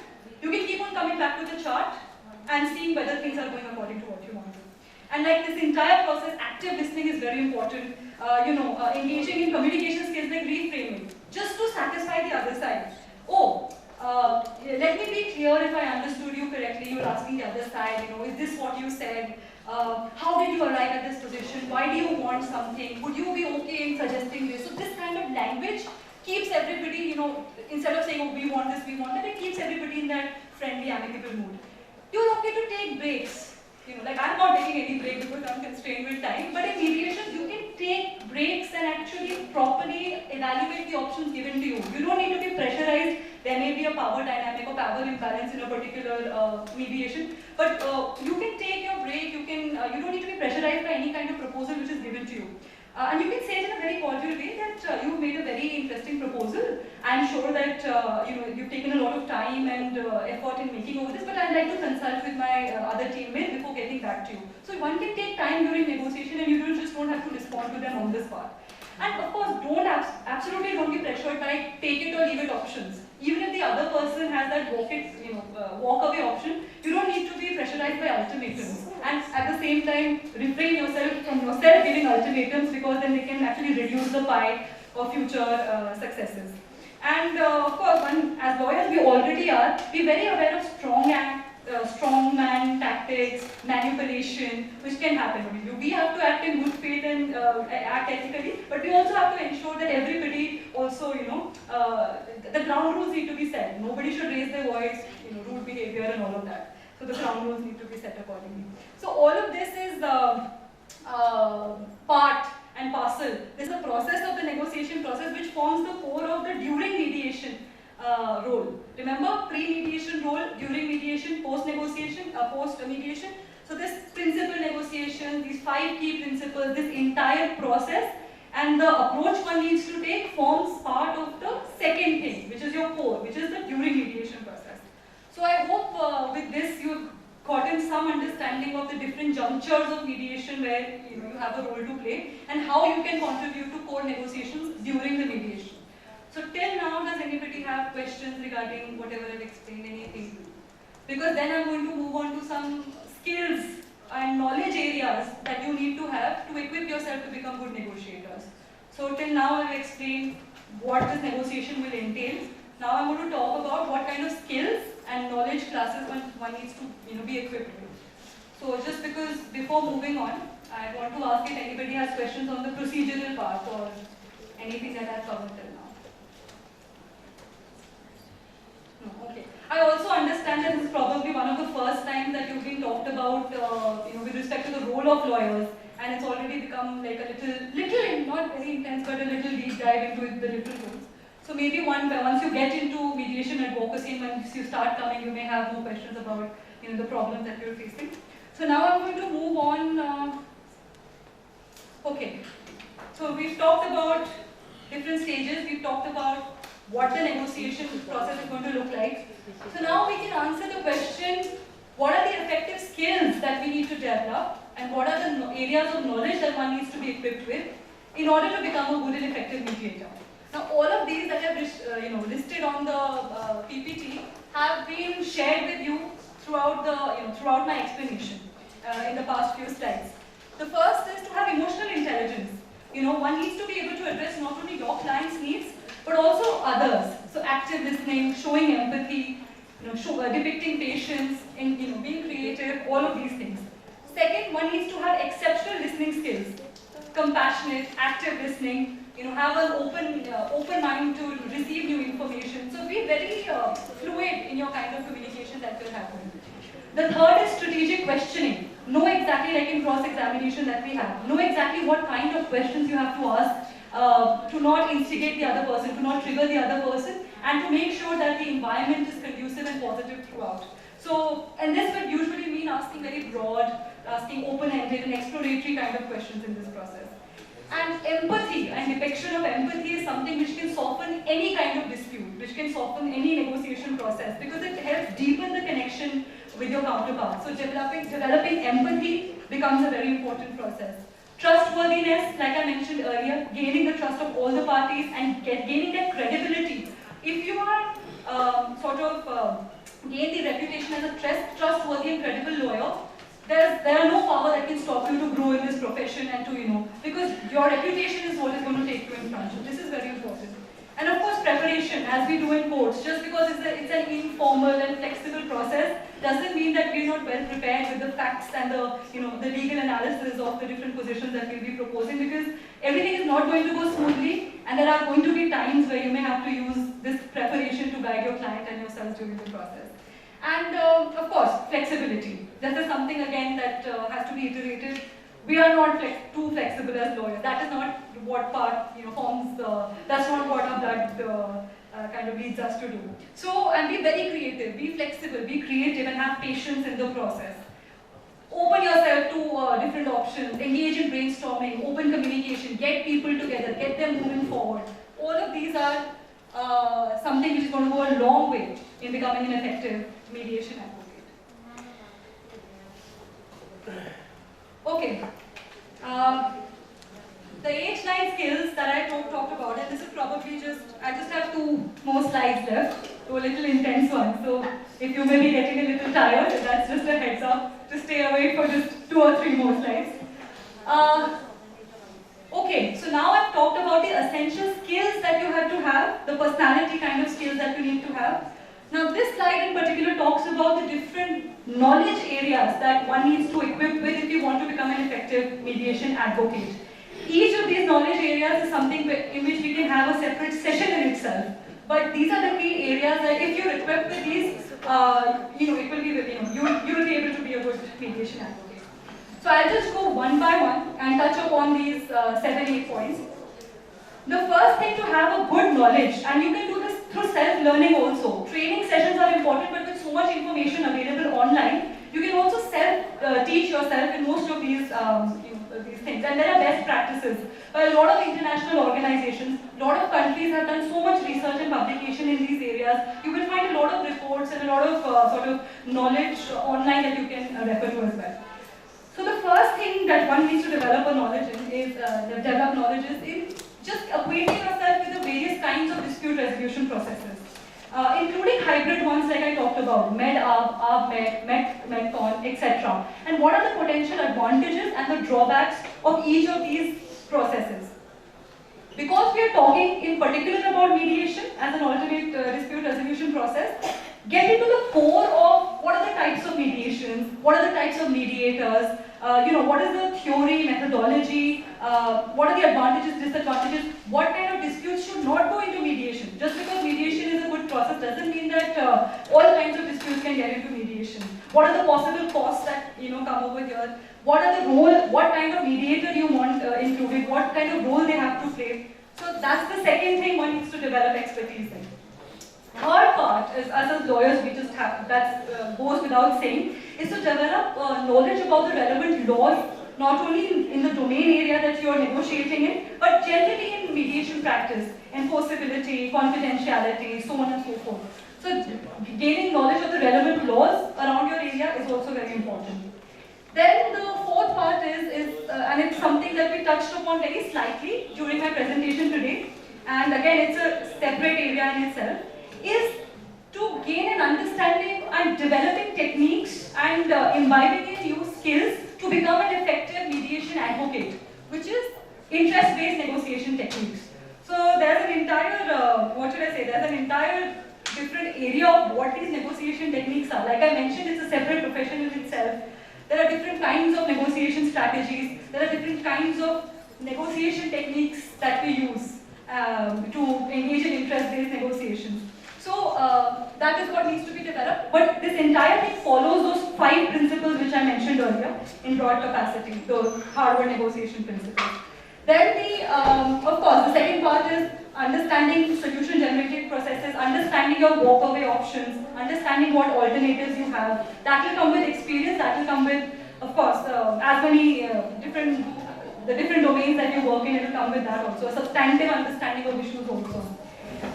you can keep on coming back to the chart and seeing whether things are going according to what you want to. And like this entire process, active listening is very important. Engaging in communication skills like reframing, just to satisfy the other side. Let me be clear if I understood you correctly. You're asking the other side, is this what you said? How did you arrive at this position? Why do you want something? Would you be okay in suggesting this? So this kind of language keeps everybody, instead of saying, oh, we want this, we want that, it keeps everybody in that friendly, amicable mood. You're okay to take breaks. Like I'm not taking any break because I'm constrained with time, but in mediation you can take breaks and actually properly evaluate the options given to you. You don't need to be pressurized. There may be a power dynamic or power imbalance in a particular mediation, but you can take your break. You don't need to be pressurized by any kind of proposal which is given to you. And you can say it in a very cordial way that you've made a very interesting proposal. I'm sure that you've taken a lot of time and effort in making over this, but I'd like to consult with my other teammates before getting back to you. So one can take time during negotiation, and you just don't have to respond to them on the spot. And of course, absolutely don't be pressured by take it or leave it options. Even if the other person has that walk away option, you don't need to be pressurized by ultimatums. And at the same time, refrain yourself from giving ultimatums, because then they can actually reduce the pie of future successes. And of course, as lawyers we already are, be very aware of strongman tactics, manipulation, which can happen. We have to act in good faith and act ethically, but we also have to ensure that everybody also, the ground rules need to be set. Nobody should raise their voice, rude behavior and all of that. So the ground rules need to be set accordingly. So all of this is part and parcel. This is the process of the negotiation process which forms the core of the during mediation role. Remember, pre-mediation role, during mediation, post-negotiation, post-mediation. So this principal negotiation, these 5 key principles, this entire process and the approach one needs to take forms part of the second thing, which is your core, which is the during mediation process. So I hope with this you've gotten some understanding of the different junctures of mediation where you have a role to play and how you can contribute to core negotiations during the mediation. So till now, does anybody have questions regarding whatever I've explained, anything? Because then I'm going to move on to some skills and knowledge areas that you need to have to equip yourself to become good negotiators. So till now I've explained what this negotiation will entail. Now I'm going to talk about what kind of skills and knowledge classes one needs to be equipped with. So just because before moving on, I want to ask if anybody has questions on the procedural part or anything that I've covered till now. No, okay. I also understand that this is probably one of the first times that you've been talked about, with respect to the role of lawyers, and it's already become like a little, not very intense, but a little deep dive into the different roles. So maybe once you get into mediation advocacy and once you start coming, you may have more questions about the problems that you're facing. So now I'm going to move on. Okay. So we've talked about different stages. We've talked about what the negotiation process is going to look like. So now we can answer the question, what are the effective skills that we need to develop, and what are the areas of knowledge that one needs to be equipped with in order to become a good and effective mediator. Now all of these that I've listed on the PPT have been shared with you throughout my explanation in the past few slides. The first is to have emotional intelligence. One needs to be able to address not only your client's needs, but also others. So active listening, showing empathy, depicting patience, and being creative, all of these things. Second, one needs to have exceptional listening skills, compassionate, active listening, have an open mind to receive new information. So be very fluid in your kind of communication that will happen. The third is strategic questioning. Know exactly, like in cross-examination that we have, know exactly what kind of questions you have to ask to not instigate the other person, to not trigger the other person, and to make sure that the environment is conducive and positive throughout. So, and this would usually mean asking very broad, asking open-ended and exploratory kind of questions in this process. And empathy and depiction of empathy is something which can soften any kind of dispute, which can soften any negotiation process, because it helps deepen the connection with your counterpart. So developing empathy becomes a very important process. Trustworthiness, like I mentioned earlier, gaining the trust of all the parties and gaining that credibility. If you are gain the reputation as a trustworthy and credible lawyer, there are no power that can stop you to grow in this profession and to, because your reputation is what is going to take you in front. So this is very important. And of course, preparation, as we do in courts. Just because it's an informal and flexible process doesn't mean that we're not well prepared with the facts and the legal analysis of the different positions that we'll be proposing, because everything is not going to go smoothly, and there are going to be times where you may have to use this preparation to guide your client and yourself during the process. And of course, flexibility. This is something again that has to be iterated. We are not too flexible as lawyers. That is not what part forms. That's not what our blood kind of leads us to do. So, and be very creative, be flexible, be creative, and have patience in the process. Open yourself to different options. Engage in brainstorming, open communication. Get people together. Get them moving forward. All of these are something which is going to go a long way in becoming an effective mediation advocate. Okay. The 8-9 skills that I talked about, and this is probably I just have 2 more slides left, 2 little intense ones. So if you may be getting a little tired, that's just a heads up to stay awake for just 2 or 3 more slides. Okay, so now I've talked about the essential skills that you have to have, the personality kind of skills that you need to have. Now this slide in particular talks about the different knowledge areas that one needs to equip with if you want to become an effective mediation advocate. Each of these knowledge areas is something in which we can have a separate session in itself. But these are the key areas that if you're equipped with these, it will be, you will be able to be a good mediation advocate. So I'll just go one by one and touch upon these 7-8 points. The first thing to have a good knowledge, and you can do this through self-learning also. Training sessions are important, but with so much information available online, you can also teach yourself in most of these things. And there are best practices. A lot of international organizations, a lot of countries have done so much research and publication in these areas. You will find a lot of reports and a lot of knowledge online that you can refer to as well. So the first thing that one needs to develop knowledge in is just acquainting yourself with the various kinds of dispute resolution processes, including hybrid ones like I talked about, MED-ARB, ARB-MED, MED-CON, etc. And what are the potential advantages and the drawbacks of each of these processes. Because we are talking in particular about mediation as an alternate dispute resolution process, get into the core of what are the types of mediations, what are the types of mediators, what is the theory, methodology, what are the advantages, disadvantages, what kind of disputes should not go into mediation. Just because mediation is a good process doesn't mean that all kinds of disputes can get into mediation. What are the possible costs that come over here? What are the role, what kind of mediator you want included, what kind of role they have to play. So that's the second thing one needs to develop expertise in. Third part is, as lawyers, we just have, that goes without saying, is to develop knowledge about the relevant laws not only in the domain area that you are negotiating in, but generally in mediation practice, enforceability, confidentiality, so on and so forth. So gaining knowledge of the relevant laws around your area is also very important. Then the fourth part is and it's something that we touched upon very slightly during my presentation today, and again it's a separate area in itself, is to gain an understanding and developing techniques and imbibing in new skills to become an effective mediation advocate, which is interest-based negotiation techniques. So there's an entire, what should I say, there's an entire different area of what these negotiation techniques are. Like I mentioned, it's a separate profession in itself. There are different kinds of negotiation strategies. There are different kinds of negotiation techniques that we use to engage in interest-based negotiations. So that is what needs to be developed. But this entire thing follows those 5 principles which I mentioned earlier in broad capacity, those Harvard negotiation principles. Then of course, the second part is understanding solution-generated processes, understanding your walk-away options, understanding what alternatives you have. That will come with experience. That will come with, of course, as many different domains that you work in. It will come with that also. A substantive understanding of issues also.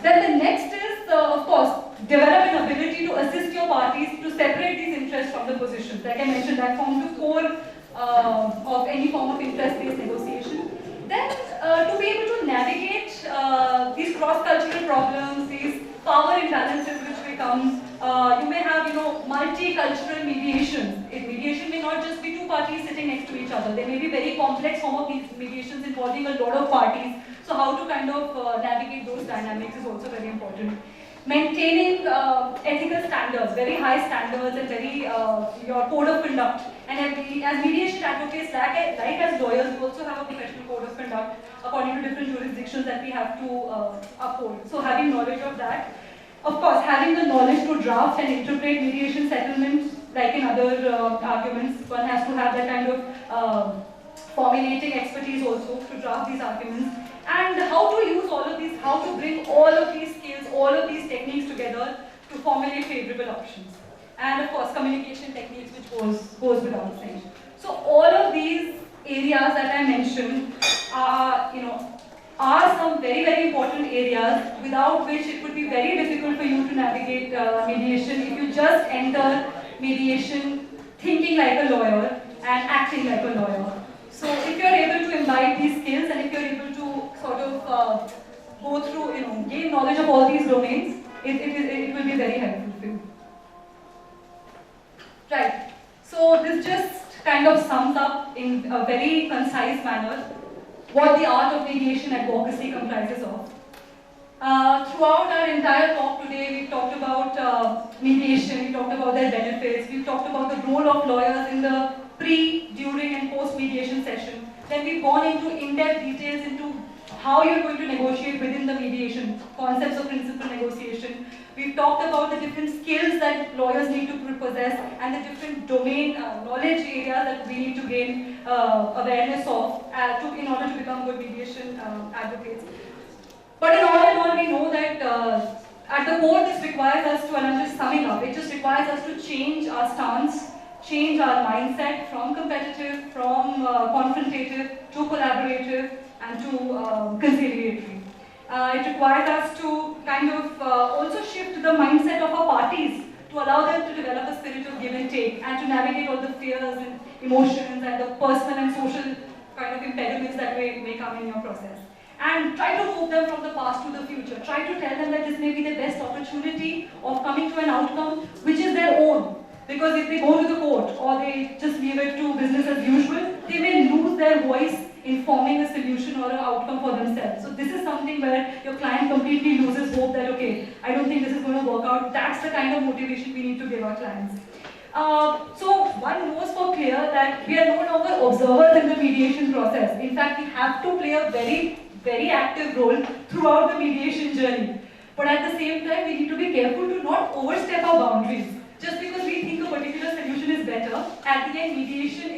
Then the next is, of course, develop an ability to assist your parties to separate these interests from the positions. Like I mentioned, that forms the core of any form of interest-based negotiation. Then, to be able to navigate these cross-cultural problems, these power imbalances which become, you may have, multicultural mediations. Mediation may not just be 2 parties sitting next to each other. There may be very complex form of mediations involving a lot of parties. So how to kind of navigate those dynamics is also very important. Maintaining ethical standards, very high standards, and very your code of conduct. And as mediation advocates, like as lawyers, we also have a professional code of conduct according to different jurisdictions that we have to uphold. So having knowledge of that. Of course, having the knowledge to draft and interpret mediation settlements, like in other arguments, one has to have that kind of formulating expertise also to draft these arguments. And how to use all of these, how to bring all of these skills, all of these techniques together to formulate favorable options. And of course, communication techniques, which goes without saying. So all of these areas that I mentioned are some very, very important areas without which it would be very difficult for you to navigate mediation if you just enter mediation thinking like a lawyer and acting like a lawyer. So if you're able to imbibe these skills and if you're able to sort of go through, gain knowledge of all these domains, it will be very helpful for you. Right. So this just kind of sums up in a very concise manner what the art of mediation advocacy comprises of. Throughout our entire talk today, we've talked about mediation, we talked about their benefits, we've talked about the role of lawyers in the pre, during and post-mediation session. Then we've gone into in-depth details into how you're going to negotiate within the mediation, concepts of principal negotiation. We've talked about the different skills that lawyers need to possess and the different domain knowledge areas that we need to gain awareness of in order to become good mediation advocates. But in all, we know that at the core this requires us to, and I'm just summing up, it just requires us to change our stance, change our mindset from competitive, from confrontative to collaborative and to conciliatory. It requires us to kind of also shift the mindset of our parties to allow them to develop a spirit of give and take and to navigate all the fears and emotions and the personal and social kind of impediments that may come in your process. And try to move them from the past to the future. Try to tell them that this may be the best opportunity of coming to an outcome which is their own. Because if they go to the court or they just leave it to business as usual, they may lose their voice in forming a solution or an outcome for themselves. So this is something where your client completely loses hope that, okay, I don't think this is going to work out. That's the kind of motivation we need to give our clients. So one knows for clear that we are no longer observers in the mediation process. In fact, we have to play a very, very active role throughout the mediation journey. But at the same time, we need to be careful to not overstep our boundaries. Just because we think a particular solution is better, at the end, mediation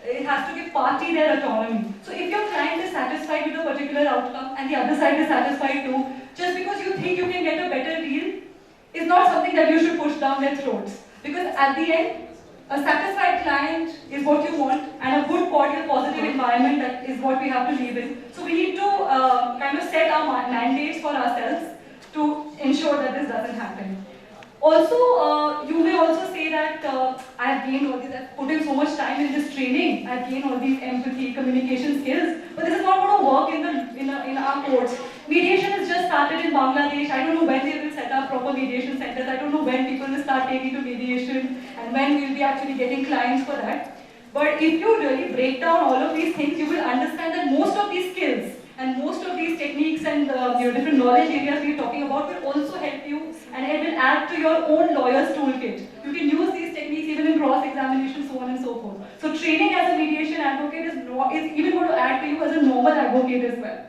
it has to give party their autonomy. So if your client is satisfied with a particular outcome and the other side is satisfied too, just because you think you can get a better deal is not something that you should push down their throats. Because at the end, a satisfied client is what you want and a good court cordial, positive environment that is what we have to live in. So we need to kind of set our mandates for ourselves to ensure that this doesn't happen. Also, you may also say that I have gained all these, I've put in so much time in this training, I've gained all these empathy, communication skills, but this is not going to work in our courts. Mediation has just started in Bangladesh. I don't know when they will set up proper mediation centers. I don't know when people will start taking to mediation and when we'll be actually getting clients for that. But if you really break down all of these things, you will understand that most of these skills and most of these techniques and different knowledge areas we're talking about will also help you, and it will add to your own lawyer's toolkit. You can use these techniques even in cross-examination, so on and so forth. So training as a mediation advocate is even going to add to you as a normal advocate as well.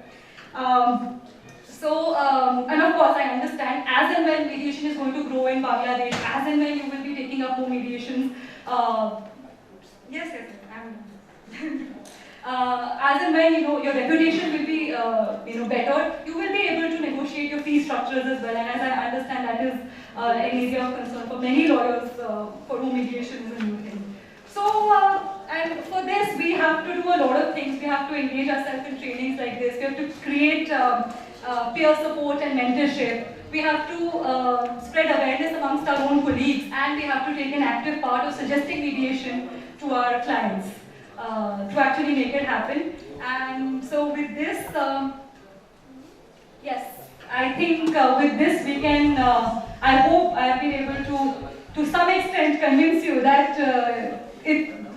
And of course, I understand as and when mediation is going to grow in Bangladesh, as and when you will be taking up more mediations. Yes, as and when your reputation will be better, you will be able to negotiate your fee structures as well. And as I understand, that is an area of concern for many lawyers for whom mediation is a new thing. So, and for this, we have to do a lot of things. We have to engage ourselves in trainings like this. We have to create peer support and mentorship. We have to spread awareness amongst our own colleagues, and we have to take an active part of suggesting mediation to our clients to actually make it happen. And so with this, yes, I think with this we can, I hope I have been able to some extent convince you that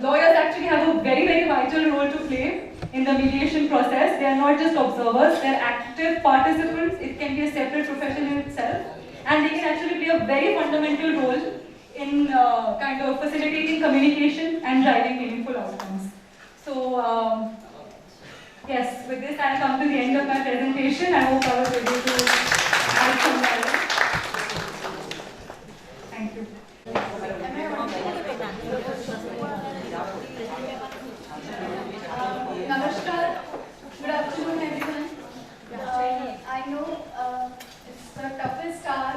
lawyers actually have a very, very vital role to play in the mediation process. They are not just observers, they are active participants. It can be a separate profession in itself, and they can actually play a very fundamental role in kind of facilitating communication and driving meaningful outcomes. So, yes, with this I come to the end of my presentation. I hope I was able to add some value. Thank you. Namaskar. Good afternoon, everyone. I know it's the toughest hour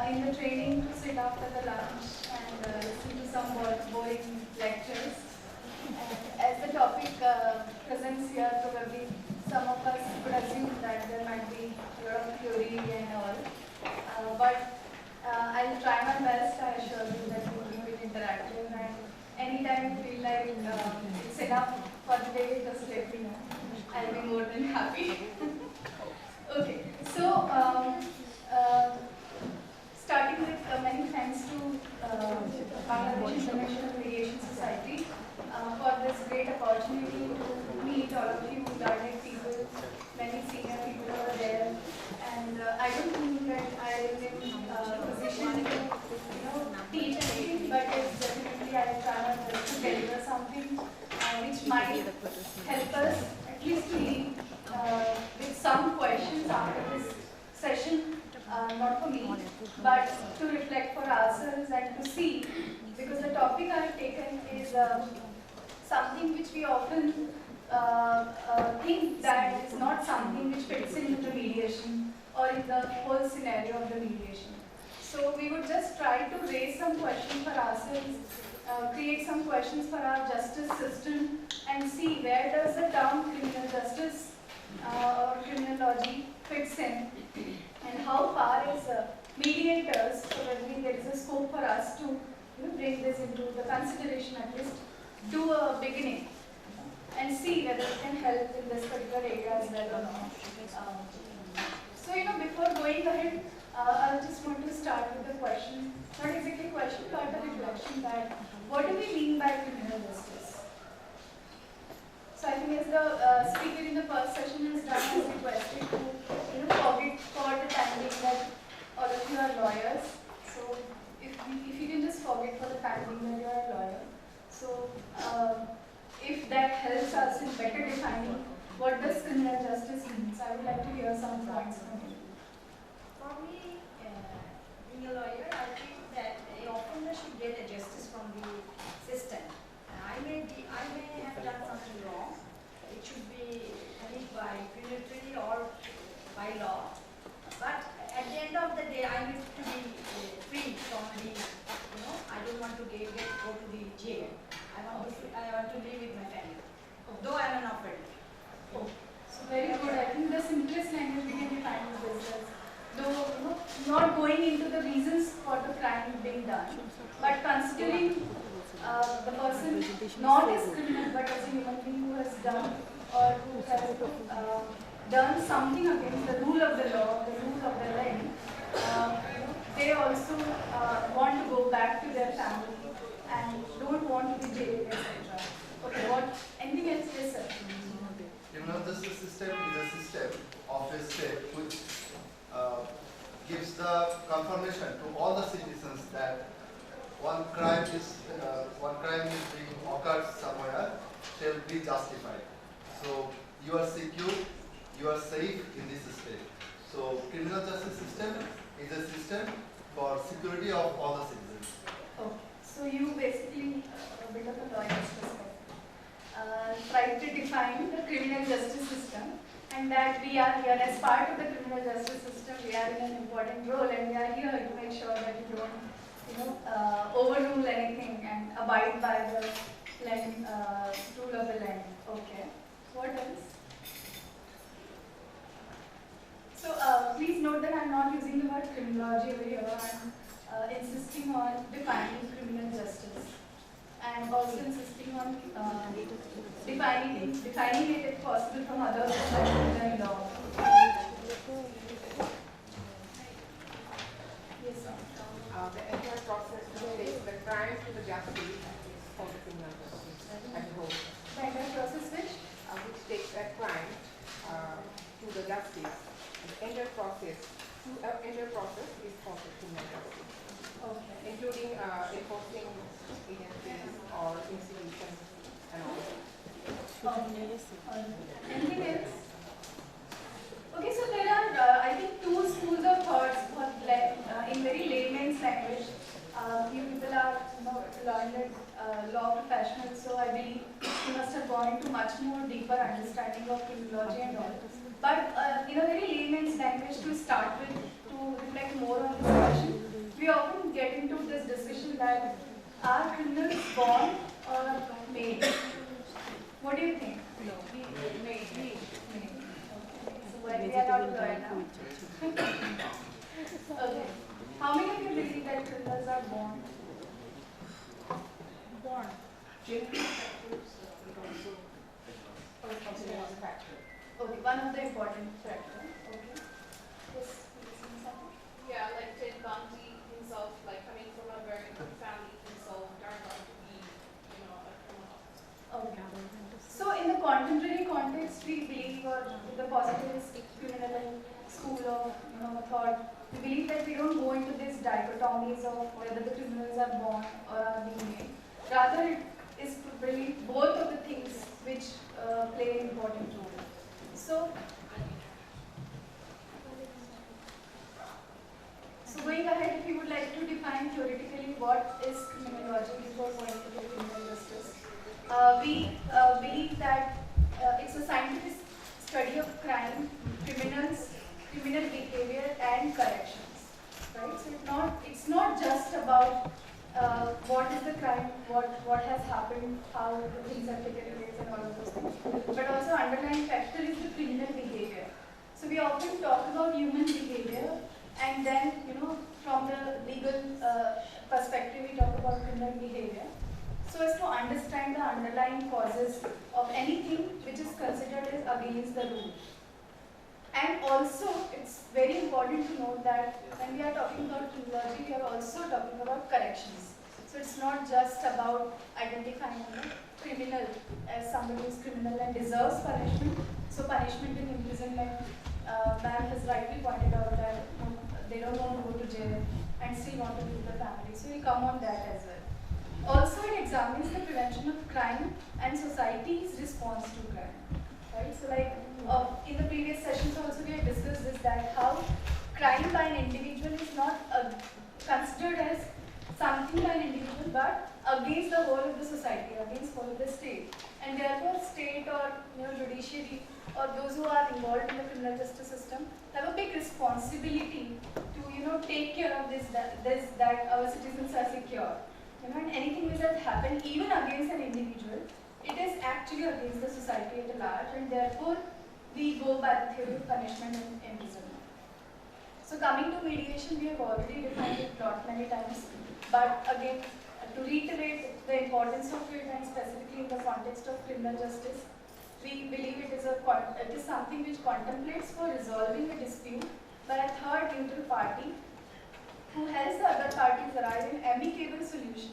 in the training to sit after the lunch and listen to some boring lectures. And as the topic presents here, probably some of us could assume that there might be a lot of theory and all. But I'll try my best. I assure you that it will be interactive, and anytime you feel like it's enough for the day, just let me know. I'll be more than happy. Okay, so starting with many thanks to Bangladesh International Mediation Society for this great opportunity to meet all of you learned people, many senior people over there. And I don't think that I am in a position to teach anything, but it's definitely I will try my best to deliver something which might help us at least leave with some questions after this session, not for me, but to reflect for ourselves and to see, because the topic I have taken is something which we often think that is not something which fits into the mediation or in the whole scenario of the mediation. So we would just try to raise some questions for ourselves, create some questions for our justice system, and see where does the term criminal justice or criminology fits in, and how far as mediators, probably there is a scope for us to bring this into the consideration, at least do a beginning and see whether it can help in this particular area as well or not. So before going ahead, I just want to start with a question, not exactly a question, but a reflection that what do we mean by criminal justice? So I think as the speaker in the first session has done, has requested to forget for the time being that all of you are lawyers. So if you can just forget for the time being that you are a lawyer. So if that helps us in better defining what does criminal justice mean, so I would like to hear some points from you. For me, being a lawyer, I think that a offender should get a justice from the system. I may have done something wrong. It should be punished by punitively or by law. But at the end of the day, I need to be free from the, I don't want to go to the jail. I want to live with my family. suffered. Oh, so very good. I think the simplest language we can define is this as though not going into the reasons for the crime being done, but considering the person not as criminal but as a human being who has done or who has done something against the rule of the law, the rule of the land. They also want to go back to their family and don't want to be jailed, etc. Okay, what? Anything else? Yes, sir. Criminal justice system is a system of a state which gives the confirmation to all the citizens that one crime is being occurred somewhere shall be justified. So you are secure, you are safe in this state. So criminal justice system is a system for security of all the citizens. Okay, so you basically a bit of a lawyer's perspective. Try to define the criminal justice system, and that we are here as part of the criminal justice system. We are in an important role, and we are here to make sure that we don't, overrule anything and abide by the land, rule of the land. Okay. What else? So please note that I am not using the word criminology over here. I am insisting on defining criminal justice, and also insisting on defining it if possible from other perspectives than law. Yes, sir. The entire process to take the crime to the justice for the criminal justice as a whole. The entire process which Takes a crime to the justice. The entire process is for the criminal justice. Okay. Including enforcing agencies or institutions and all. Anything else? Okay, so there are, I think, two schools of thoughts in very layman's language. You people are learned law professionals, so I believe you must have gone into much more deeper understanding of criminology and all. But in a very layman's language to start with, to reflect more on this question, we often get into this discussion that are criminals born or made? What do you think? Made. Okay. So we are not lawyer now. Okay. How many of you believe that criminals are born? Born. Genetic factors also considered as a factor. Okay, one of the important factors. Okay. Yes, yeah, like Ted Bundy himself, like coming from a very good family himself, turned out to be, a criminal. okay. So in the contemporary context, we believe, or the positivist criminal school of thought, we believe that we don't go into these dichotomies of whether the criminals are born or are being made. Rather, it is probably both of the things which play an important role. So going ahead, if you would like to define theoretically what is criminology before going to the criminal justice, we believe that it's a scientific study of crime, criminals, criminal behavior, and corrections. Right? So it's not just about what is the crime, what has happened, how the things have taken place, and all of those things, but also underlying factor is the criminal behavior. So we often talk about human behavior, and then from the legal perspective we talk about criminal behavior, so as to understand the underlying causes of anything which is considered as against the rule. And also, it's very important to note that when we are talking about criminology, we are also talking about corrections. So it's not just about identifying a criminal as somebody who is criminal and deserves punishment. So punishment and imprisonment, ma'am has rightly pointed out that they don't want to go to jail and still want to leave the family. So we'll come on that as well. Also, it examines the prevention of crime and society's response to crime. Right? So like in the previous sessions also we had discussed this, that how crime by an individual is not considered as something by an individual but against the whole of the society, against whole of the state. And therefore state or judiciary or those who are involved in the criminal justice system have a big responsibility to take care of this that our citizens are secure. And anything which has happened even against an individual, it is actually actually against the society at large, and therefore we go by the theory of punishment and imprisonment. So coming to mediation, we have already defined it lot many times, but again, to reiterate the importance of it and specifically in the context of criminal justice, we believe it is something which contemplates for resolving a dispute by a third neutral party who helps the other parties arrive in amicable solution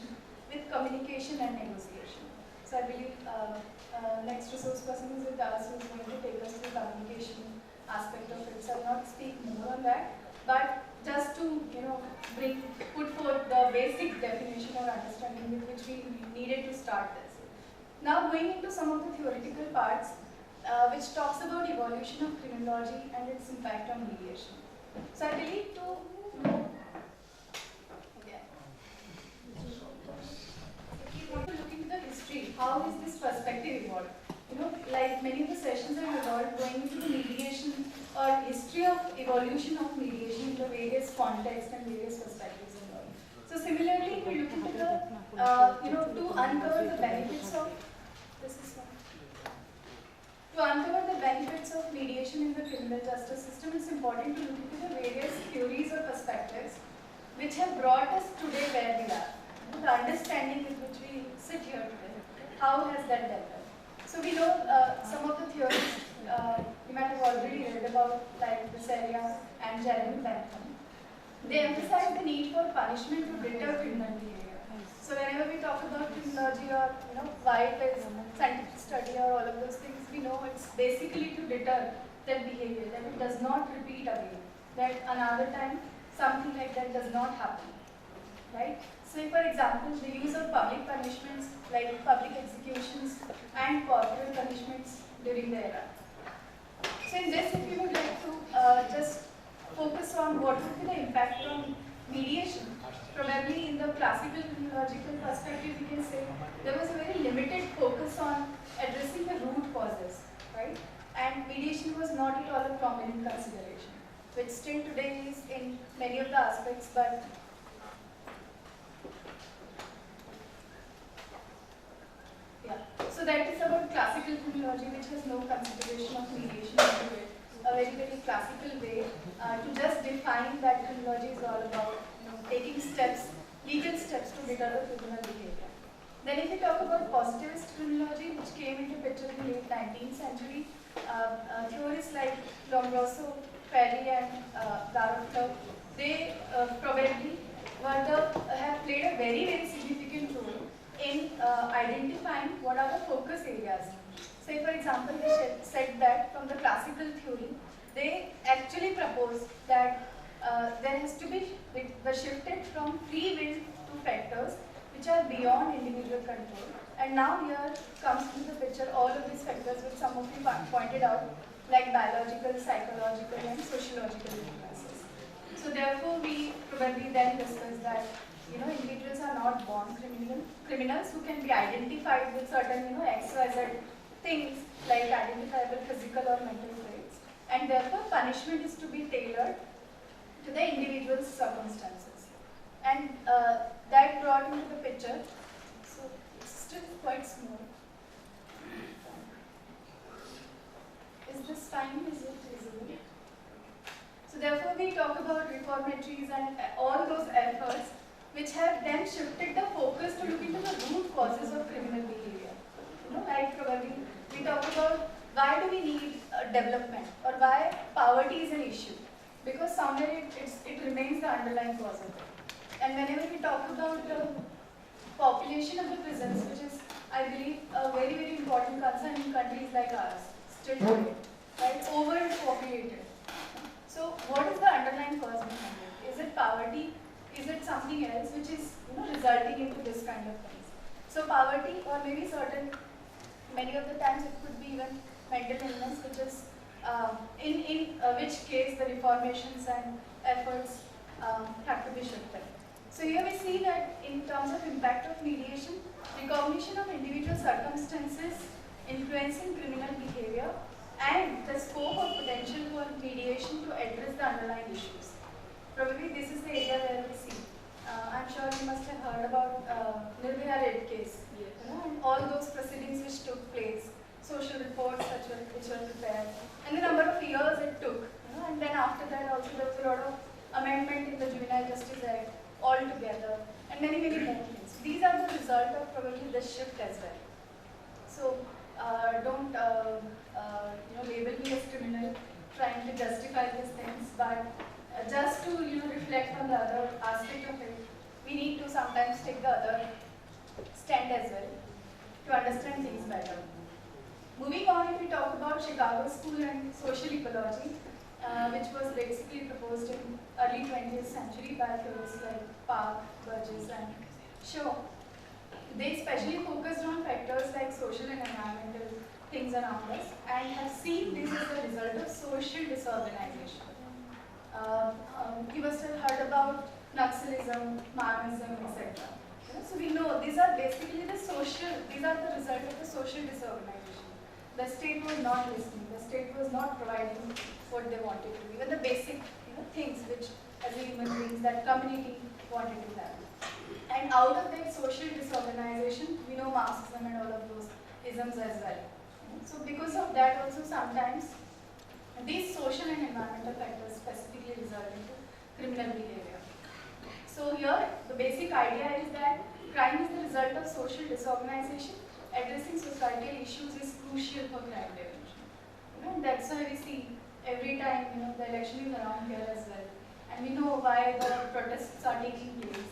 with communication and negotiation. So I believe next resource person is with us, who is going to take us through communication aspect of it. So I will not speak more on that, but just to put forth the basic definition or understanding with which we needed to start this. Now going into some of the theoretical parts, which talks about evolution of criminology and its impact on mediation. So I believe if you want to look into the history, how is this perspective evolved? Like many of the sessions have evolved going into the mediation or history of evolution of mediation in the various contexts and various perspectives involved. So similarly, we look into the, to uncover the benefits of, to uncover the benefits of mediation in the criminal justice system, it's important to look into the various theories or perspectives which have brought us today where we are. The understanding with which we sit here today. How has that developed? So we know some of the theories you might have already read about, like Visaria and Jeremy Bentham. They emphasize the need for punishment to deter criminal behavior. So whenever we talk about criminology or why it is scientific study or all of those things, we know it's basically to deter that behavior, that it does not repeat again, that another time something like that does not happen, right? So for example, the use of public punishments like public executions and corporal punishments during the era. So in this, if you would like to just focus on what would be the impact on mediation, probably in the classical criminological perspective, we can say there was a very limited focus on addressing the root causes, right? And mediation was not at all a prominent consideration, which still today is in many of the aspects, but so that is about classical criminology, which has no consideration of mediation into it. A very, very classical way to just define that criminology is all about taking steps, legal steps to deter the criminal behavior. Then if we talk about positivist criminology, which came into picture in the late 19th century, theorists like Lombroso, Ferri and Garotta, they probably have played a very, very significant role in identifying what are the focus areas. Say for example, they said that from the classical theory, they actually proposed that there has to be shifted from free will to factors which are beyond individual control. And now here comes into the picture all of these factors which some of you pointed out, like biological, psychological and sociological differences. So therefore we probably then discuss that individuals are not born criminals who can be identified with certain XYZ things like identifiable physical or mental traits, and therefore punishment is to be tailored to the individual's circumstances. And that brought into the picture, so it's still quite small. Is this fine? Is it visible? So therefore we talk about reformatories and all those efforts which have then shifted the focus to look into the root causes of criminal behavior. Like probably we talk about why do we need development or why poverty is an issue, because somewhere it remains the underlying cause of it. And whenever we talk about the population of the prisons, which is I believe a very, very important concern in countries like ours, still today, right? Overpopulated. So what is the underlying cause behind it? Is it poverty? Is it something else which is resulting into this kind of things? So poverty, or maybe many of the times it could be even mental illness, which is in which case the reformations and efforts have to be shifted. So here we see that in terms of impact of mediation, recognition of individual circumstances influencing criminal behavior and the scope of potential for mediation to address the underlying issues. Probably this is the area where we see. I'm sure you must have heard about Nirbhaya rape case, and all those proceedings which took place were prepared, and the number of years it took. And then after that also there was a lot of amendment in the Juvenile Justice Act altogether, and many more things. These are the result of probably this shift as well. So don't label me as criminal trying to justify these things, but just to reflect on the other aspect of it, we need to sometimes take the other stand as well to understand things better. Moving on, if we talk about Chicago School and Social Ecology, which was basically proposed in early 20th century by theorists like Park, Burgess and Shaw. They especially focused on factors like social and environmental things around us and have seen this as a result of social disorganization. You must have heard about Naxalism, Maoism, etc. So we know these are basically the result of the social disorganization. The state was not listening, the state was not providing what they wanted to, even the basic things which as a human beings that community wanted to have. And out of that social disorganization, we know Marxism and all of those isms as well. So because of that also sometimes these social and environmental factors specifically result into criminal behavior. So here the basic idea is that crime is the result of social disorganization. Addressing societal issues is crucial for crime prevention. And that's why we see every time the election is around here as well. And we know why the protests are taking place,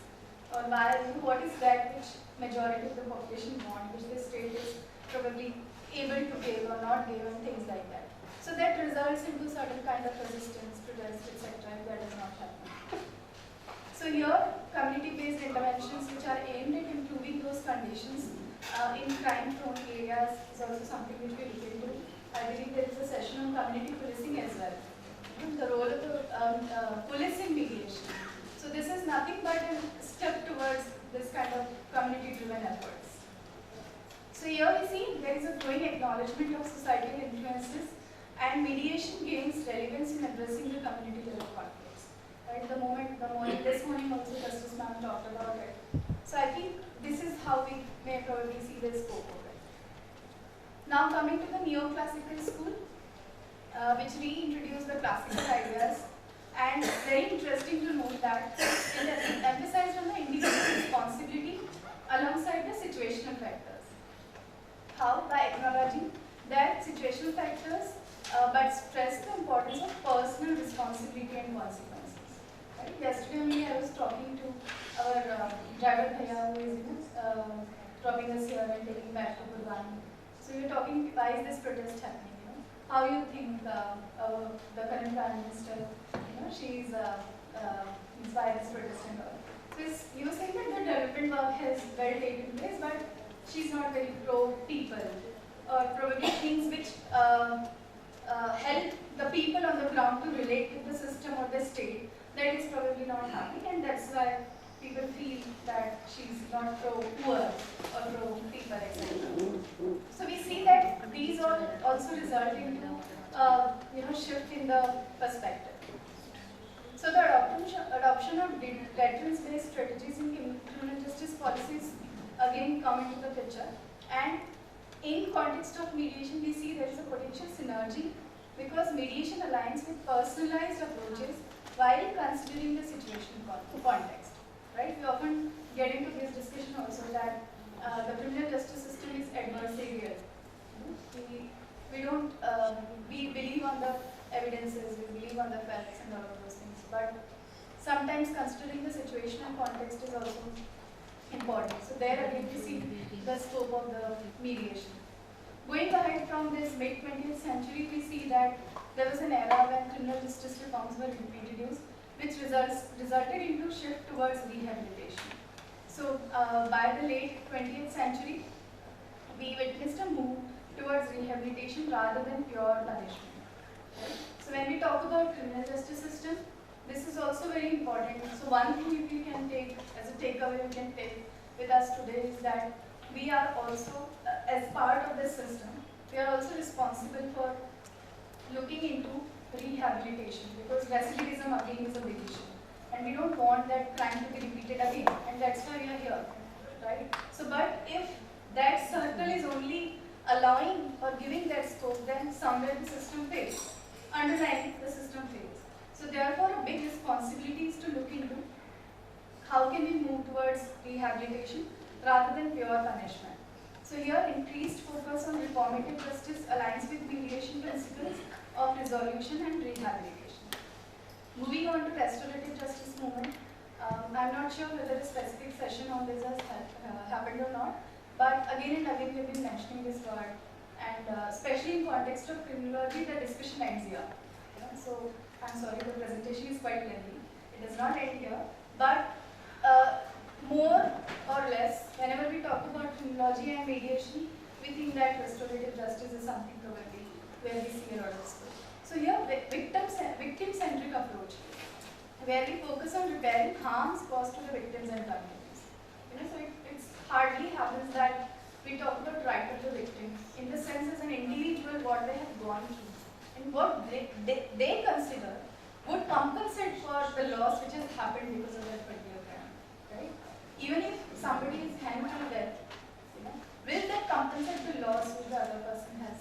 or why what is that which majority of the population want, which the state is probably able to give or not give, and things like that. So that results into certain kind of resistance, protest, etc. if that does not happen. So here, community-based interventions which are aimed at improving those conditions in crime-prone areas is also something which we look into. I believe there is a session on community policing as well. The role of the police in mediation. So this is nothing but a step towards this kind of community-driven efforts. So here we see there is a growing acknowledgement of societal influences, and mediation gains relevance in addressing the community-level conflicts. Right? This morning also Justice Ma'am talked about it. So I think this is how we may probably see the scope of it. Now coming to the neoclassical school, which reintroduced the classical ideas, and very interesting to note that it emphasized on the individual responsibility alongside the situational factors. How? By acknowledging that situational factors, but stress the importance of personal responsibility and consequences. Right? Yesterday only I was talking to our driver Bhaiya, who is dropping us here and taking back to Gurbani. So we were talking, why is this protest happening? How you think the current Prime Minister, she's inspired this protest and all. So you were saying that the development work has well taken place, but she's not very pro-people, or probably things which help the people on the ground to relate with the system or the state, that is probably not happening, and that's why people feel that she's not pro-poor or pro-people, etc. So we see that these all also result into shift in the perspective. So the adoption of deterrence-based strategies in criminal justice policies again come into the picture, and in context of mediation we see there is a potential synergy because mediation aligns with personalized approaches while considering the situational context. Right? We often get into this discussion also that the criminal justice system is adversarial. We don't, we believe on the evidences, we believe on the facts and all of those things, but sometimes considering the situational context is also important. So there again we see the scope of the mediation. Going ahead from this mid-20th century, we see that there was an era when criminal justice reforms were introduced, which resulted into shift towards rehabilitation. So by the late 20th century, we witnessed a move towards rehabilitation rather than pure punishment. Right? So when we talk about criminal justice system, this is also very important. So one thing we can take as a takeaway we can take with us today is that we are also, as part of this system, we are also responsible for looking into rehabilitation, because recidivism again is a big issue, and we don't want that crime to be repeated again, and that's why we are here, right? So, but if that circle is only allowing or giving that scope, then somewhere the system fails. Underlying the system fails. So therefore, a big responsibility is to look into how can we move towards rehabilitation rather than pure punishment. So here, increased focus on reformative justice aligns with mediation principles of resolution and rehabilitation. Moving on to restorative justice movement, I'm not sure whether a specific session on this has happened or not, but again and again we have been mentioning this word, and especially in context of criminology, the discussion ends here. So I'm sorry, the presentation is quite lengthy. It does not end here, but more or less, whenever we talk about criminology and mediation, we think that restorative justice is something probably where we see a lot of scope. So here, victim-centric approach, where we focus on repairing harms caused to the victims and communities. So it hardly happens that we talk about right of the victim in the sense as an individual what they have gone through and what they consider would compensate for the loss which has happened because of that particular crime, right? Even if somebody is hanged to death, will that compensate the loss which the other person has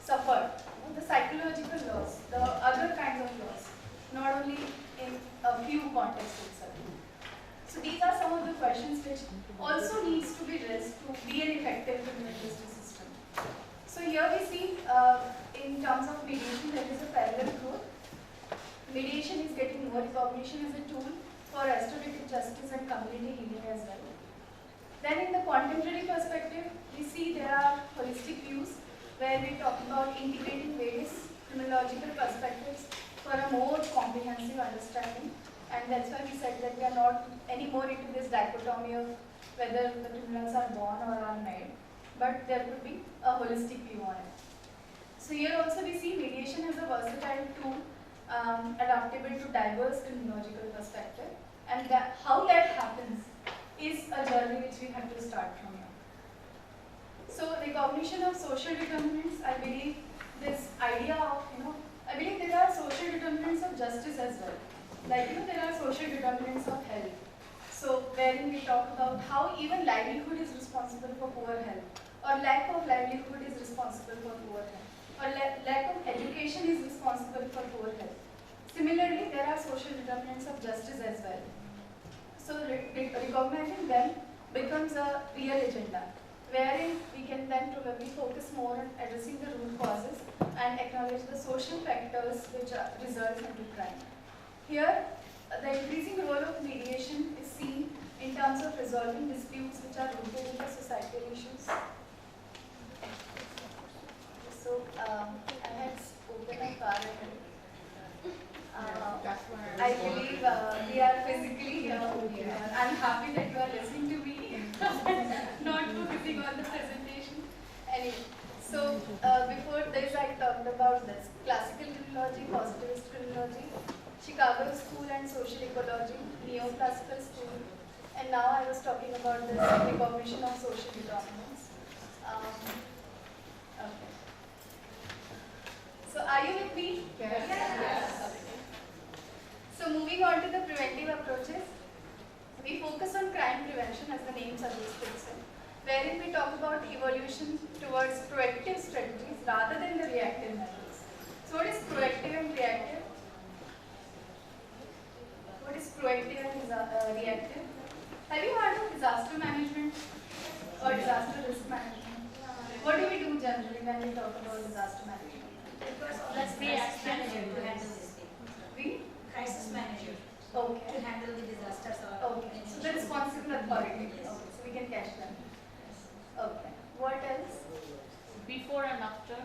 suffered? The psychological loss, the other kinds of loss, not only in a few contexts itself. So these are some of the questions which also needs to be raised to be an effective criminal justice system. So here we see in terms of mediation there is a parallel growth. Mediation is getting more recognition as a tool for restorative justice and community healing as well. Then in the contemporary perspective, we see there are holistic views where we talk about integrating various criminological perspectives for a more comprehensive understanding. And that's why we said that we are not anymore into this dichotomy of whether the criminals are born or are made, but there could be a holistic view on it. So here also we see mediation as a versatile tool, adaptable to diverse criminological perspective, and how that happens is a journey which we have to start from here. So recognition of social determinants, I believe this idea of, I believe there are social determinants of justice as well. Like, there are social determinants of health. So wherein we talk about how even livelihood is responsible for poor health, or lack of livelihood is responsible for poor health, or lack of education is responsible for poor health. Similarly, there are social determinants of justice as well. So recognizing them becomes a real agenda, wherein we can then probably focus more on addressing the root causes and acknowledge the social factors which result into crime. Here, the increasing role of mediation is seen in terms of resolving disputes which are rooted in the societal issues. So, I had spoken of Karen. I believe we are physically here. I'm happy that you are listening to me, not focusing on the presentation. Anyway, so before this I talked about this classical criminology, positivist criminology, Chicago School and Social Ecology, Neoclassical School, and now I was talking about this recognition of social determinants. Okay. So are you with me? Yes. Okay. So moving on to the preventive approaches, we focus on crime prevention as the name suggests itself, wherein we talk about evolution towards proactive strategies rather than the reactive methods. So what is proactive and reactive? What is proactive and reactive? Have you heard of disaster management or disaster risk management? What do we do generally when we talk about disaster management? Because that's crisis manager to handle this thing. We? Crisis manager. Okay. To handle the disasters or Okay. So the responsible authority. Okay. So we can catch them. Okay. What else? Before and after,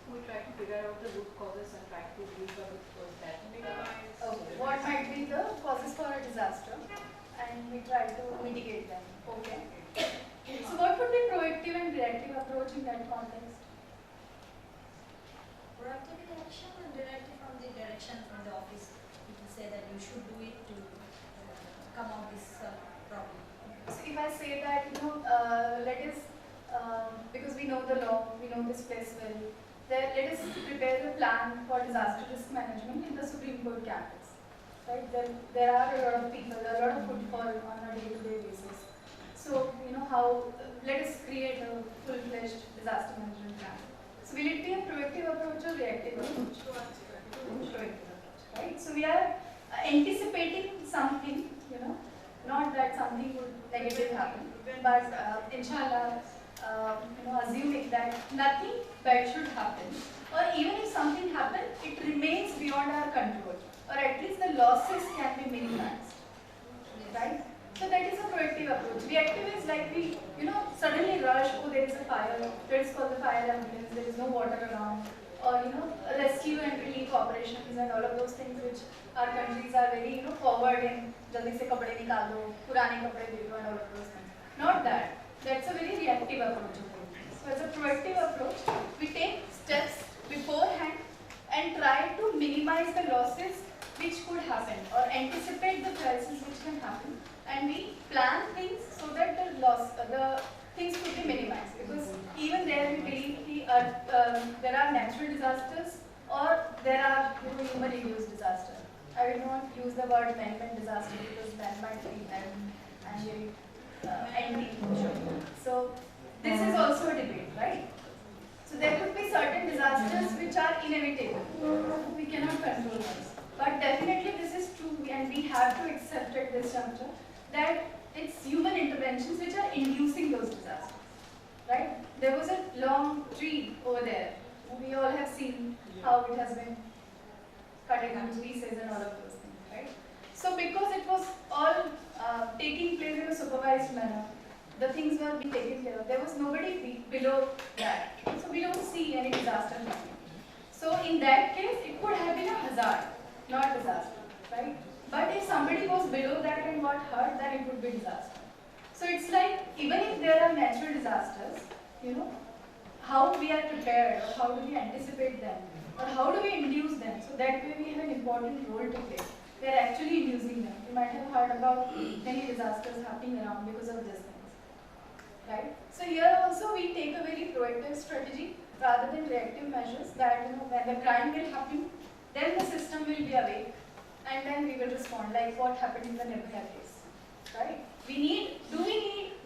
we try to figure out the root causes and try to recover that. Okay. What might be the causes for a disaster, and we try to mitigate them. Okay. So what would be proactive and reactive approach in that context? proactive action and directive from the direction from the office. People say that you should do it to come out this problem. So if I say that, let us, because we know the law, we know this place well, let us prepare the plan for disaster risk management in the Supreme Court campus. Right? There are a lot of people, a lot of footfall on a day-to-day basis. So, how let us create a full-fledged disaster management plan. So will it be a proactive approach or reactive approach? Proactive approach, right? So we are anticipating something, you know, not that something would negative happen, but inshallah, assuming that nothing bad should happen, or even if something happens, it remains beyond our control, or at least the losses can be minimized, right? So that is a proactive approach. Reactive is like we, suddenly rush, oh, there is a fire, let's call the fire ambulance, there is no water around, or, rescue and relief operations and all of those things which our countries are very, forward in, jaldi se kapde nikal do, purane kapde de do and all of those things. Not that. That's a very reactive approach. So as a proactive approach, we take steps beforehand and try to minimize the losses which could happen or anticipate the crisis which can happen, and we plan things so that the things could be minimized, because even there we believe there are natural disasters or there are human induced disasters. I will not use the word man-made disaster because that might be and very anti-social. So this is also a debate, right? So there could be certain disasters which are inevitable. We cannot control those. But definitely this is true, and we have to accept at this juncture that it's human interventions which are inducing those disasters, right? There was a long tree over there. We all have seen how it has been cut into pieces and all of those things, right? So because it was all taking place in a supervised manner, the things were being taken care of. There was nobody below that. So we don't see any disaster happening. So in that case, it could have been a hazard, not disaster, right? But if somebody was below that and got hurt, then it would be disaster. So it's like, even if there are natural disasters, how we are prepared, or how do we anticipate them, or how do we induce them? So that way we have an important role to play. We are actually inducing them. You might have heard about many disasters happening around because of these things, right? So here also we take a very proactive strategy rather than reactive measures, that when the crime will happen, then the system will be awake, and then we will respond, like what happened in the Nirbhaya case, right?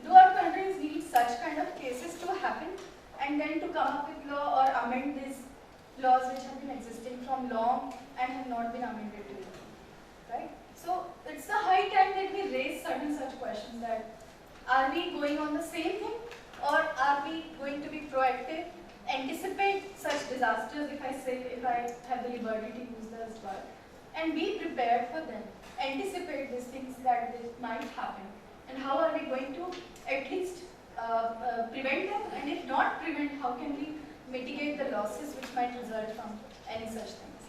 Do our countries need such kind of cases to happen, and then to come up with law or amend these laws which have been existing from long and have not been amended to it, right? So it's the high time that we raise certain such questions, that are we going on the same thing, or are we going to be proactive, anticipate such disasters, if I have the liberty to use this word, and be prepared for them, anticipate these things that might happen, and how are we going to at least prevent them, and if not prevent, how can we mitigate the losses which might result from any such things.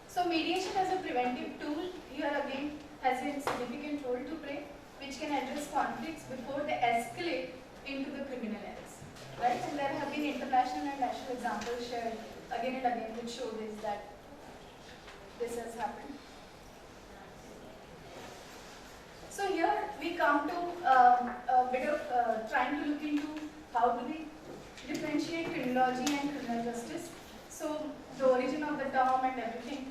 So mediation as a preventive tool here again has a significant role to play, which can address conflicts before they escalate into the criminal ends, right? And there have been international and national examples shared again and again which show this, that this has happened. So here we come to a bit of trying to look into how do we differentiate criminology and criminal justice. So the origin of the term and everything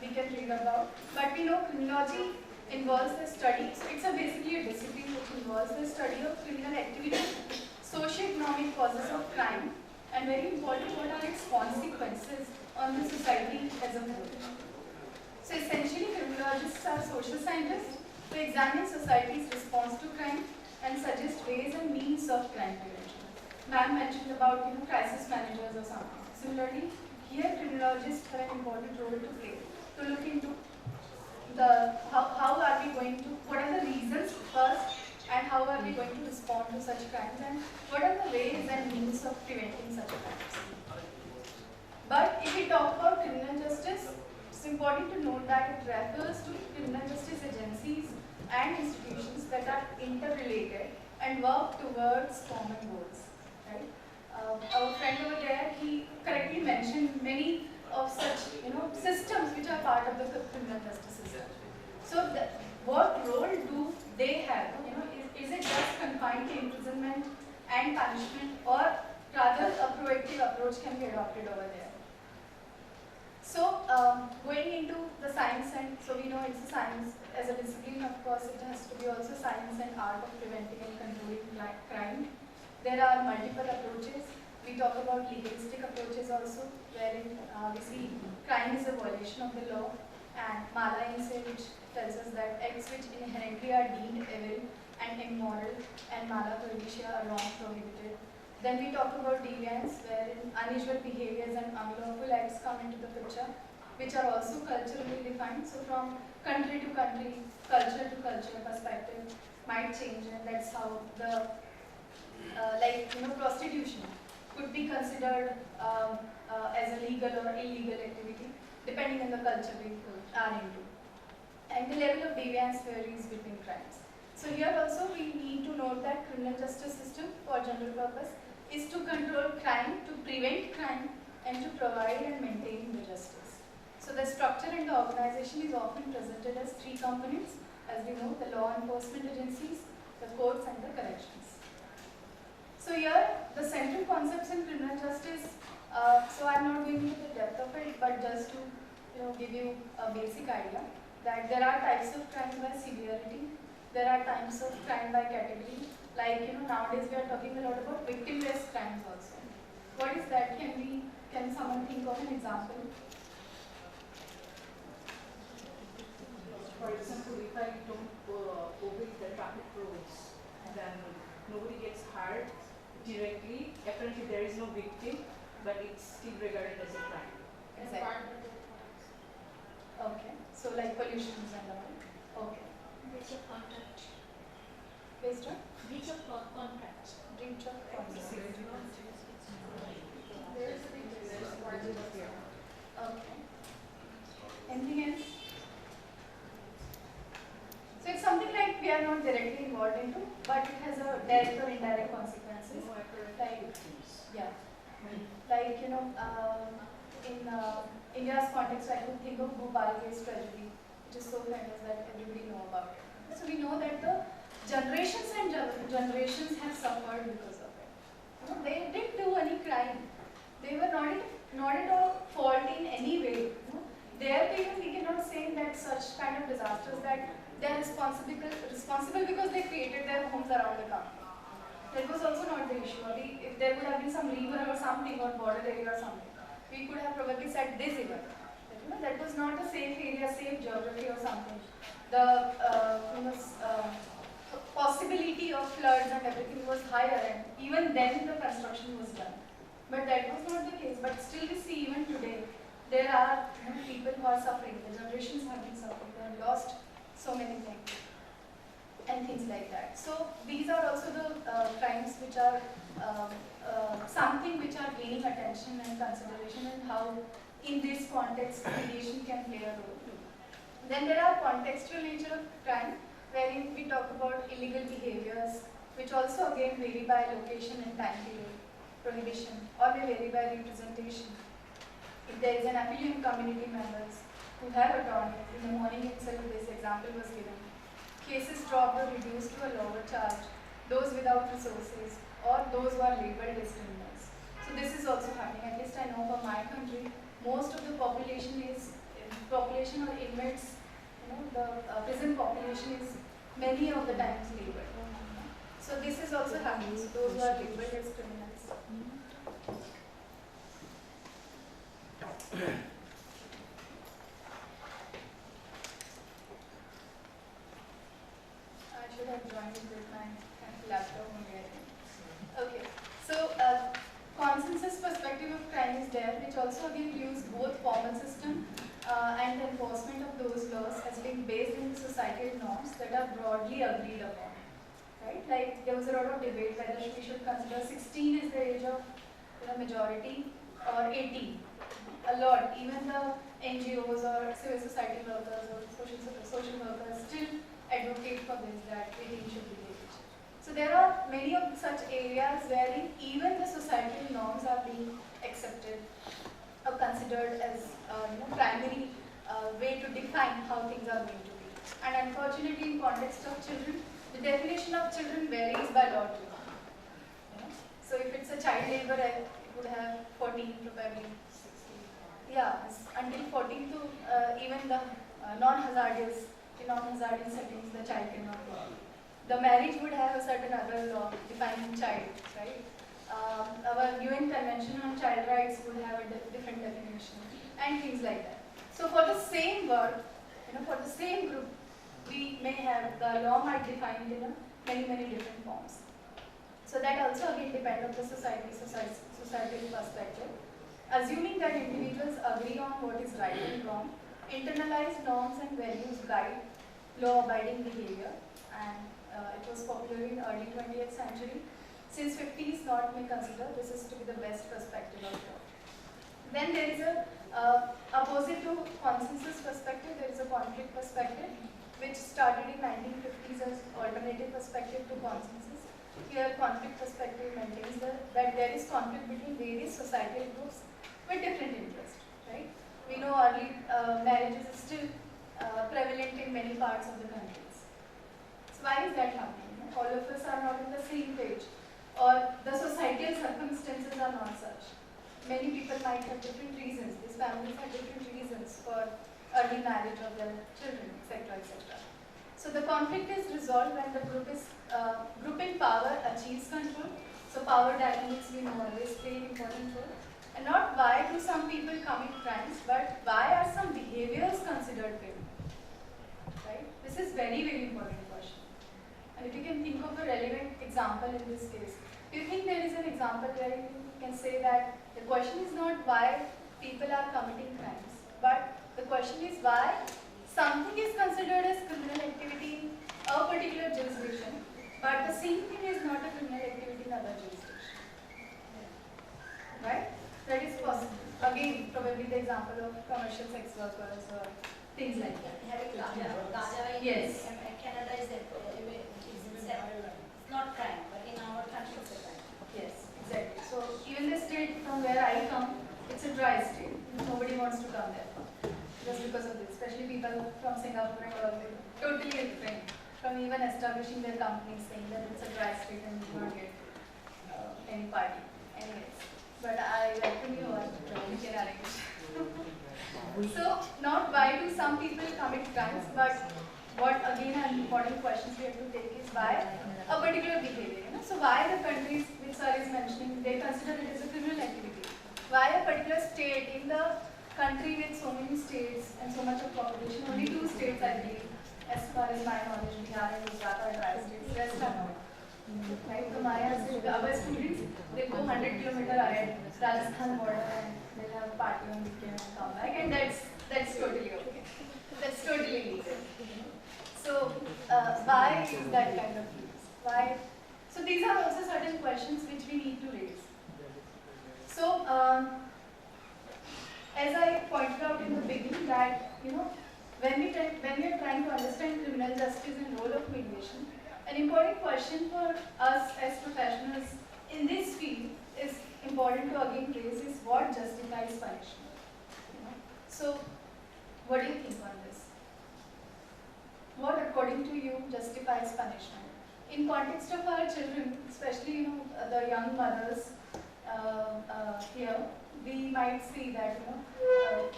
we can read about, but we know criminology involves the study, so it's basically a discipline which involves the study of criminal activity, socio-economic causes of crime, and very important, what are its consequences on the society as a whole. So essentially, criminologists are social scientists who examine society's response to crime and suggest ways and means of crime prevention. Ma'am mentioned about crisis managers or something. Similarly, here criminologists have an important role to play to look into how are we going to, what are the reasons first, and how are we going to respond to such crimes, and what are the ways and means of preventing such crimes. But if we talk about criminal justice, it's important to note that it refers to criminal justice agencies and institutions that are interrelated and work towards common goals. Right? Our friend over there, he correctly mentioned many of such systems which are part of the criminal justice system. So what role do they have? Is it just confined to imprisonment and punishment, or rather a proactive approach can be adopted over there? So going into the science, and so we know it's a science as a discipline. Of course, it has to be also science and art of preventing and controlling crime. There are multiple approaches. We talk about legalistic approaches also, wherein we see crime is a violation of the law, and Mala Inse, which tells us that acts which inherently are deemed evil and immoral, and Mala Prohibitia are wrong, prohibited. Then we talk about deviance, wherein unusual behaviors and unlawful acts come into the picture, which are also culturally defined. So from country to country, culture to culture perspective might change, and that's how the prostitution could be considered as a legal or illegal activity, depending on the culture we are into. And the level of deviance varies between crimes. So here also we need to note that criminal justice system for general purpose is to control crime, to prevent crime, and to provide and maintain the justice. So the structure and the organization is often presented as three components, as we know, the law enforcement agencies, the courts, and the corrections. So here, the central concepts in criminal justice, so I'm not going into the depth of it, but just to give you a basic idea that there are types of crime by severity, there are types of crime by category. Like nowadays we are talking a lot about victimless crimes also. What is that? Can someone think of an example? For example, if I don't obey the traffic rules, then nobody gets hurt directly. Apparently there is no victim, but it's still regarded as a crime. Exactly. Okay. So like pollutions and all. Okay. Breach of contract. Based on? Breach of contract. Breach of contract. There is a big difference. Okay. Anything else? So it's something like we are not directly involved into, but it has a direct or indirect consequences. Like, yeah. Like, in India's context, I could think of Bhopal case tragedy, which is so famous that everybody know about it. So we know that the generations and generations have suffered because of it. They didn't do any crime. They were not at all fault in any way. There even we cannot say that such kind of disasters that they are responsible because they created their homes around the country. That was also not the issue. If there would have been some river or something or border area or something, we could have probably said this even. That was not a safe area, safe geography or something. The possibility of floods and everything was higher, and even then the construction was done. But that was not the case. But still we see even today, there are people who are suffering. The generations have been suffering. They have lost so many things and things like that. So these are also the crimes which are something which are gaining attention and consideration, and how in this context mediation can play a role. Then there are contextual nature of crime, wherein we talk about illegal behaviors, which also again vary by location and time period, prohibition, or may vary by representation. If there is an affluent community members who have autonomy, in the morning itself this example was given, cases dropped or reduced to a lower charge, those without resources, or those who are labeled as criminals. So this is also happening. At least I know for my country, most of the population or inmates, the prison population is many of the times labeled. So this is also happening. So those who are labeled as criminals. I should have joined with my laptop only, I think. Okay, so consensus perspective of crime is there, which also again use both formal system and the enforcement of those laws as being based in the societal norms that are broadly agreed upon. Right? Like there was a lot of debate whether we should consider 16 as the age of majority or 18. A lot, even the NGOs or civil society workers or social workers still advocate for this, that 18 should be the age. So there are many of such areas wherein even the societal norms are being accepted or considered as primary way to define how things are going to be. And unfortunately, in context of children, the definition of children varies by law too. So if it's a child labor, it would have 14, probably 16. yeah, it's until 14 to even the non-hazardous, in non-hazardous settings, the child cannot work. The marriage would have a certain other law defining child, right? Our UN Convention on Child Rights would have a different definition and things like that. So for the same word, for the same group, we may have, the law might define it in many different forms. So that also again depends on the societal perspective. Assuming that individuals agree on what is right and wrong, internalized norms and values guide law-abiding behavior, and it was popular in early 20th century. Since 50s, North may consider this is to be the best perspective of law. Then there is a opposite to consensus perspective, there is a conflict perspective, which started in 1950s as alternative perspective to consensus. Here, conflict perspective maintains that there is conflict between various societal groups with different interests, right? We know early marriages is still prevalent in many parts of the countries. So why is that happening? All of us are not on the same page, or the societal circumstances are not such. Many people might have different reasons. These families have different reasons for early marriage of their children, etc., etc. So the conflict is resolved when the group in power achieves control. So power dynamics we know always play an important role. And not why do some people commit crimes, but why are some behaviors considered criminal? Right? This is very important question. And if you can think of a relevant example in this case, do you think there is an example where you can say that the question is not why people are committing crimes, but the question is why something is considered as criminal activity in a particular jurisdiction, but the same thing is not a criminal activity in other jurisdiction. Right? That is possible. Again, probably the example of commercial sex workers or things like that. Having ganja in Yes. Canada is it's not crime, but in our country it's a crime. Yes, exactly. So even the state from where I come, it's a dry state. Nobody wants to come there. Just because of this, especially people from Singapore and all, they totally refrain from even establishing their companies, saying that it's a dry state and you will not get any party. Anyways, but I like to know what we can arrange. So, not why do some people commit crimes, but what again an important question we have to take is why a particular behavior. So why the countries which Sir is mentioning, they consider it as a criminal activity. Why a particular state in the country with so many states and so much of population, only 2 states I believe, as far as my knowledge, Bihar and Gujarat are dry states, rest are not. Right? So our students, they go 100 kilometers ahead, Rajasthan border, and they have a party on weekend and come back, and that's totally okay. That's totally legal. So why is that kind of use? Why? So these are also certain questions which we need to raise. So as I pointed out in the beginning that when we are trying to understand criminal justice and role of mediation, an important question for us as professionals in this field is important to again raise is what justifies punishment. So what do you think on this? What according to you justifies punishment? In context of our children, especially the young mothers here, we might see that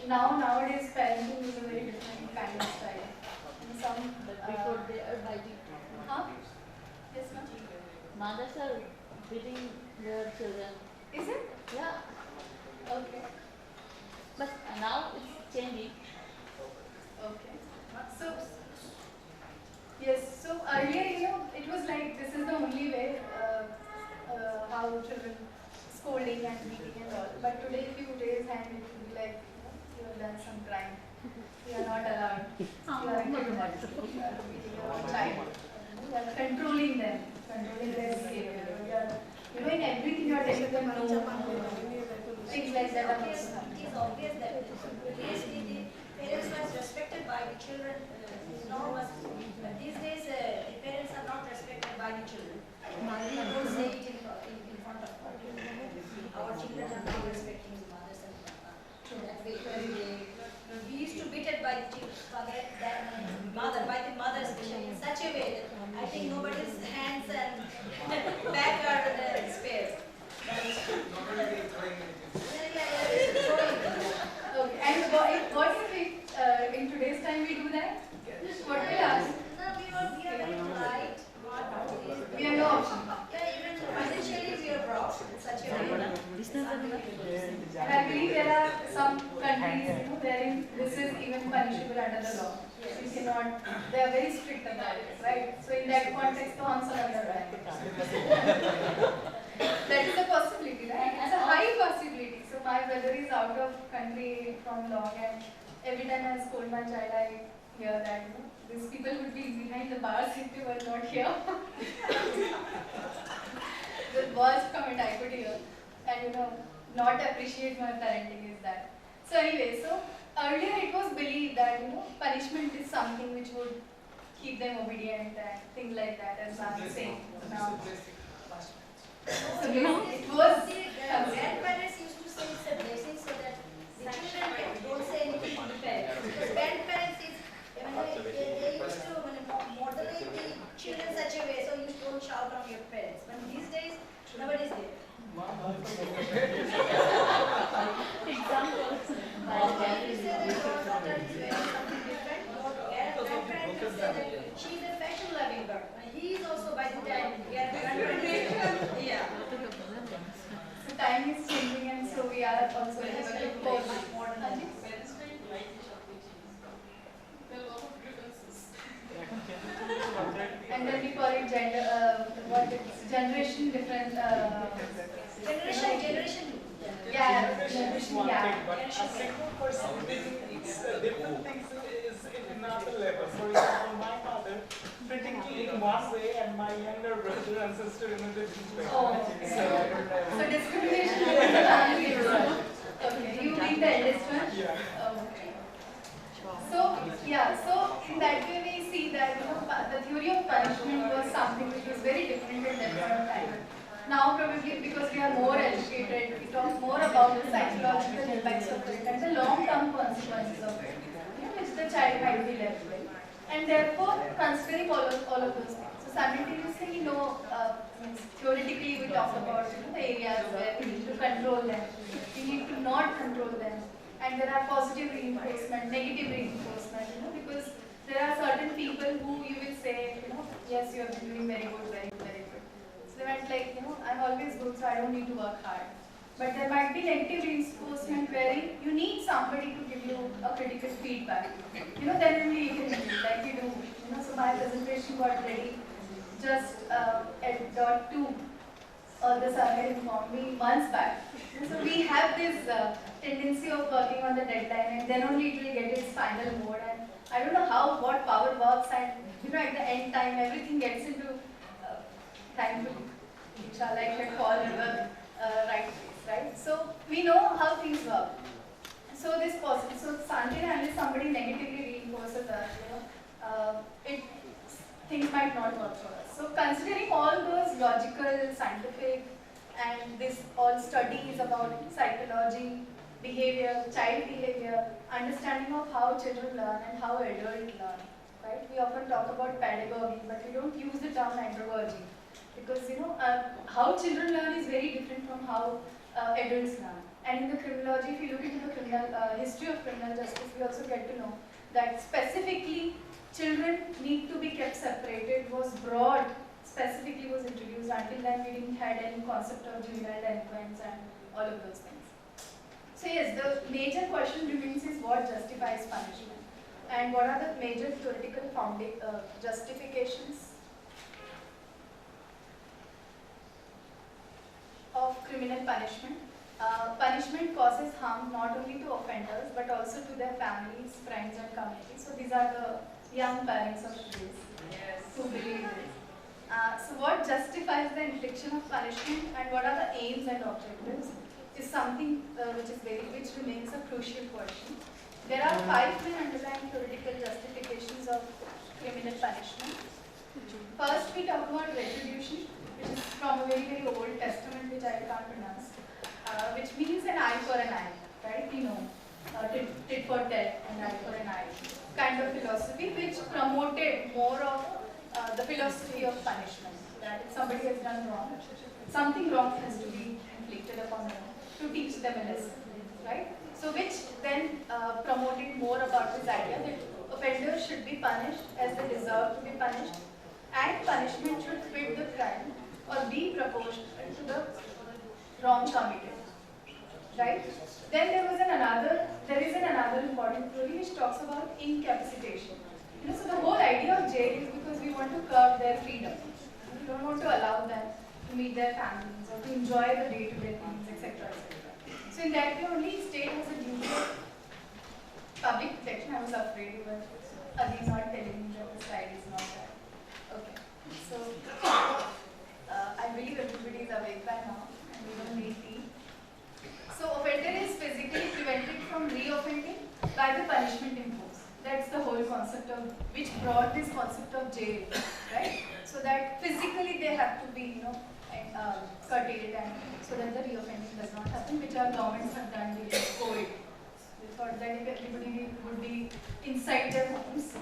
nowadays parenting is a very different kind of style. And some before they are biting. Huh? Yes, ma'am. Mothers are beating their children. Is it? Yeah. Okay. But now it's changing. Okay. So yes. So earlier, it was like this is the only way how children scolding and beating and all. But today, if you raise hand, it will be like you have done some crime. You are not allowed. You are beating your child. You are controlling them, controlling their behavior. You are doing everything. You are telling them no. Things like that are also happening. It is obvious that previously the parents were respected by the children. Enormous. But these days, the parents are not respected by the children. We don't say it in front of our children are not respecting the mothers and fathers. We used to beat it by the mother especially in such a way that I think nobody's hands and back are spared. Okay. countries, wherein this is even punishable under the law. You cannot, they are very strict about it, right? So in that context, the answer is right. That is a possibility, right? It's a high possibility. So my brother is out of country from long, and every time I scold my child, I hear that these people would be behind the bars if they were not here. The worst comment I could hear, and not appreciate my parenting is that. So anyway, so earlier it was believed that punishment is something which would keep them obedient and things like that, as I was saying. Now, so it was. Grandparents used to say it's a blessing so that the children don't say anything to the parents. Because grandparents is, they used to moderate the children such a way so you don't shout on your parents. But these days, nobody's there. Examples. Grandparents say that your daughter is wearing something different. Grandparents will say that she's a fashion-loving girl. And he is also by the time. Yeah. So time is changing, and so we are also developing modern. And then we call it generation different. Generation. Yeah, generation gap. But a single person thinks different things is in another level. For example, my mother critically in one way and my younger brother and sister in a different way. Oh, okay. So discrimination is the family rule. Okay, you being the eldest one? Yeah. Okay. So, yeah, so in that way we see that the theory of punishment was something which was very different at that point of time. Now probably because we are more educated, we talk more about the psychological impacts of it and the long-term consequences of it, which the child might be left with. And therefore, considering all of those things. So simultaneously, theoretically we talk about the areas where we need to control them, we need to not control them. And there are positive reinforcement, negative reinforcement, because there are certain people who you will say, yes, you have been doing very good, very good, very good. So they went like, I'm always good, so I don't need to work hard. But there might be negative reinforcement wherein you need somebody to give you a critical feedback. Then only you can do it, like you do. So my presentation got ready just at dot 2. The survey informed me months back. So we have this tendency of working on the deadline, and then only it will get its final mode. And I don't know what power works, and at the end time everything gets into thankfully, inshallah, I can fall in the right place, right? So we know how things work. So this positive, so until unless somebody negatively reinforces us, things might not work for us. So considering all those logical, scientific, and this all studies about psychology, behavior, child behavior, understanding of how children learn and how adults learn, right? We often talk about pedagogy, but we don't use the term andragogy because how children learn is very different from how adults learn. And in the criminology, if you look into the criminal history of criminal justice, we also get to know that specifically children need to be kept separated was broad, specifically was introduced. Until then we didn't have any concept of juvenile delinquents and all of those things. So yes, the major question remains is what justifies punishment and what are the major theoretical justifications of criminal punishment. Punishment causes harm not only to offenders but also to their families, friends and communities. So these are the young parents of today's who believe this. So what justifies the infliction of punishment and what are the aims and objectives is something which remains a crucial question. There are 5 main underlying theoretical justifications of criminal punishment. First we talk about retribution, which is from a very, very old testament which I can't pronounce, which means an eye for an eye, right? We know, tit for tat, an eye for an eye kind of philosophy which promoted more of the philosophy of punishment, that if somebody has done wrong, something wrong has to be inflicted upon them to teach them a lesson, right? So which then promoted more about this idea that offenders should be punished as they deserve to be punished and punishment should fit the crime or be proportional to the wrong committed. right? Then there is another important theory which talks about incapacitation. So the whole idea of jail is because we want to curb their freedom. We don't want to allow them to meet their families or to enjoy the day-to-day things, etc., etc. So in that way, only state has a duty of public protection. I was afraid you were again not telling me that the slide is not there. Okay. So I believe everybody is awake by now and we don't need tea. So offender is physically prevented from re-offending by the punishment imposed. That's the whole concept of, which brought this concept of jail, right? So that physically they have to be, curtailed and so that the re-offending does not happen, which our governments have done during COVID. They thought that if everybody would be inside their homes,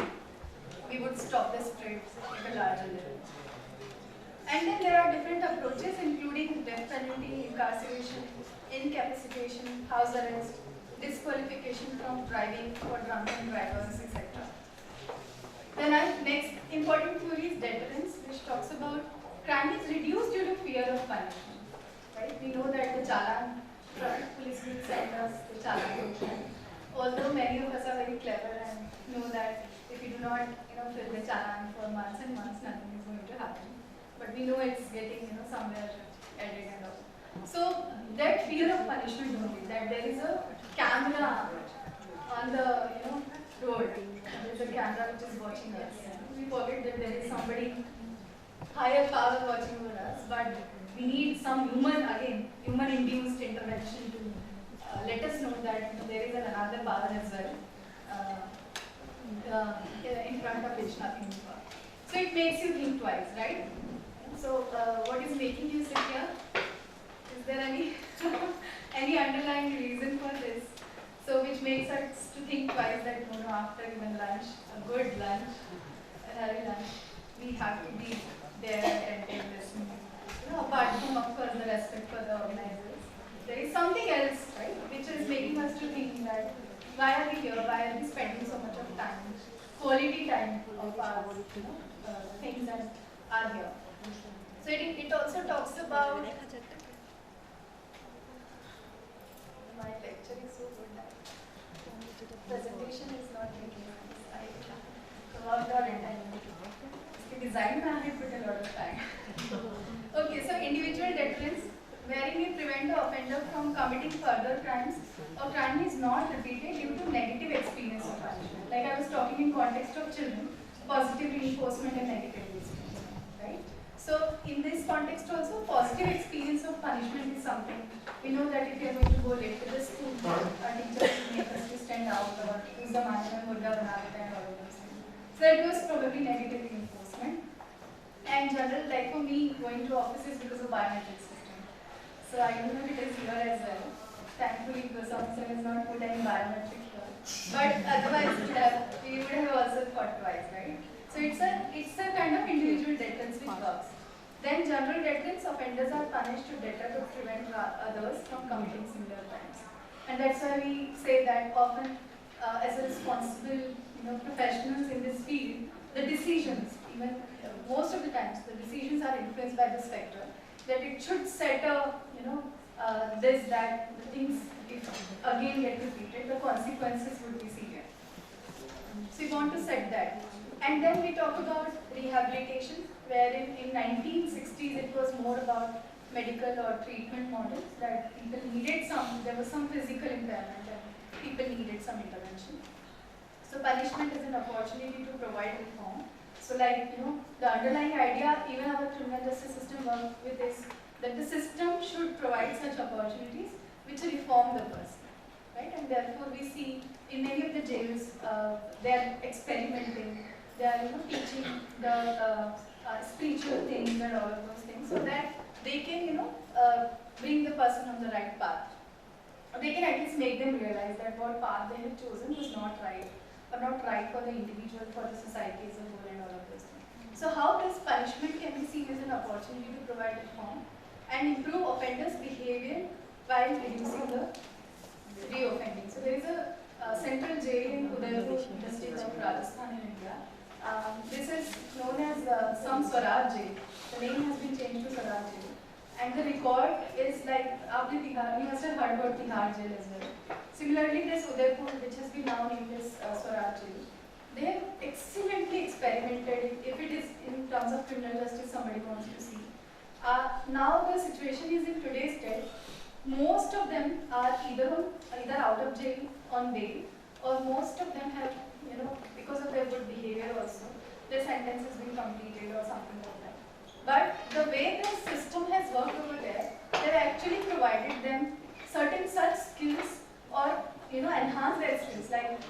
we would stop the spread at a larger level. And then there are different approaches, including death penalty, incarceration, incapacitation, house arrest, disqualification from driving for drunken drivers, etc. Then our next important theory is deterrence, which talks about crime is reduced due to fear of punishment. Right? We know that the challan, traffic police will send us the challan. Although many of us are very clever and know that if you do not, fill the challan for months and months, nothing is going to happen. But we know it's getting, somewhere added and all. So that fear of punishment only, that there is a camera on the, road. There is a camera which is watching us. We forget that there is somebody higher power watching over us, but we need some human-induced intervention to let us know that there is another power as well, in front of which nothing is wrong. So it makes you think twice, right? So what is making you sit here? Is there any any underlying reason for this? So which makes us to think twice that after even lunch, a good lunch, a heavy lunch, we have to be there and listen. Apart from, of course, the respect for the organizers, there is something else, right, which is making us to think that why are we here? Why are we spending so much of time, quality time of our things that are here? So it also talks about. My lecture is so good that presentation is not making sense. I worked on it and the design I had put a lot of time. Okay, so individual deterrence, wherein we prevent the offender from committing further crimes or crime is not repeated due to negative experience of punishment. Like I was talking in context of children, positive reinforcement and negative reinforcement, right? So in this context also, positive experience of punishment is something. We know that if you are going to go late to the school, our teacher will make us to stand out or use the management murga banana and all of those things. So that was probably negative reinforcement. And general, like for me, going to offices because of biometric system. So I don't know if it is here as well. Thankfully, the officer has not put any biometric here. But otherwise, we would have also thought twice, right? So it's a kind of individual deterrence which works. Then general deterrence, offenders are punished to deter or prevent others from committing similar crimes. And that's why we say that often as a responsible professionals in this field, the decisions, even most of the times, the decisions are influenced by this factor, that it should set a, that the things, if again get repeated, the consequences would be severe. So we want to set that. And then we talk about rehabilitation, wherein in 1960s it was more about medical or treatment models, that people needed there was some physical impairment and people needed some intervention. So punishment is an opportunity to provide reform. So like, the underlying idea, even our criminal justice system works with is that the system should provide such opportunities which reform the person, right? And therefore we see in many of the jails, they are experimenting, they are teaching the spiritual things and all of those things so that they can, bring the person on the right path. Or they can at least make them realize that what path they have chosen was not right, or not right for the individual, for the society as a whole and all of those things. So how this punishment can be seen as an opportunity to provide reform and improve offenders' behavior while reducing the re-offending. So there is a central jail in Udaipur district of Rajasthan in India. This is known as some Swaraj jail. The name has been changed to Swaraj jail. And the record is like, after Tihar, you must have heard about Tihar jail as well. Similarly, this Udaipur, which has been now named as Swaraj jail, they have excellently experimented, if it is in terms of criminal justice somebody wants to see. Now the situation is in today's state, most of them are either out of jail on bail, or most of them have, because of their good behavior also, their sentence has been completed or something like that. But the way the system has worked over there, they've actually provided them certain such skills or enhance their skills, like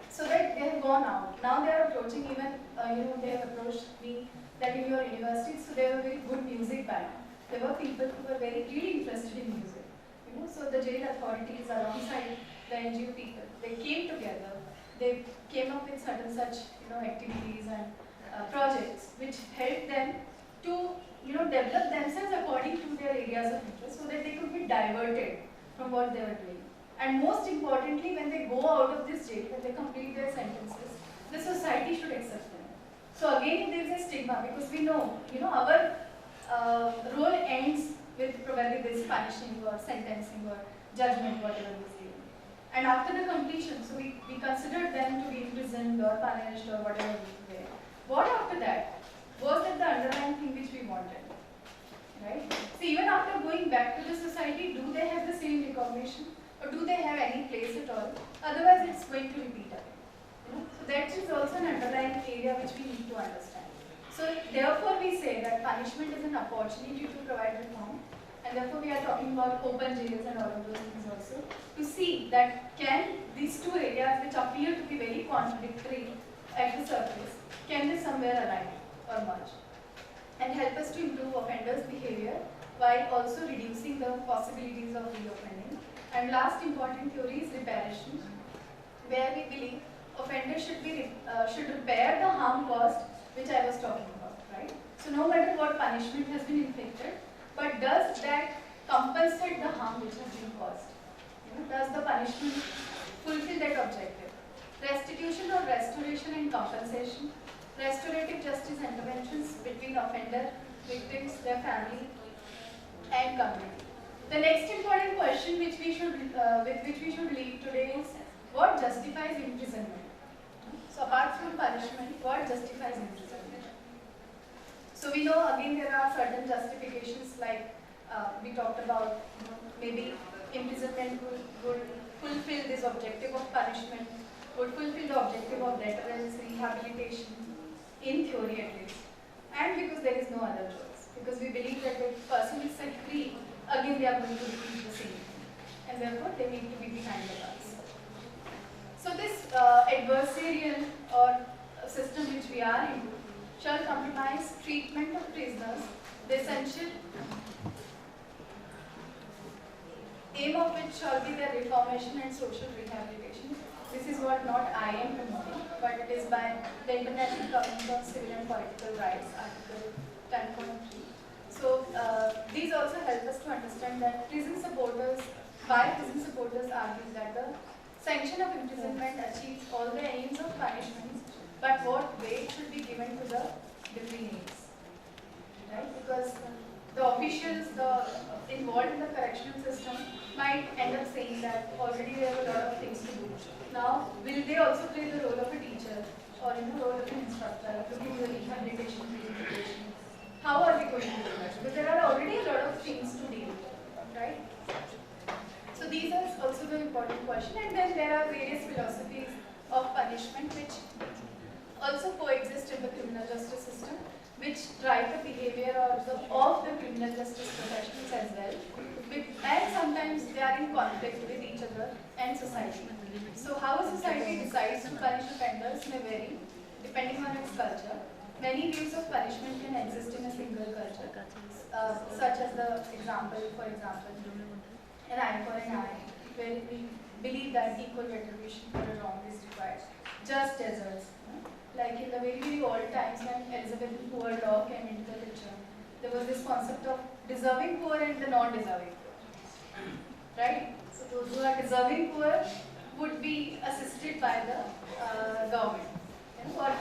so that they have gone out. Now they are approaching even they have approached me that in your university, so they have a very good music band. There were people who were really interested in music. So the jail authorities alongside the NGO people, they came together. They came up with certain such activities and projects which helped them to develop themselves according to their areas of interest, so that they could be diverted from what they were doing. And most importantly, when they go out of this jail, when they complete their sentences, the society should accept them. So again, there is a stigma, because we know, our role ends with probably this punishing or sentencing or judgment, whatever is given. And after the completion, so we consider them to be imprisoned or punished or whatever is there. What after that? Was that the underlying thing which we wanted? Right? So even after going back to the society, do they have the same recognition? Or do they have any place at all? Otherwise, it's going to repeat again. So that is also an underlying area which we need to understand. So therefore, we say that punishment is an opportunity to provide reform, and therefore we are talking about open jails and all of those things also, to see that can these two areas which appear to be very contradictory at the surface, can they somewhere align or merge, and help us to improve offenders' behavior while also reducing the possibilities of reoffending. And last important theory is reparation, where we believe offenders should repair the harm caused, which I was talking about, right? So no matter what punishment has been inflicted, but does that compensate the harm which has been caused? Does the punishment fulfill that objective? Restitution or restoration and compensation, restorative justice interventions between offender, victims, their family, and community. The next important question with which we should leave today is, what justifies imprisonment? So apart from punishment, what justifies imprisonment? So we know again there are certain justifications, like we talked about, maybe imprisonment would fulfill this objective of punishment, would fulfill the objective of deterrence, rehabilitation, in theory at least, and because there is no other choice. Because we believe that if the person is set free, again they are going to repeat the same thing, and therefore they need to be behind the bars. So this adversarial or system which we are into shall compromise treatment of prisoners, the essential aim of which shall be their reformation and social rehabilitation. This is what not I am promoting, but it is by the International Covenant on Civil and Political Rights, Article 10.3. So these also help us to understand that prison supporters argue that the sanction of imprisonment achieves all the aims of punishment, but what weight should be given to the different aims, right? Because the officials involved in the correctional system might end up saying that already there are a lot of things to do. Now, will they also play the role of a teacher or role of an instructor, looking at the rehabilitation, rehabilitation? How are we going to do that? Because there are already a lot of things to deal with, right? So these are also the important question. And then there are various philosophies of punishment which also coexist in the criminal justice system, which drive the behavior of the criminal justice professionals as well. And sometimes they are in conflict with each other and society. So how a society decides to punish offenders may vary depending on its culture. Many views of punishment can exist in a single culture, such as for example, an eye for an eye, where we believe that equal retribution for a wrong is required. Just deserts. Like in the very, very old times when Elizabethan poor law came into the picture, there was this concept of deserving poor and the non-deserving poor. Right? So those who are deserving poor would be assisted by the government. What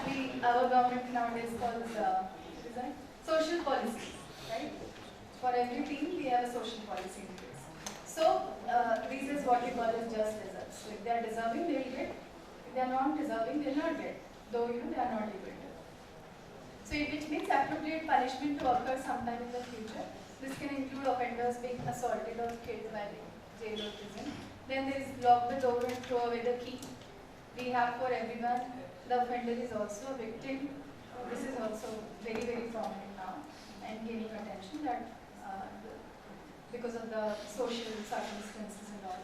our government nowadays calls social policies, right? For every team, we have a social policy in place. So this is what we call as just results. So if they are deserving, they will get. If they are not deserving, they will not get. Though they are not able to. So which means appropriate punishment to occur sometime in the future. This can include offenders being assaulted or killed by jail or prison. Then there is lock the door and throw away the key. We have for everyone. The offender is also a victim. This is also very, very prominent now and gaining attention that because of the social circumstances and all.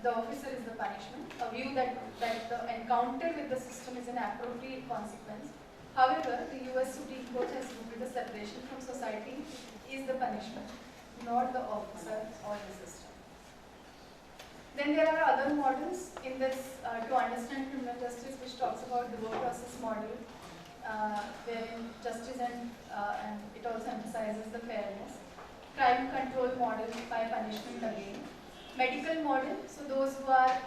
The officer is the punishment. A view that the encounter with the system is an appropriate consequence. However, the US Supreme Court has ruled the separation from society is the punishment, not the officer or the system. Then there are other models in this to understand criminal justice, which talks about the work process model, wherein justice and it also emphasizes the fairness. Crime control model by punishment again. Medical model, so those who are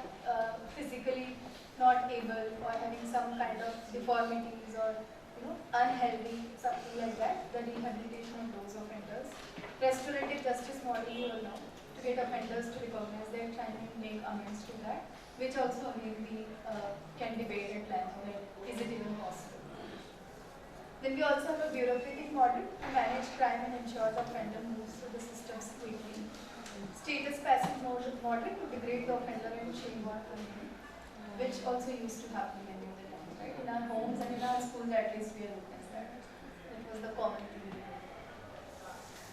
physically not able or having some kind of deformities or unhealthy, something like that, the rehabilitation of those offenders. Restorative justice model, you will know, to get offenders to recognize their crime and make amends to that, which also again we can debate at length, like, is it even possible? Then we also have a bureaucratic model to manage crime and ensure the offender moves through the systems quickly. Status passive model to degrade the offender and shame on community, which also used to happen many of the time, right? In our homes and in our schools, at least we have witnessed that. That was the common thing.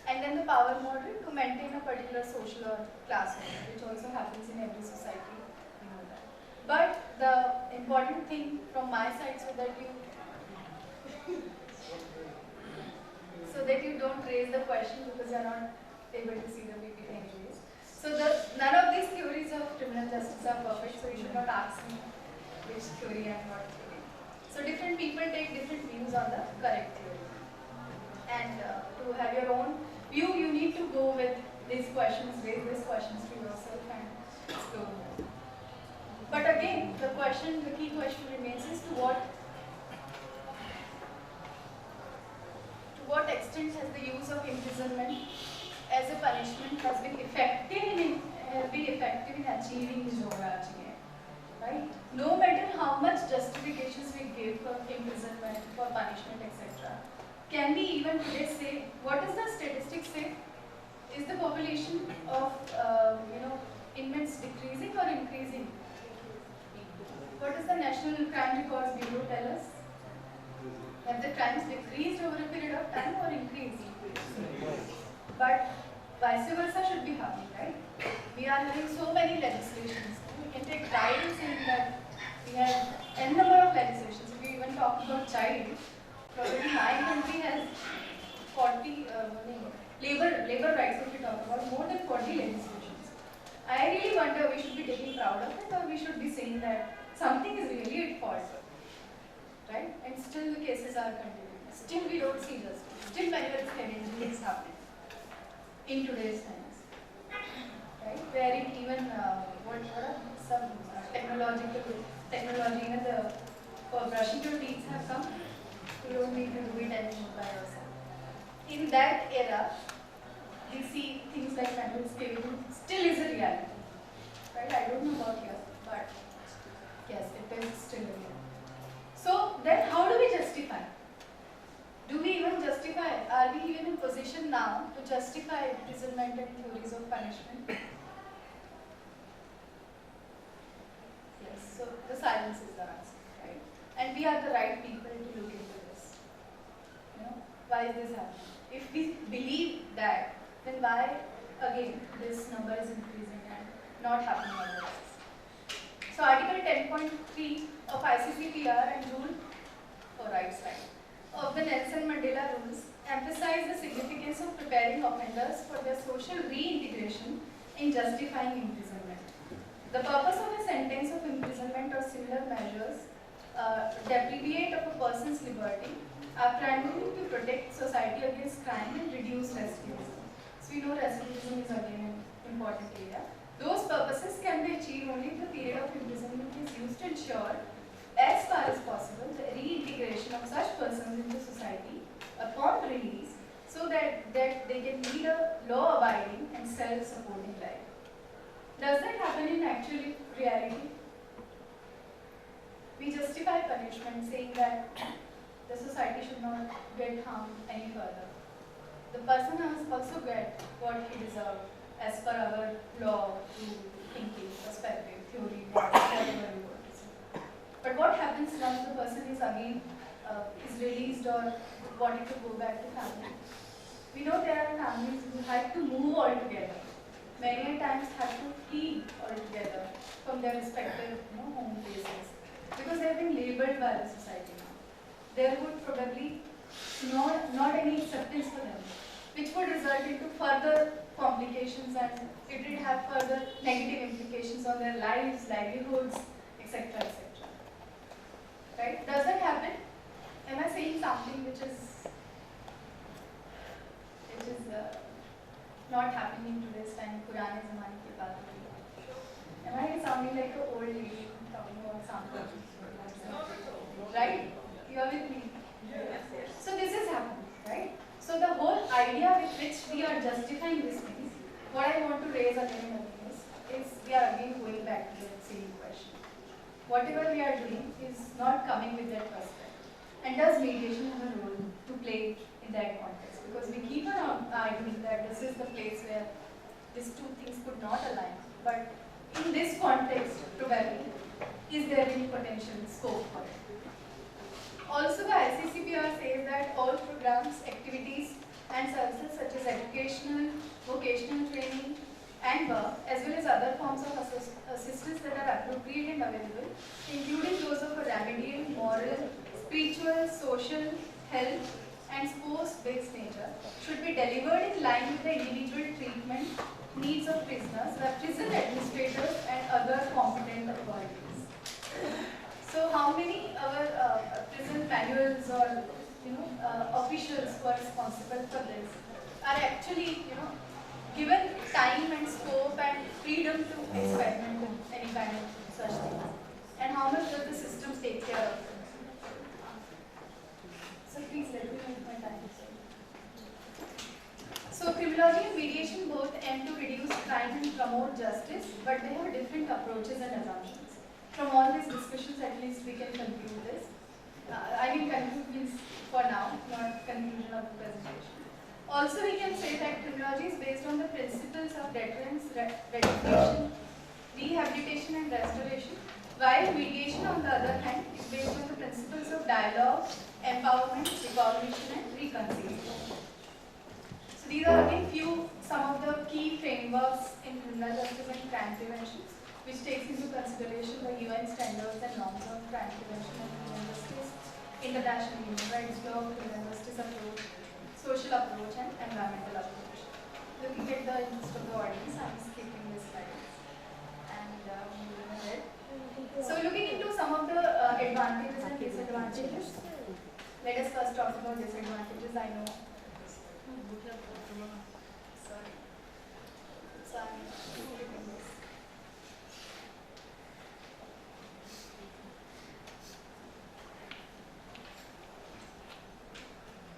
And then the power model to maintain a particular social or class order, which also happens in every society, you know that. But the important thing from my side, so that you don't raise the question because you are not able to see the PPT anyways. So none of these theories of criminal justice are perfect, so you should not ask me which theory and what theory. So different people take different views on the correct theory. And to have your own view, you need to go with these questions, raise these questions to yourself and explore more. But again, the key question remains is to what extent has the use of imprisonment as a punishment has been effective in achieving this overarching aim, right? No matter how much justifications we give for imprisonment, for punishment, etc., can we even today say, what does the statistics say? Is the population of inmates decreasing or increasing? What does the National Crime Records Bureau tell us? Have the crimes decreased over a period of time or increased? But vice versa should be happening, right? We are having so many legislations. We can take pride in saying that we have n number of legislations. If we even talk about child, probably my country has 40 labor rights. If we talk about more than 40 legislations, I really wonder we should be taking proud of it, or we should be saying that something is really at fault, right? And still the cases are continuing. Still we don't see justice. Still many injuries happening in today's times, right? Where even some technology, even for brushing your teeth have come. You don't need to do it anymore by yourself. In that era, we see things like mental stability still is a reality, right? I don't know about here, but yes, it is still a reality. So then how do we justify? Do we even justify? Are we even in position now to justify imprisonment and theories of punishment? Yes, so the silence is the answer, right? And we are the right people to look into this. Why is this happening? If we believe that, then why again this number is increasing and not happening otherwise? So Article 10.3 of ICCPR and Rule of the Nelson Mandela Rules emphasize the significance of preparing offenders for their social reintegration in justifying imprisonment. The purpose of a sentence of imprisonment or similar measures deprivate of a person's liberty are primarily to protect society against crime and reduce recidivism. So we know recidivism is again an important area. Those purposes can be achieved only if the period of imprisonment is used to ensure, as far as possible, the reintegration of such persons into society upon release, so that law-abiding and self-supporting life. Does that happen in actual reality? We justify punishment saying that the society should not get harmed any further. The person must also get what he deserves as per our law, rule, thinking, perspective, theory, whatever you want to say. But what happens once the person is again is released or wanting to go back to family? We know there are families who had to move altogether. Many times have to flee altogether from their respective home places because they have been labelled by the society now. There would probably not any acceptance for them, which would result into further complications and it would have further negative implications on their lives, livelihoods, etc. etc. Right? Does that happen? Am I saying something which is not happening in today's time? Purane zamane ki baat ho rahi hai. Am I sounding like an old lady talking about something? Right? You are with me? So this is happening, right? So the whole idea with which we are justifying these things, what I want to raise again and again is we are again going back to the same question. Whatever we are doing is not coming with that perspective. And does mediation have a role to play in that context? Because we keep on arguing that this is the place where these two things could not align. But in this context, probably, is there any potential scope for it? Also, the ICCPR says that all programs, activities, and services such as educational, vocational training, and work, as well as other forms of assistance that are appropriate and available, including those of a remedial, moral, spiritual, social, health, and sports-based nature, should be delivered in line with the individual treatment needs of prisoners, the prison administrators, and other competent authorities. So, how many our prison manuals or officials who are responsible for this are actually given time and scope and freedom to experiment with any kind of such things? And how much does the system take care of it? So please let me know my time. So criminology and mediation both aim to reduce crime and promote justice, but they have different approaches and assumptions. From all these discussions, at least we can conclude this. I mean conclude means for now, not conclusion of the presentation. Also, we can say that criminology is based on the principles of deterrence, rectification, rehabilitation and restoration, while mediation on the other hand is based on the principles of dialogue, empowerment, recognition and reconciliation. So these are again some of the key frameworks in criminal justice and crime prevention, which takes into consideration the UN standards and norms of crime prevention and criminal justice, international human rights law, criminal justice approach, social approach and environmental approach. Looking at the interest of the audience, I am skipping this slide and moving ahead. So looking into some of the advantages and disadvantages, let us first talk about disadvantages. I know. Sorry. So I'm skipping this.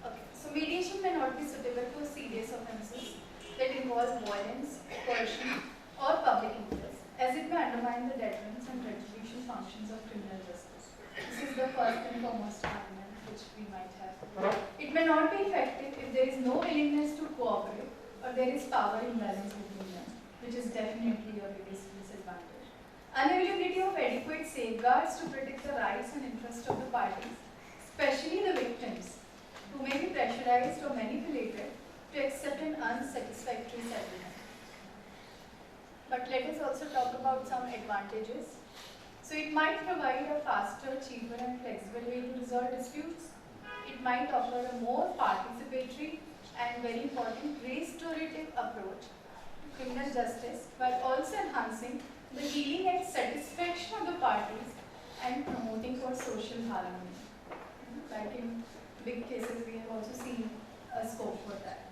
Okay. So mediation may not be suitable for serious offences that involve violence, coercion, or public interest, as it may undermine the deterrence and retribution functions of criminal justice. This is the first and foremost argument which we might have. It may not be effective if there is no willingness to cooperate or there is power imbalance between them, which is definitely a biggest disadvantage. Unavailability of adequate safeguards to protect the rights and interests of the parties, especially the victims, who may be pressurized or manipulated to accept an unsatisfactory settlement. But let us also talk about some advantages. So it might provide a faster, cheaper and flexible way to resolve disputes. It might offer a more participatory and very important restorative approach to criminal justice, while also enhancing the healing and satisfaction of the parties and promoting for social harmony. Like in big cases, we have also seen a scope for that.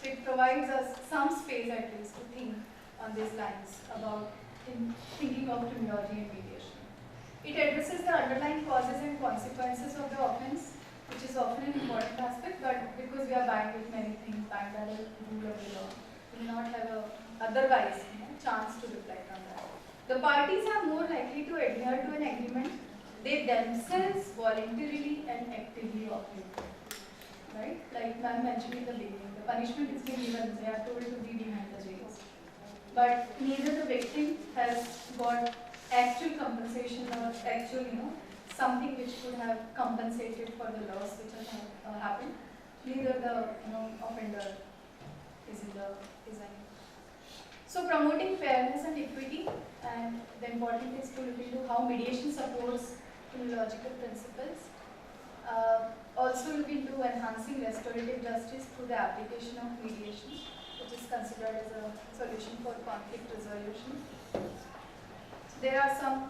So it provides us some space at least to think on these lines about thinking of criminology and mediation. It addresses the underlying causes and consequences of the offense which is often an important aspect, but because we are bound with many things, bound by the rule of the law, we will not have a otherwise chance to reflect on that. The parties are more likely to adhere to an agreement they themselves voluntarily and actively operate. Right? Like ma'am mentioned in the beginning, the punishment is being given, they are told to be behind the jails. But neither the victim has got actual compensation or actual, something which could have compensated for the loss which has happened. Neither the offender is in. So promoting fairness and equity, and the important is to look into how mediation supports criminological principles. Also look into enhancing restorative justice through the application of mediation, which is considered as a solution for conflict resolution. So there are some,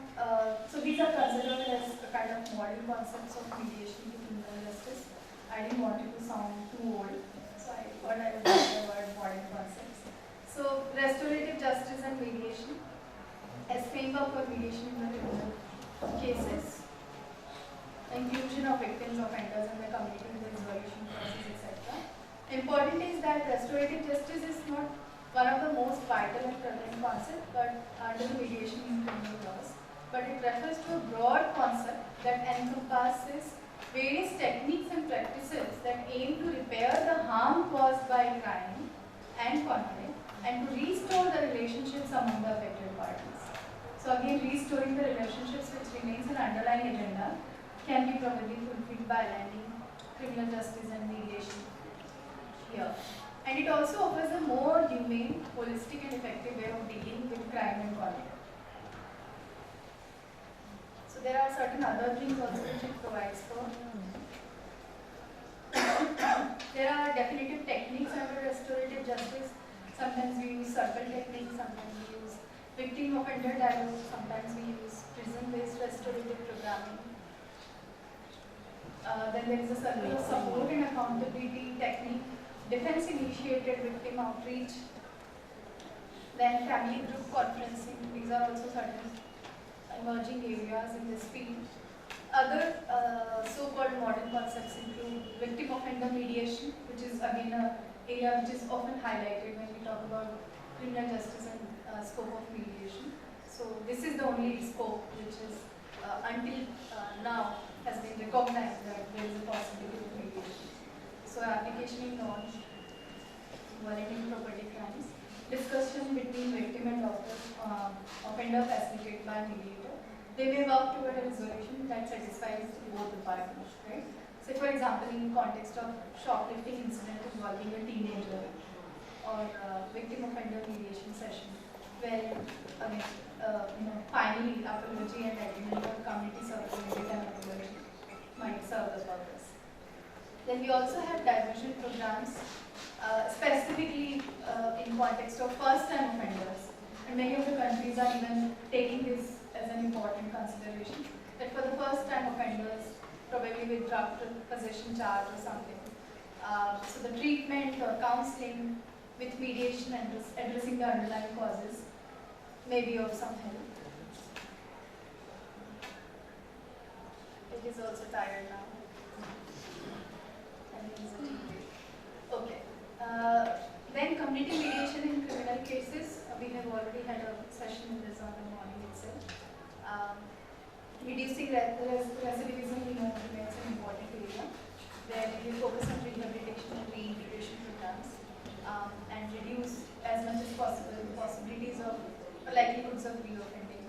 so these are considered as a kind of modern concepts of mediation to criminal justice. I didn't want it to sound too old, so I thought I would use the word modern concepts. So restorative justice and mediation as framework for mediation in the criminal cases. Inclusion of victims, offenders, and the community in the resolution process, etc. Important is that restorative justice is not one of the most vital and prevalent concepts, but under the mediation in criminal laws. But it refers to a broad concept that encompasses various techniques and practices that aim to repair the harm caused by crime and conflict, and to restore the relationships among the affected parties. So again, restoring the relationships, which remains an underlying agenda, can be probably fulfilled by aligning criminal justice and mediation here. And it also offers a more humane, holistic and effective way of dealing with crime and conflict. So there are certain other things also which it provides for. There are definitive techniques under restorative justice. Sometimes we use circle techniques, sometimes we use victim-offender dialogue, sometimes we use prison-based restorative programming. Then there is a circle of support and accountability technique, defense-initiated victim outreach, then family group conferencing. These are also certain emerging areas in this field. Other so-called modern concepts include victim-offender mediation, which is again an area which is often highlighted when we talk about criminal justice and scope of mediation. So this is the only scope which is until now has been recognized that there is a possibility of mediation. So application in non-violent property crimes, discussion between victim and offender facilitated by mediator. They may work toward a resolution that satisfies both the parties, right? So for example, in context of shoplifting incident involving a teenager or victim offender mediation session, where again, finally apology and agreement or community circulated and apology might serve the purpose. Then we also have diversion programs, specifically in context of first-time offenders. And many of the countries are even taking this as an important consideration, that for the first-time offenders, probably with draft possession charge or something. So the treatment or counseling with mediation and addressing the underlying causes may be of some help. It is also tired now. Okay. Then community mediation in criminal cases. We have already had a session in this on the morning itself. Reducing recidivism remains an important area. There we focus on rehabilitation and reintegration programs and reduce as much as possible the possibilities of likelihoods of reoffending.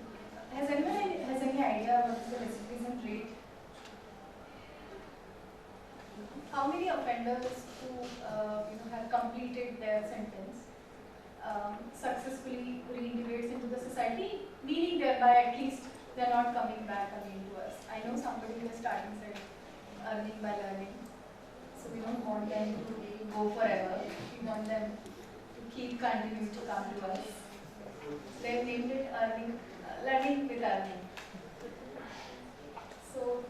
Has anyone has any idea what is the recidivism rate? How many offenders who have completed their sentence successfully reintegrates into the society, meaning thereby at least they are not coming back again to us? I know somebody who is starting said earning by learning, so we don't want them to go forever. We want them to keep continuing to come to us. They named it learning with earning. So.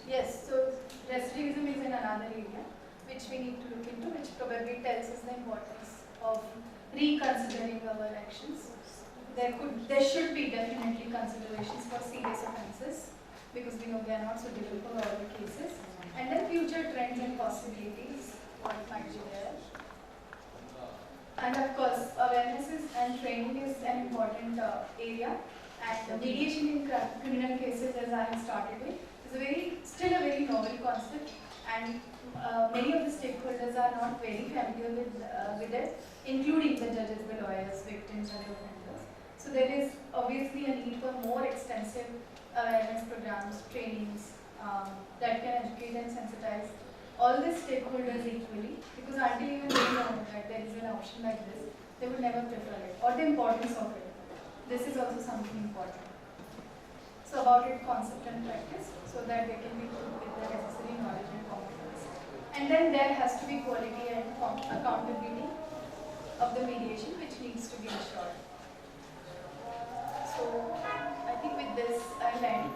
Yes, so recidivism is in another area which we need to look into, which probably tells us the importance of reconsidering our actions. there should be definitely considerations for serious offences, because we know they are not suitable for all the cases. And then future trends and possibilities, what might be there. And of course, awareness and training is an important area. And mediation in criminal cases, as I have started with, is still a very novel concept, and many of the stakeholders are not very familiar with it, including the judges, the lawyers, victims, and offenders. So there is obviously a need for more extensive awareness programs, trainings that can educate and sensitize all the stakeholders equally, because until even they know that there is an option like this, they would never prefer it, or the importance of it. This is also something important. So about it, concept and practice, so that they can be put with the necessary knowledge and competence. And then there has to be quality and accountability of the mediation, which needs to be ensured. So I think with this I'll end.